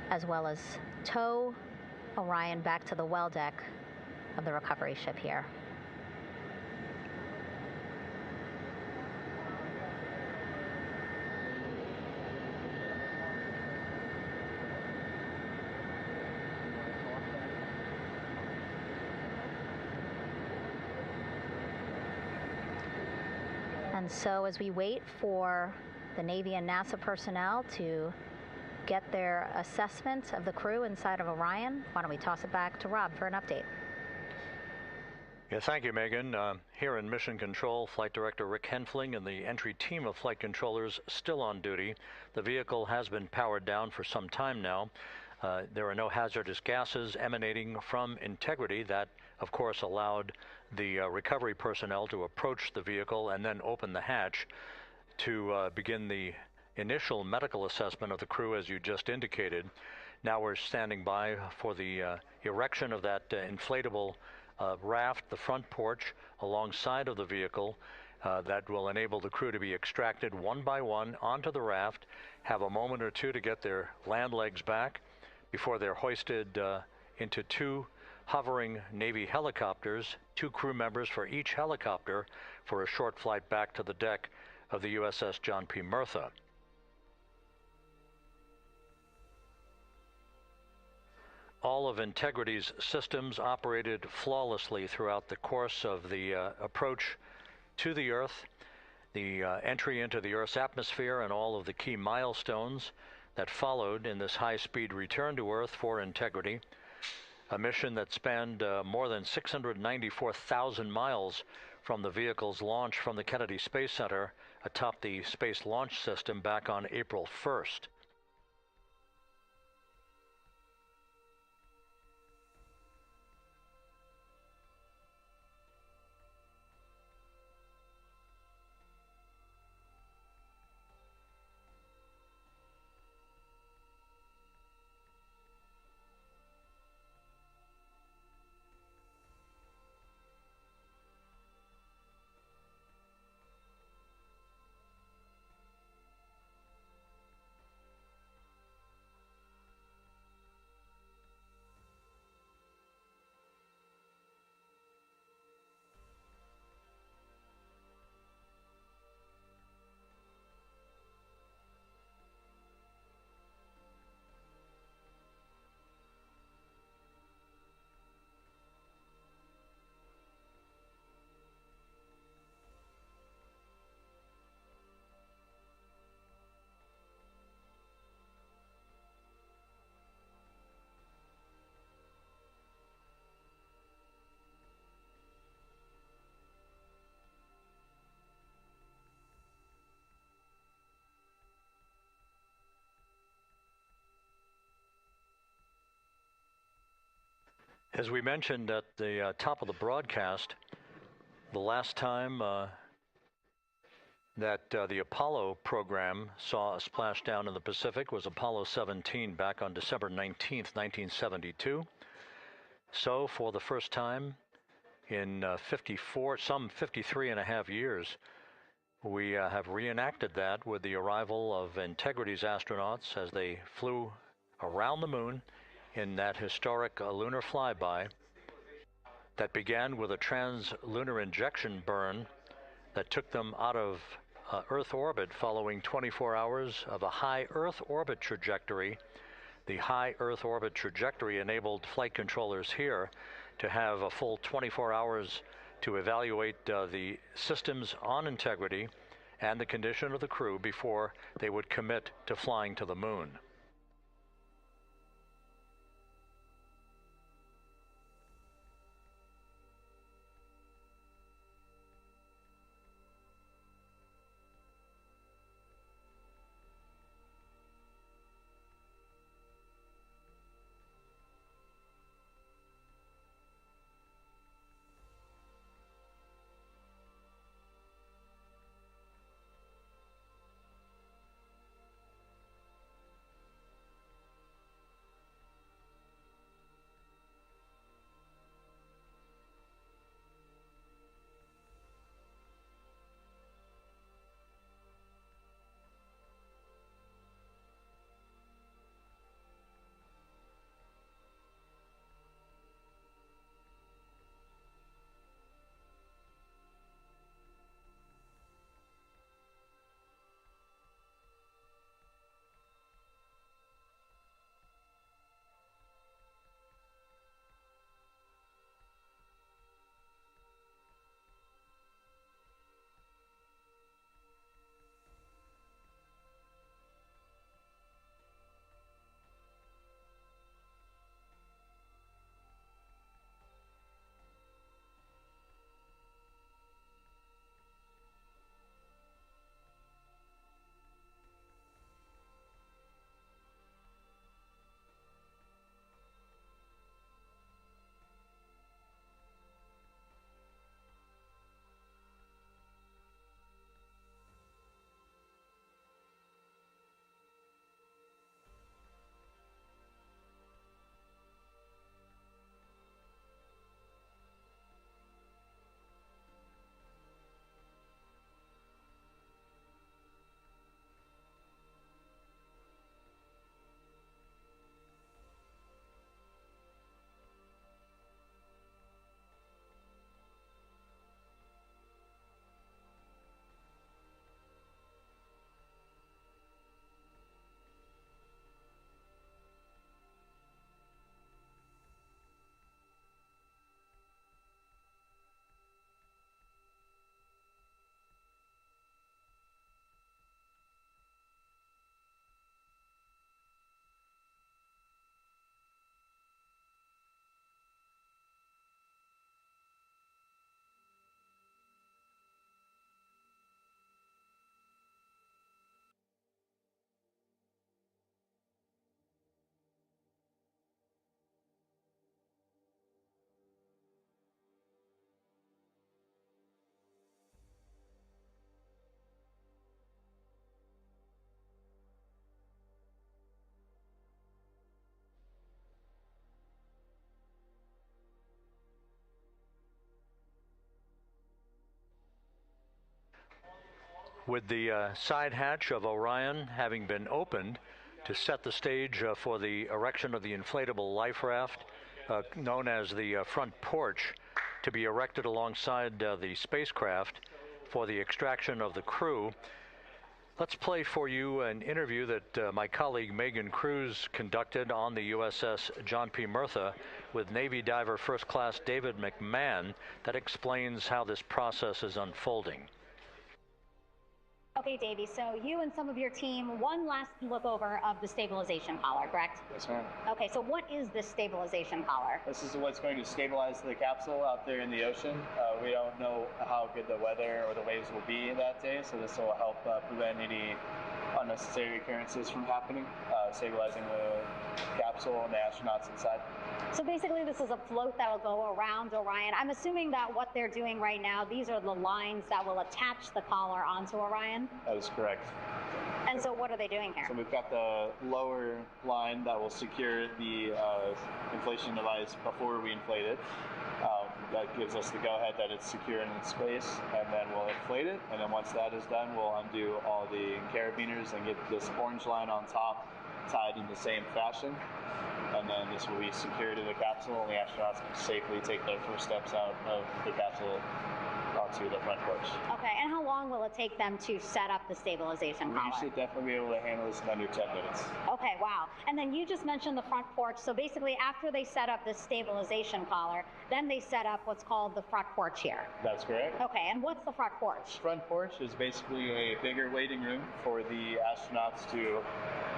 as well as tow Orion back to the well deck of the recovery ship here. And so as we wait for the Navy and NASA personnel to get their assessment of the crew inside of Orion, why don't we toss it back to Rob for an update? Yeah, thank you, Megan. Here in Mission Control, Flight Director Rick Henfling and the entry team of flight controllers still on duty. The vehicle has been powered down for some time now. There are no hazardous gases emanating from integrity. That, of course, allowed the recovery personnel to approach the vehicle and then open the hatch to begin the initial medical assessment of the crew, as you just indicated. Now we're standing by for the erection of that inflatable raft, the front porch, alongside of the vehicle that will enable the crew to be extracted one by one onto the raft, have a moment or two to get their land legs back before they're hoisted into two hovering Navy helicopters, 2 crew members for each helicopter, for a short flight back to the deck of the USS John P. Murtha. All of Integrity's systems operated flawlessly throughout the course of the approach to the Earth, the entry into the Earth's atmosphere, and all of the key milestones that followed in this high-speed return to Earth for Integrity, a mission that spanned more than 694,000 miles from the vehicle's launch from the Kennedy Space Center atop the Space Launch System back on April 1st. As we mentioned at the top of the broadcast, the last time that the Apollo program saw a splashdown in the Pacific was Apollo 17 back on December 19th, 1972. So for the first time in 53 and a half years, we have reenacted that with the arrival of Integrity's astronauts as they flew around the moon in that historic lunar flyby that began with a trans-lunar injection burn that took them out of Earth orbit following 24 hours of a high Earth orbit trajectory. The high Earth orbit trajectory enabled flight controllers here to have a full 24 hours to evaluate the systems on Integrity and the condition of the crew before they would commit to flying to the moon. With the side hatch of Orion having been opened to set the stage for the erection of the inflatable life raft, known as the front porch, to be erected alongside the spacecraft for the extraction of the crew. Let's play for you an interview that my colleague Megan Cruz conducted on the USS John P. Murtha with Navy diver First Class David McMahon that explains how this process is unfolding. Okay, Davey, so you and some of your team, one last look over of the stabilization collar, correct? Yes, ma'am. Okay, so what is this stabilization collar? This is what's going to stabilize the capsule out there in the ocean. We don't know how good the weather or the waves will be that day, so this will help prevent any unnecessary occurrences from happening, stabilizing the capsule and the astronauts inside. So basically this is a float that will go around Orion. I'm assuming that what they're doing right now, these are the lines that will attach the collar onto Orion? That is correct. And so what are they doing here? So we've got the lower line that will secure the inflation device before we inflate it. That gives us the go-ahead that it's secure in its space, and then we'll inflate it, and then once that is done, we'll undo all the carabiners and get this orange line on top tied in the same fashion, and then this will be secured to the capsule, and the astronauts can safely take their first steps out of the capsule onto the front porch. Okay, and how long will it take them to set up the stabilization collar? We should definitely be able to handle this in under 10 minutes. Okay, wow. And then you just mentioned the front porch. So basically after they set up this stabilization collar, then they set up what's called the front porch here. That's correct. Okay, and what's the front porch? Front porch is basically a bigger waiting room for the astronauts to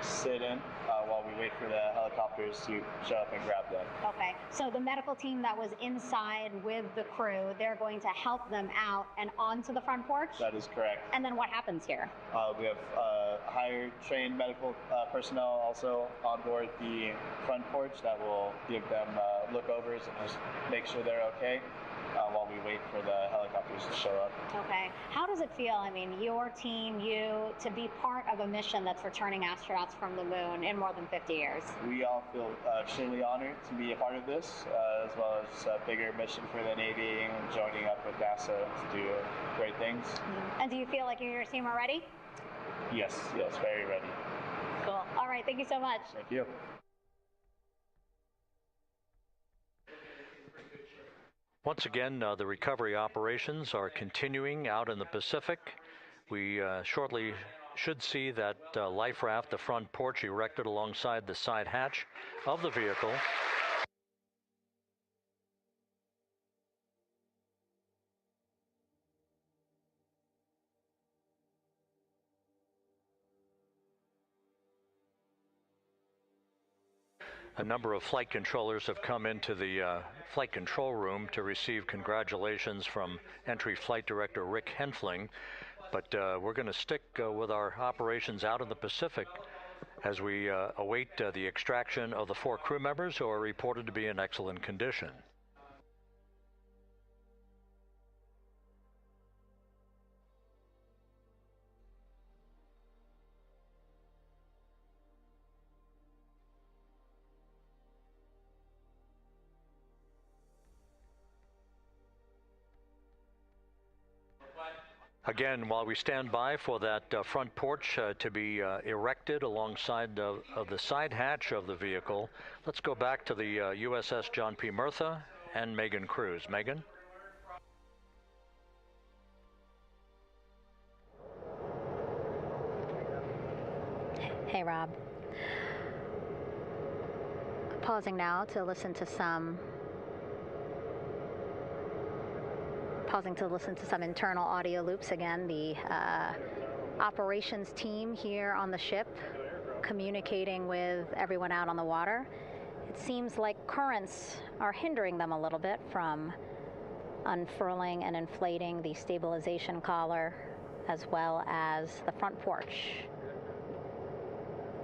sit in while we wait for the helicopters to show up and grab them. Okay, so the medical team that was inside with the crew, they're going to help them out and onto the front porch? That is correct. And then what happens here? We have higher trained medical personnel also on board the front porch that will give them lookovers and just make sure they're okay while we wait for the helicopters to show up. Okay. How does it feel, I mean, your team, you, to be part of a mission that's returning astronauts from the moon in more than 50 years? We all feel extremely honored to be a part of this, as well as a bigger mission for the Navy and joining up with NASA to do great things. Mm-hmm. And do you feel like you and your team are ready? Yes, very ready. Cool. All right, thank you so much. Thank you. Once again, the recovery operations are continuing out in the Pacific. We shortly should see that life raft, the front porch, erected alongside the side hatch of the vehicle. A number of flight controllers have come into the flight control room to receive congratulations from Entry Flight Director Rick Henfling, but we're going to stick with our operations out in the Pacific as we await the extraction of the 4 crew members who are reported to be in excellent condition. Again, while we stand by for that front porch to be erected alongside of the side hatch of the vehicle, let's go back to the USS John P. Murtha and Megan Cruz. Megan? Hey, Rob. Pausing now to listen to some internal audio loops. Again, the operations team here on the ship communicating with everyone out on the water. It seems like currents are hindering them a little bit from unfurling and inflating the stabilization collar as well as the front porch.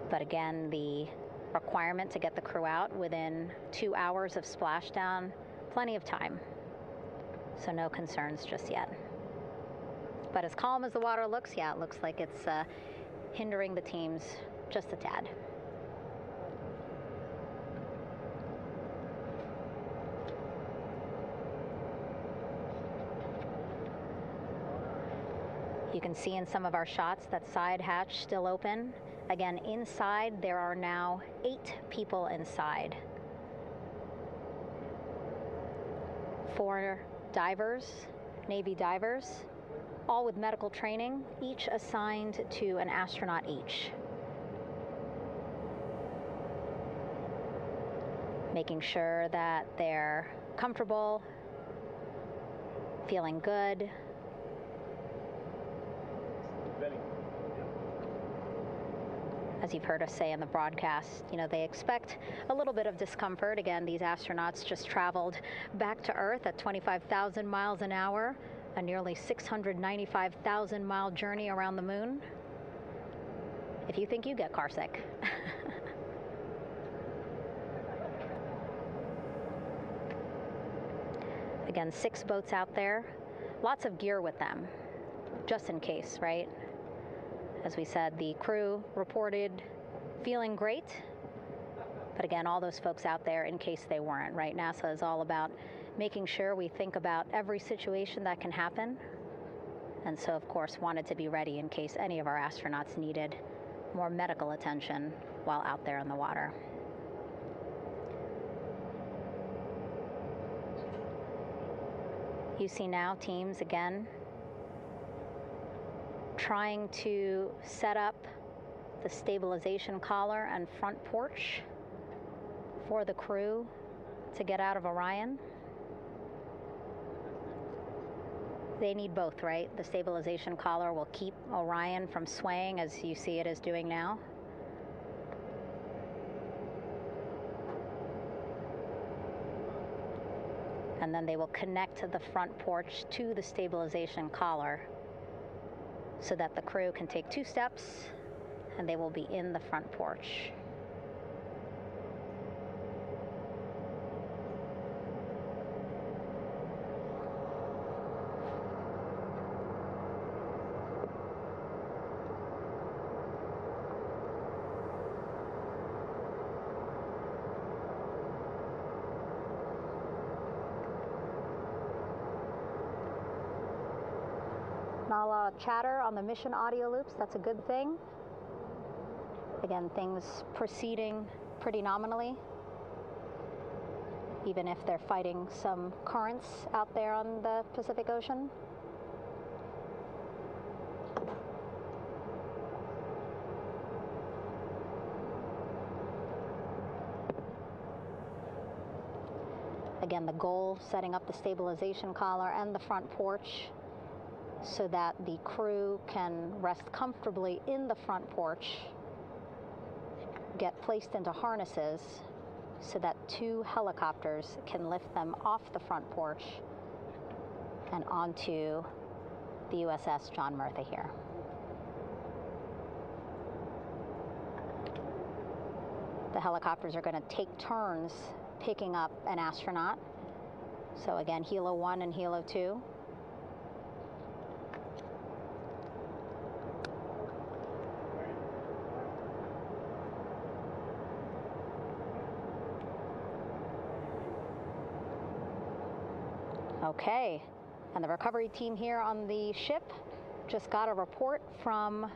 But again, the requirement to get the crew out within 2 hours of splashdown, plenty of time. So no concerns just yet. But as calm as the water looks, yeah, it looks like it's hindering the teams just a tad. You can see in some of our shots that side hatch still open. Again, inside there are now 8 people inside. 4 divers, Navy divers, all with medical training, each assigned to an astronaut each. Making sure that they're comfortable, feeling good. As you've heard us say in the broadcast, they expect a little bit of discomfort. Again, these astronauts just traveled back to Earth at 25,000 miles an hour, a nearly 695,000 mile journey around the moon. If you think you get car sick. Again, 6 boats out there, lots of gear with them, just in case, right? As we said, the crew reported feeling great, but again, all those folks out there in case they weren't, right? NASA is all about making sure we think about every situation that can happen, and so of course wanted to be ready in case any of our astronauts needed more medical attention while out there in the water. You see now teams again trying to set up the stabilization collar and front porch for the crew to get out of Orion. They need both, right? The stabilization collar will keep Orion from swaying as you see it is doing now. And then they will connect the front porch to the stabilization collar so that the crew can take 2 steps and they will be in the front porch. Not a lot of chatter on the mission audio loops. That's a good thing. Again, things proceeding pretty nominally, even if they're fighting some currents out there on the Pacific Ocean. Again, the goal, setting up the stabilization collar and the front porch so that the crew can rest comfortably in the front porch, get placed into harnesses so that 2 helicopters can lift them off the front porch and onto the USS John Murtha here. The helicopters are going to take turns picking up an astronaut. So again, Helo 1 and Helo 2. Okay, and the recovery team here on the ship just got a report from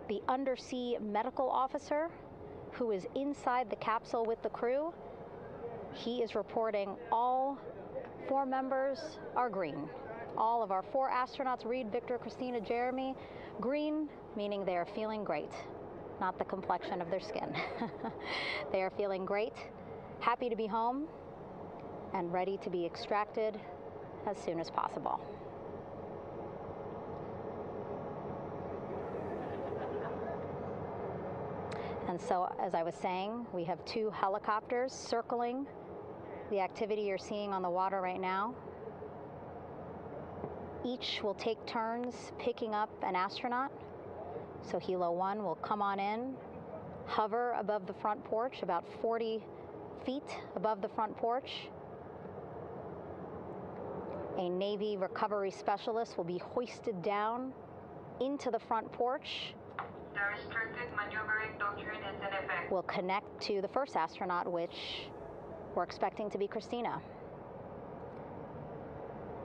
the undersea medical officer who is inside the capsule with the crew. He is reporting all 4 members are green. All of our 4 astronauts, Reed, Victor, Christina, Jeremy, green, meaning they are feeling great, not the complexion of their skin. They are feeling great, happy to be home, and ready to be extracted as soon as possible. And so, as I was saying, we have 2 helicopters circling the activity you're seeing on the water right now. Each will take turns picking up an astronaut. So Helo 1 will come on in, hover above the front porch, about 40 feet above the front porch. A Navy recovery specialist will be hoisted down into the front porch. The restricted maneuvering doctrine is in effect. We'll connect to the first astronaut, which we're expecting to be Christina.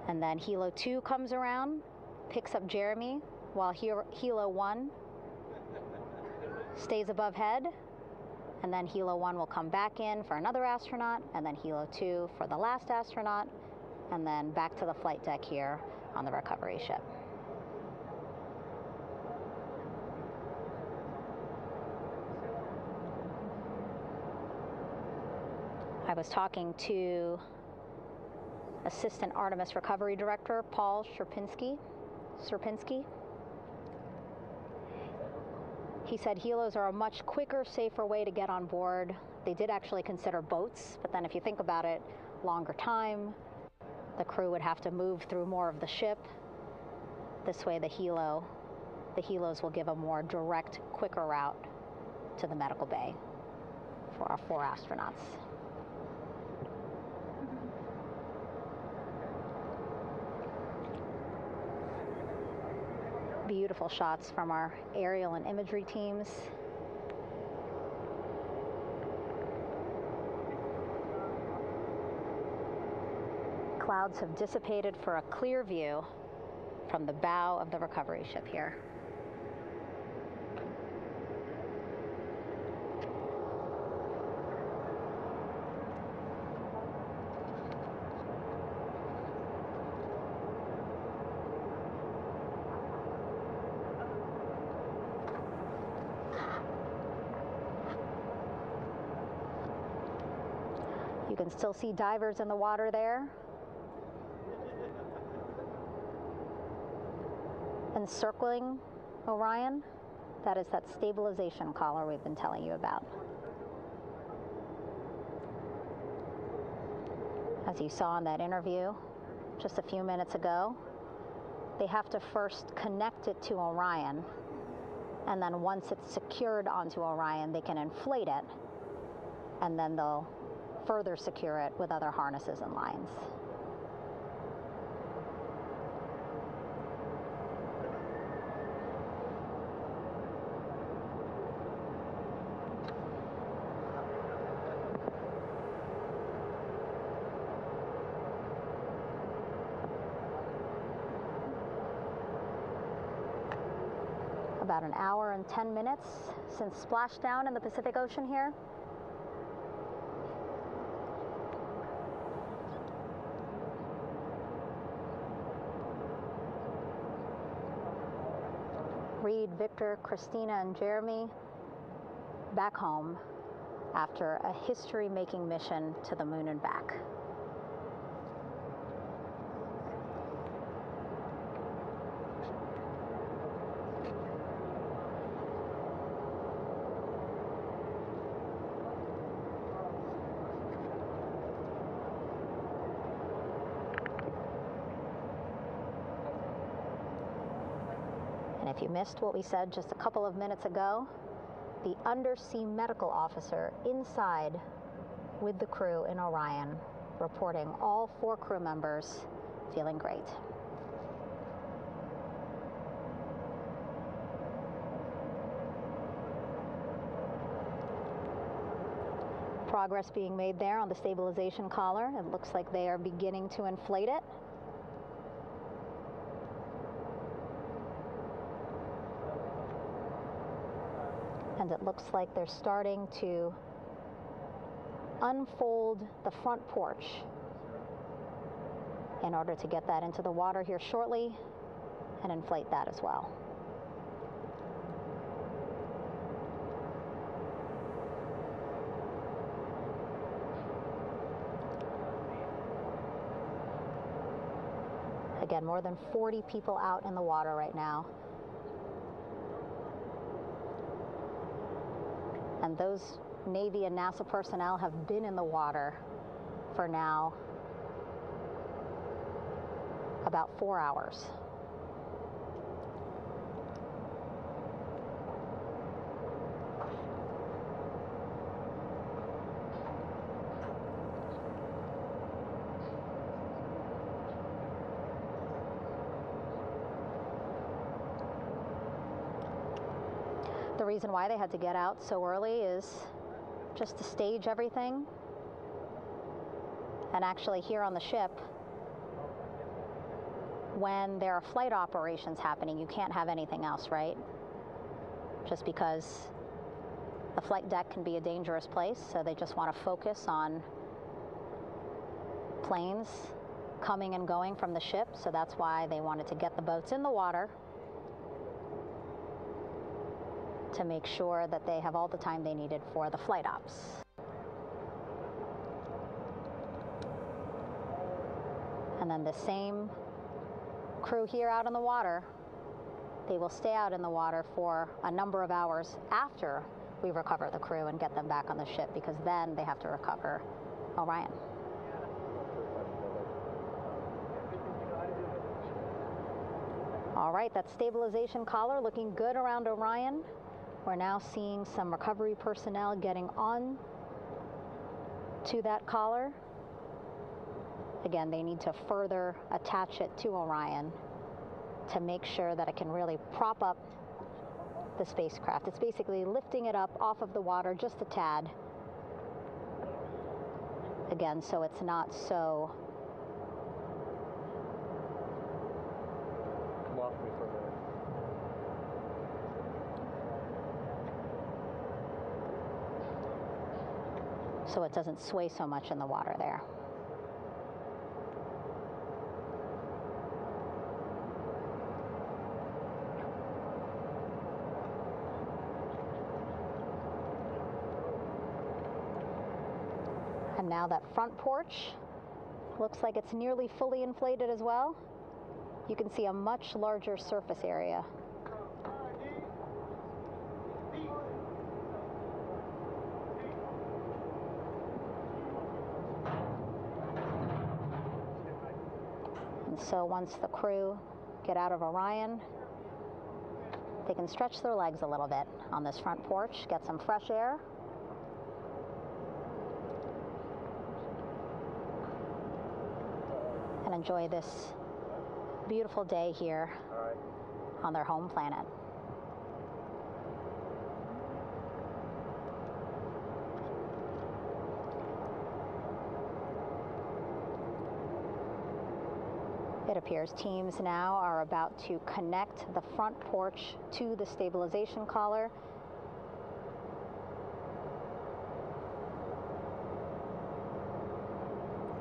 And then Helo 2 comes around, picks up Jeremy, while Helo 1 stays above head, and then Helo 1 will come back in for another astronaut, and then Helo 2 for the last astronaut, and then back to the flight deck here on the recovery ship. I was talking to Assistant Artemis Recovery Director Paul Sierpinski. He said helos are a much quicker, safer way to get on board. They did actually consider boats, but then if you think about it, longer time, the crew would have to move through more of the ship. This way the helos will give a more direct, quicker route to the medical bay for our 4 astronauts. Beautiful shots from our aerial and imagery teams. Clouds have dissipated for a clear view from the bow of the recovery ship here. You can still see divers in the water there. Encircling Orion, that is that stabilization collar we've been telling you about. As you saw in that interview just a few minutes ago, they have to first connect it to Orion, and then once it's secured onto Orion, they can inflate it, and then they'll further secure it with other harnesses and lines. About an hour and 10 minutes since splashdown in the Pacific Ocean here. Reed, Victor, Christina, and Jeremy back home after a history-making mission to the moon and back. If you missed what we said just a couple of minutes ago, the undersea medical officer inside with the crew in Orion, reporting all 4 crew members feeling great. Progress being made there on the stabilization collar. It looks like they are beginning to inflate it. And it looks like they're starting to unfold the front porch in order to get that into the water here shortly and inflate that as well. Again, more than 40 people out in the water right now. And those Navy and NASA personnel have been in the water for now about 4 hours. The reason why they had to get out so early is just to stage everything. And actually here on the ship, when there are flight operations happening, you can't have anything else, right? Just because the flight deck can be a dangerous place, so they just want to focus on planes coming and going from the ship, so that's why they wanted to get the boats in the water to make sure that they have all the time they needed for the flight ops. And then the same crew here out in the water, they will stay out in the water for a number of hours after we recover the crew and get them back on the ship, because then they have to recover Orion. All right, that stabilization collar looking good around Orion. We're now seeing some recovery personnel getting on to that collar. Again, they need to further attach it to Orion to make sure that it can really prop up the spacecraft. It's basically lifting it up off of the water just a tad. Again, so it's not so so it doesn't sway so much in the water there. And now that front porch looks like it's nearly fully inflated as well. You can see a much larger surface area. And so once the crew get out of Orion, they can stretch their legs a little bit on this front porch, get some fresh air. And enjoy this beautiful day here on their home planet. It appears teams now are about to connect the front porch to the stabilization collar.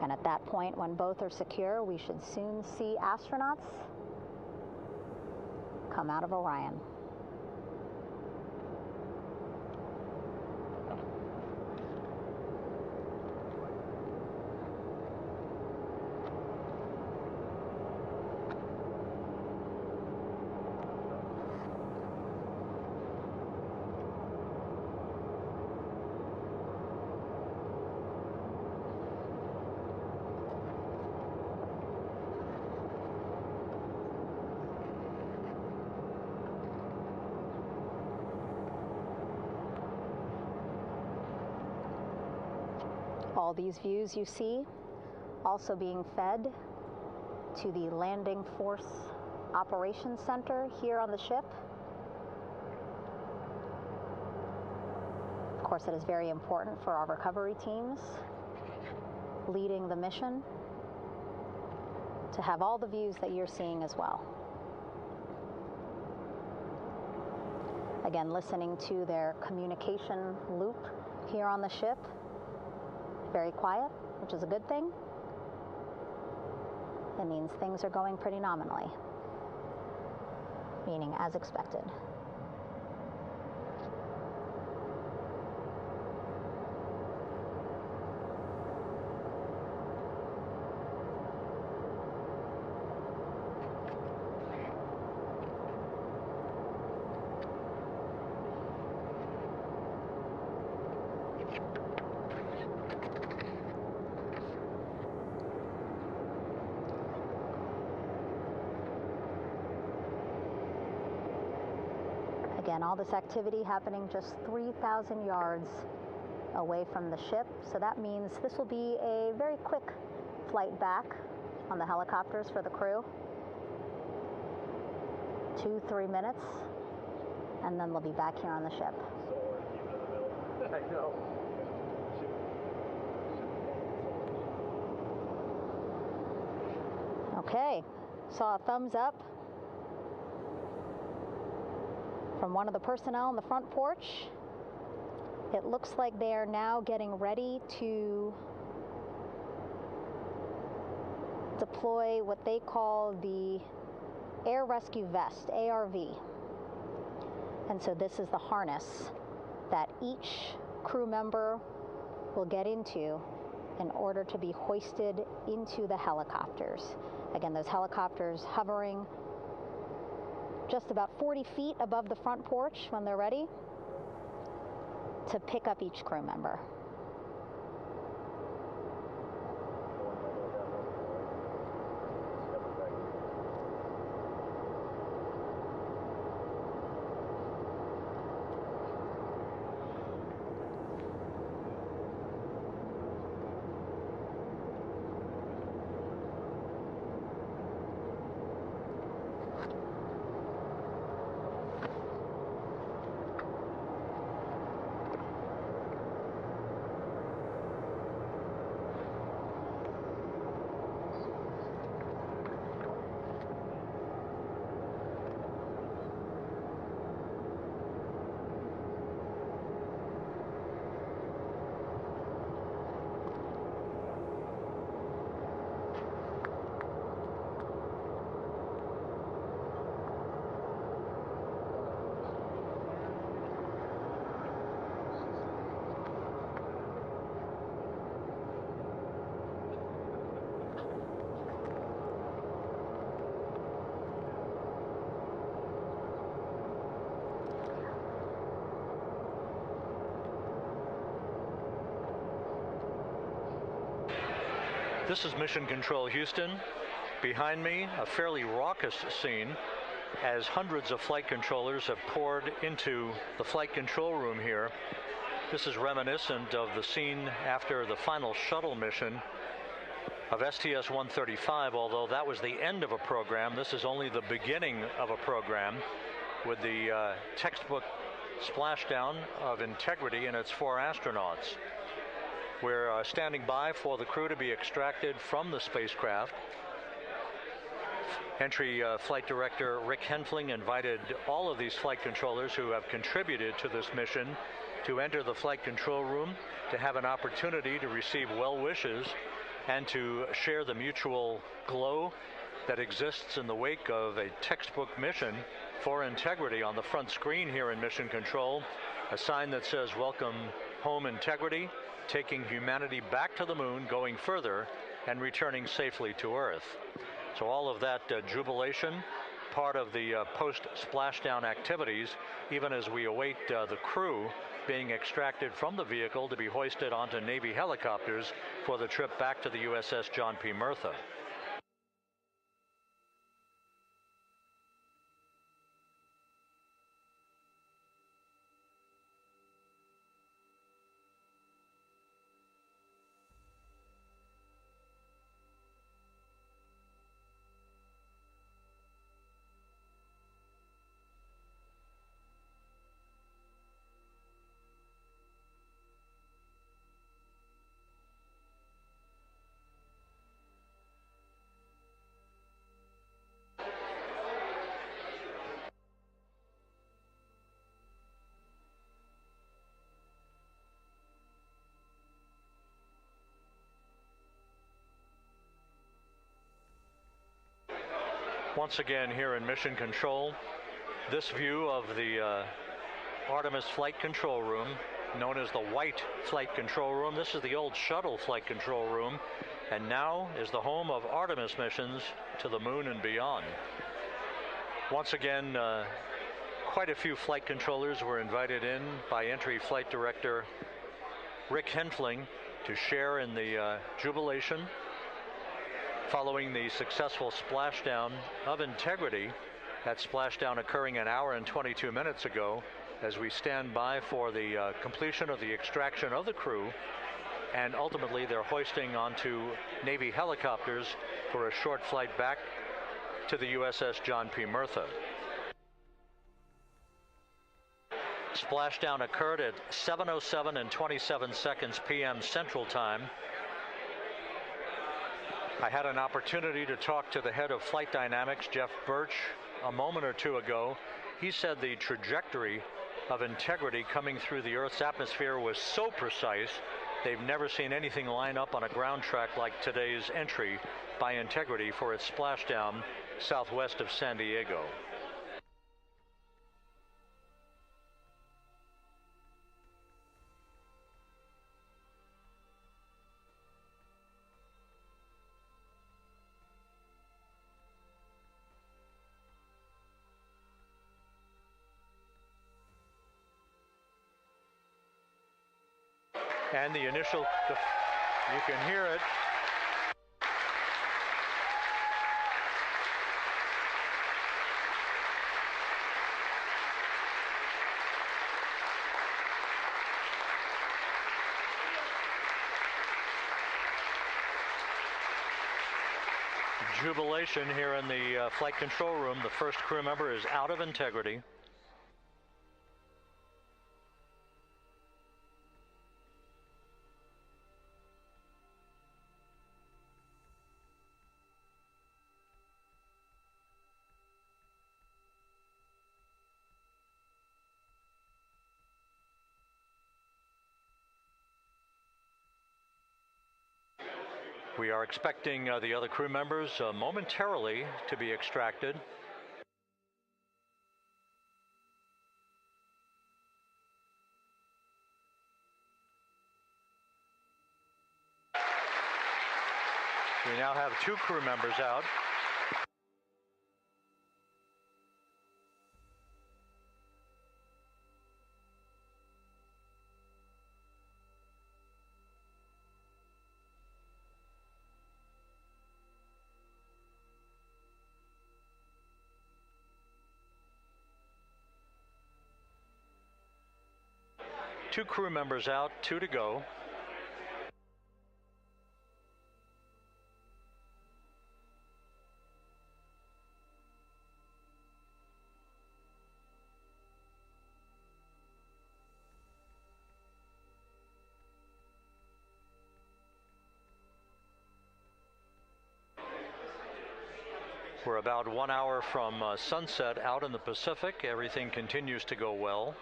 And at that point, when both are secure, we should soon see astronauts come out of Orion. All these views you see also being fed to the Landing Force Operations Center here on the ship. Of course, it is very important for our recovery teams leading the mission to have all the views that you're seeing as well. Again, listening to their communication loop here on the ship. Very quiet, which is a good thing. It means things are going pretty nominally, meaning as expected. Again, all this activity happening just 3,000 yards away from the ship. So that means this will be a very quick flight back on the helicopters for the crew. 2-3 minutes, and then they'll be back here on the ship. I know. Okay, saw a thumbs up from one of the personnel on the front porch. It looks like they are now getting ready to deploy what they call the Air Rescue Vest, ARV. And so this is the harness that each crew member will get into in order to be hoisted into the helicopters. Again, those helicopters hovering just about 40 feet above the front porch when they're ready to pick up each crew member. This is Mission Control Houston. Behind me, a fairly raucous scene as hundreds of flight controllers have poured into the flight control room here. This is reminiscent of the scene after the final shuttle mission of STS-135, although that was the end of a program. This is only the beginning of a program with the textbook splashdown of integrity and its 4 astronauts. We're standing by for the crew to be extracted from the spacecraft. Entry Flight Director Rick Henfling invited all of these flight controllers who have contributed to this mission to enter the flight control room to have an opportunity to receive well wishes and to share the mutual glow that exists in the wake of a textbook mission for integrity. On the front screen here in Mission Control, a sign that says "Welcome Home Integrity," taking humanity back to the moon, going further, and returning safely to Earth. So all of that jubilation, part of the post-splashdown activities, even as we await the crew being extracted from the vehicle to be hoisted onto Navy helicopters for the trip back to the USS John P. Murtha. Once again here in Mission Control, this view of the Artemis Flight Control Room, known as the White Flight Control Room. This is the old shuttle flight control room, and now is the home of Artemis missions to the moon and beyond. Once again, quite a few flight controllers were invited in by Entry Flight Director Rick Henfling to share in the jubilation following the successful splashdown of integrity. That splashdown occurring an hour and 22 minutes ago, as we stand by for the completion of the extraction of the crew, and ultimately they're hoisting onto Navy helicopters for a short flight back to the USS John P. Murtha. Splashdown occurred at 7:07 and 27 seconds p.m. Central Time. I had an opportunity to talk to the head of flight dynamics, Jeff Birch, a moment or two ago. He said the trajectory of Integrity coming through the Earth's atmosphere was so precise, they've never seen anything line up on a ground track like today's entry by Integrity for its splashdown southwest of San Diego. And the initial, you can hear it. Jubilation here in the flight control room. The first crew member is out of Integrity. We are expecting the other crew members momentarily to be extracted. We now have 2 crew members out. Two crew members out, 2 to go. We're about 1 hour from sunset out in the Pacific. Everything continues to go well.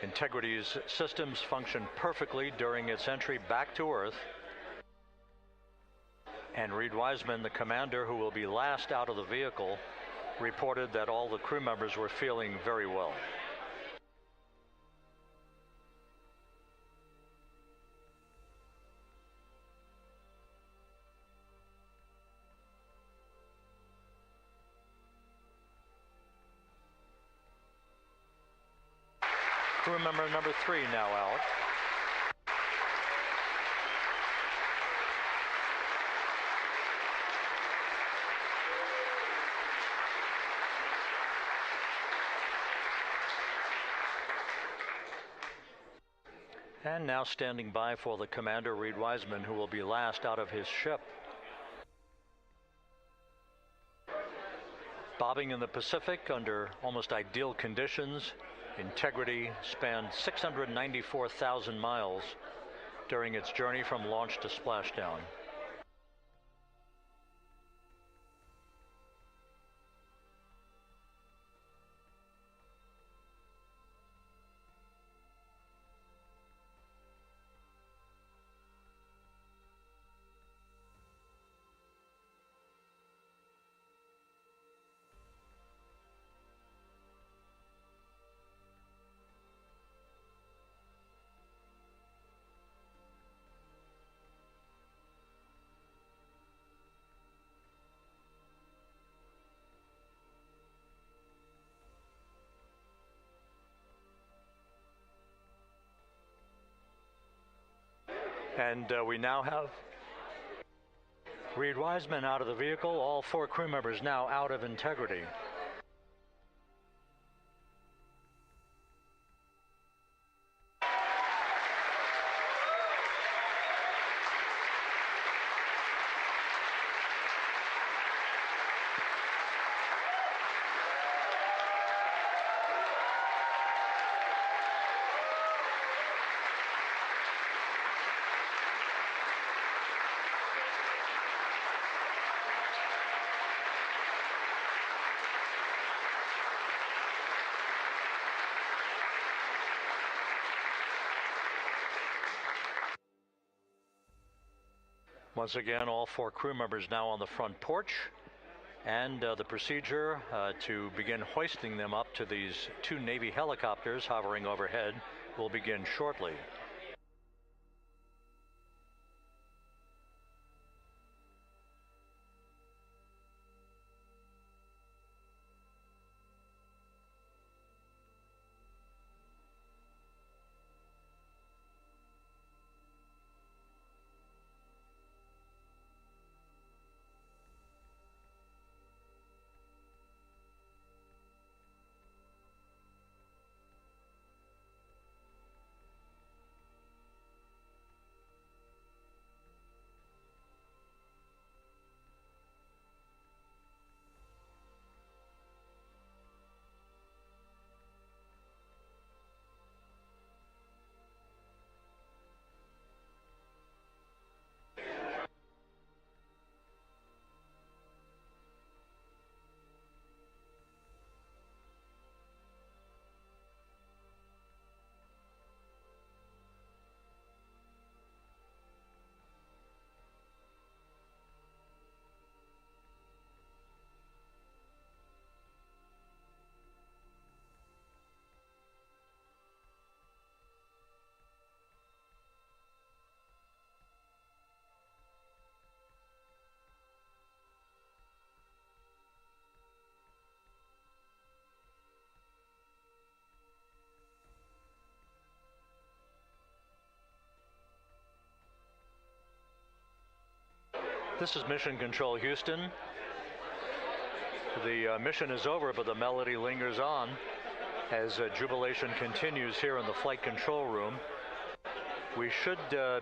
Integrity's systems function perfectly during its entry back to Earth. And Reed Wiseman, the commander who will be last out of the vehicle, reported that all the crew members were feeling very well. Crew member number 3 now out. And now standing by for the commander, Reed Wiseman, who will be last out of his ship. Bobbing in the Pacific under almost ideal conditions, Integrity spanned 694,000 miles during its journey from launch to splashdown. And we now have Reed Wiseman out of the vehicle, all 4 crew members now out of Integrity. Once again, all 4 crew members now on the front porch, and the procedure to begin hoisting them up to these 2 Navy helicopters hovering overhead will begin shortly. This is Mission Control Houston. The mission is over, but the melody lingers on as jubilation continues here in the flight control room. We should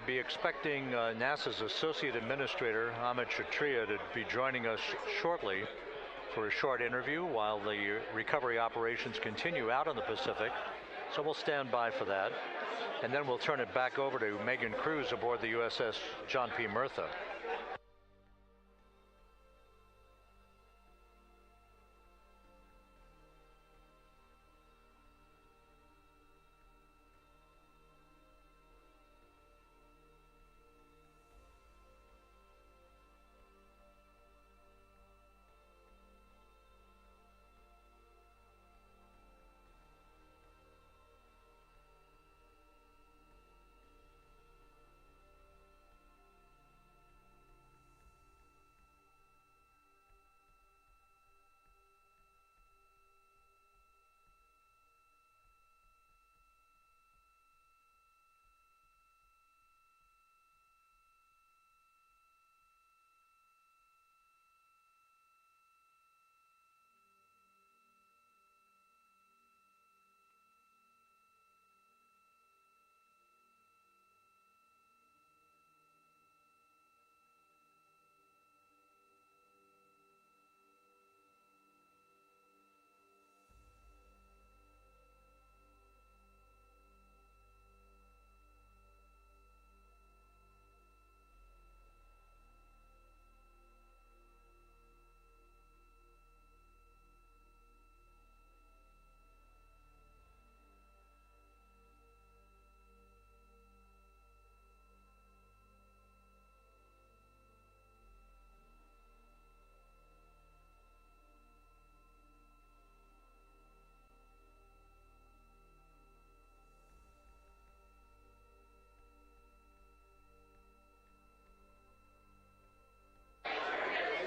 be expecting NASA's Associate Administrator, Amit Kshatriya, to be joining us shortly for a short interview while the recovery operations continue out in the Pacific. So we'll stand by for that. And then we'll turn it back over to Megan Cruz aboard the USS John P. Murtha.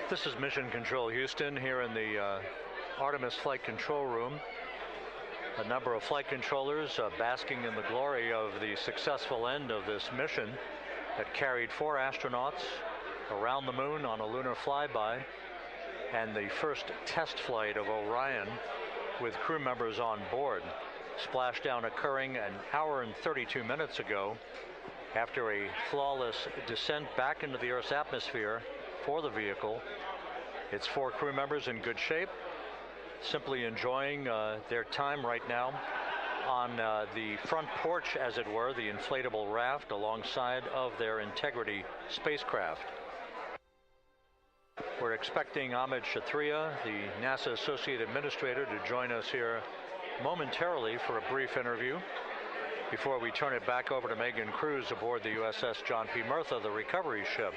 This is Mission Control Houston here in the Artemis Flight Control Room. A number of flight controllers basking in the glory of the successful end of this mission that carried 4 astronauts around the moon on a lunar flyby, and the first test flight of Orion with crew members on board. Splashdown occurring an hour and 32 minutes ago after a flawless descent back into the Earth's atmosphere for the vehicle. Its 4 crew members in good shape, simply enjoying their time right now on the front porch, as it were, the inflatable raft alongside of their Integrity spacecraft. We're expecting Amit Kshatriya, the NASA Associate Administrator, to join us here momentarily for a brief interview before we turn it back over to Megan Cruz aboard the USS John P. Murtha, the recovery ship.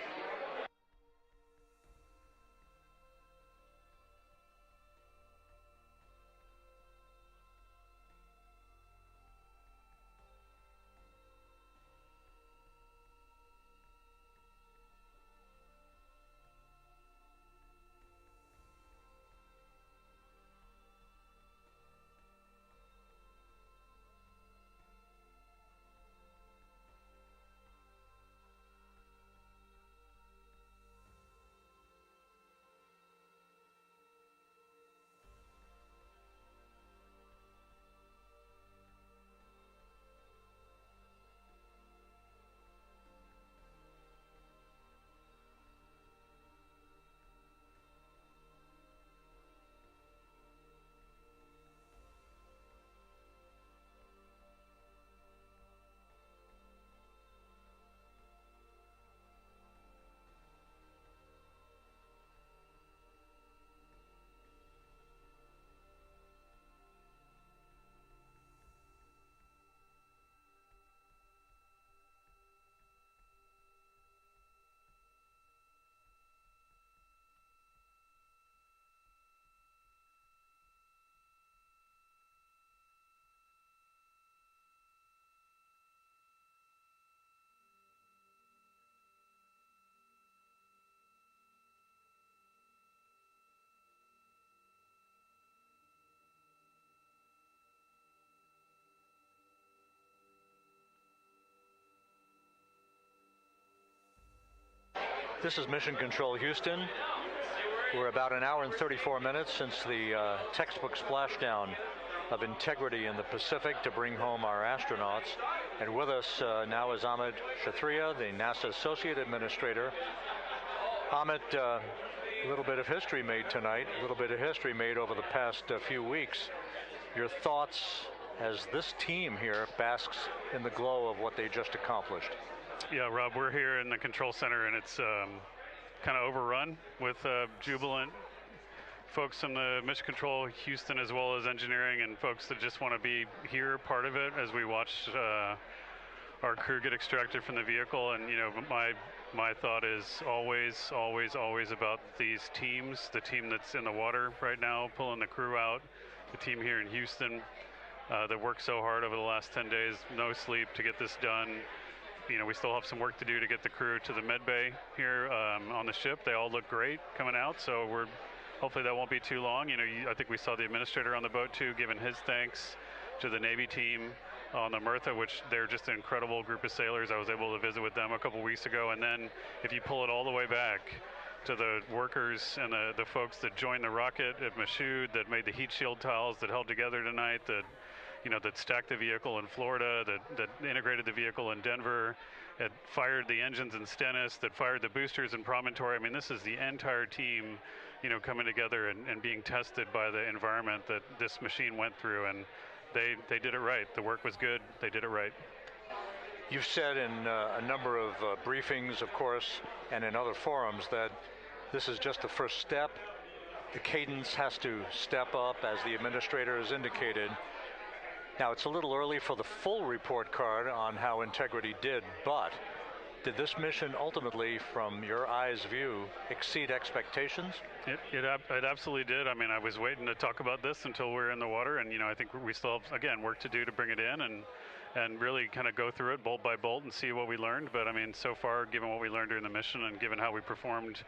This is Mission Control Houston. We're about an hour and 34 minutes since the textbook splashdown of integrity in the Pacific to bring home our astronauts. And with us now is Amit Kshatriya, the NASA Associate Administrator. Amit, a little bit of history made tonight, a little bit of history made over the past few weeks. Your thoughts as this team here basks in the glow of what they just accomplished? Yeah, Rob, we're here in the control center, and it's kind of overrun with jubilant folks in the Mission Control Houston, as well as engineering, and folks that just want to be here, part of it, as we watch our crew get extracted from the vehicle. And you know, my thought is always about these teams. The team that's in the water right now, pulling the crew out. The team here in Houston that worked so hard over the last 10 days, no sleep to get this done. You know, we still have some work to do to get the crew to the med bay here on the ship. They all look great coming out, so hopefully that won't be too long. You know, I think we saw the administrator on the boat too, giving his thanks to the Navy team on the Myrtha, which they're just an incredible group of sailors. I was able to visit with them a couple weeks ago. And then if you pull it all the way back to the workers and the folks that joined the rocket at Michoud, that made the heat shield tiles that held together tonight, that stacked the vehicle in Florida, that integrated the vehicle in Denver, that fired the engines in Stennis, that fired the boosters in Promontory. I mean, this is the entire team, you know, coming together and being tested by the environment that this machine went through, and they did it right. The work was good. They did it right. You've said in a number of briefings, of course, and in other forums that this is just the first step. The cadence has to step up, as the administrator has indicated. Now, it's a little early for the full report card on how integrity did, but did this mission ultimately, from your eyes view, exceed expectations? It absolutely did. I mean, I was waiting to talk about this until we're in the water, and, you know, I think we still have, again, work to do to bring it in and really kind of go through it bolt by bolt and see what we learned. But, I mean, so far, given what we learned during the mission and given how we performed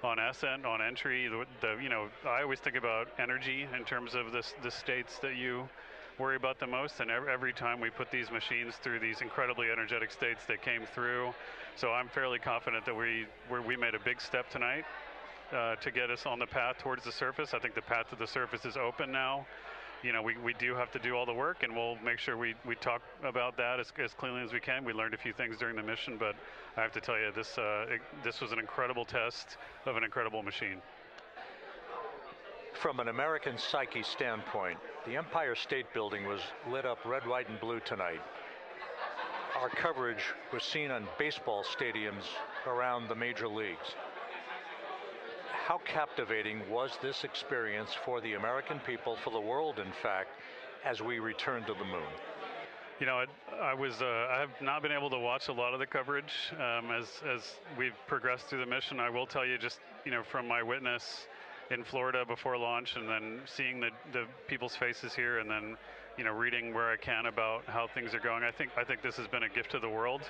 on ascent, on entry, you know, I always think about energy in terms of the states that you worry about the most, and every time we put these machines through these incredibly energetic states, they came through. So I'm fairly confident that we made a big step tonight to get us on the path towards the surface. I think the path to the surface is open now. You know, we do have to do all the work, and we'll make sure we talk about that as cleanly as we can. We learned a few things during the mission, but I have to tell you, this was an incredible test of an incredible machine. From an American psyche standpoint, the Empire State Building was lit up red, white, and blue tonight. Our coverage was seen on baseball stadiums around the major leagues. How captivating was this experience for the American people, for the world, in fact, as we returned to the moon? You know, I have not been able to watch a lot of the coverage as we've progressed through the mission. I will tell you, just, you know, from my witness in Florida before launch, and then seeing the people's faces here, and then, you know, reading where I can about how things are going. I think this has been a gift to the world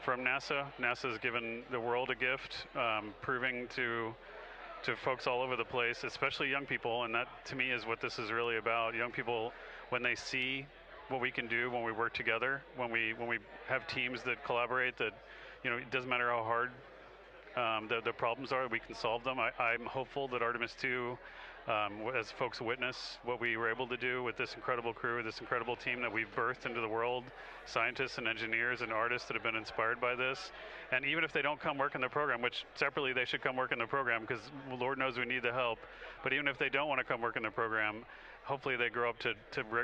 from NASA. NASA has given the world a gift, proving to folks all over the place, especially young people, and that to me is what this is really about. Young people, when they see what we can do when we work together, when we have teams that collaborate, that, you know, it doesn't matter how hard the problems are, we can solve them. I'm hopeful that Artemis II, as folks witness what we were able to do with this incredible crew, this incredible team that we've birthed into the world, scientists and engineers and artists that have been inspired by this. And even if they don't come work in the program, which separately they should come work in the program, because Lord knows we need the help, but even if they don't want to come work in the program, hopefully they grow up to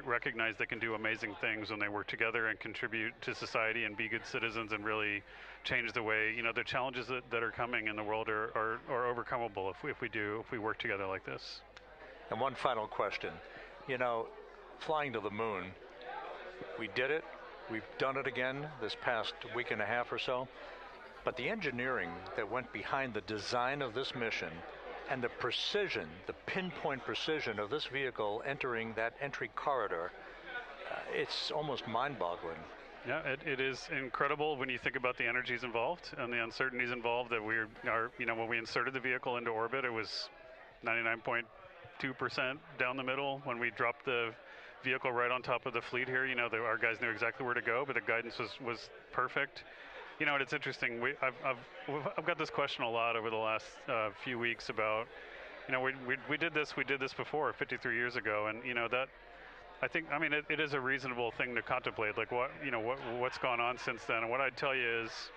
recognize they can do amazing things when they work together and contribute to society and be good citizens and really change the way, you know, the challenges that are coming in the world are overcomable if we work together like this. And one final question. You know, flying to the moon, we did it. We've done it again this past week and a half or so. But the engineering that went behind the design of this mission and the precision, the pinpoint precision of this vehicle entering that entry corridor, it's almost mind-boggling. Yeah, it is incredible when you think about the energies involved and the uncertainties involved. That you know, when we inserted the vehicle into orbit, it was 99.2% down the middle. When we dropped the vehicle right on top of the fleet here, you know, our guys knew exactly where to go, but the guidance was perfect. You know, and it's interesting. I've got this question a lot over the last few weeks about, you know, we did this before 53 years ago, and you know that. I mean, it is a reasonable thing to contemplate, like what's gone on since then. And what I'd tell you is,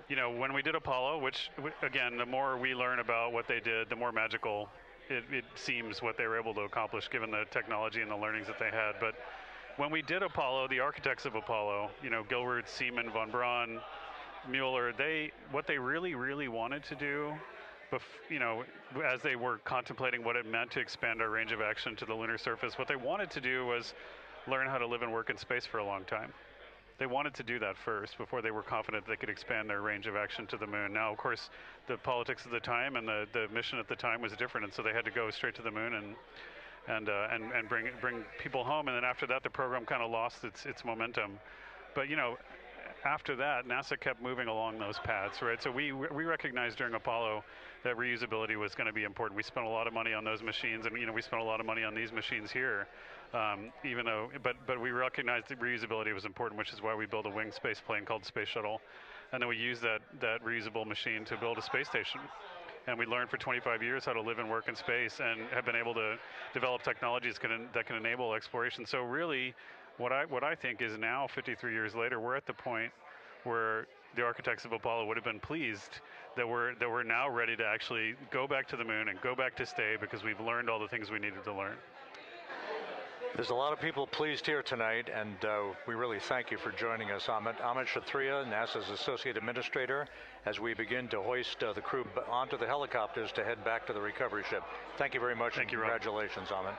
you know, when we did Apollo, which again, the more we learn about what they did, the more magical it seems what they were able to accomplish given the technology and the learnings that they had. But when we did Apollo, the architects of Apollo, you know, Gilbert, Seaman, von Braun, Mueller, what they really wanted to do, you know, as they were contemplating what it meant to expand our range of action to the lunar surface, what they wanted to do was learn how to live and work in space for a long time. They wanted to do that first before they were confident they could expand their range of action to the moon. Now, of course, the politics of the time and the mission at the time was different, and so they had to go straight to the moon and bring people home. And then after that, the program kind of lost its momentum. But you know, after that, NASA kept moving along those paths, right? So we recognized during Apollo that reusability was going to be important. We spent a lot of money on those machines, and you know, we spent a lot of money on these machines here. Even though, but we recognized that reusability was important, which is why we built a winged space plane called Space Shuttle, and then we used that reusable machine to build a space station. And we learned for 25 years how to live and work in space, and have been able to develop technologies that can enable exploration. So really, what I think is now, 53 years later, we're at the point where the architects of Apollo would have been pleased that we're now ready to actually go back to the moon and go back to stay, because we've learned all the things we needed to learn. There's a lot of people pleased here tonight, and we really thank you for joining us. Amit Kshatriya, NASA's Associate Administrator, as we begin to hoist the crew onto the helicopters to head back to the recovery ship. Thank you very much. Thank you, congratulations, Amit.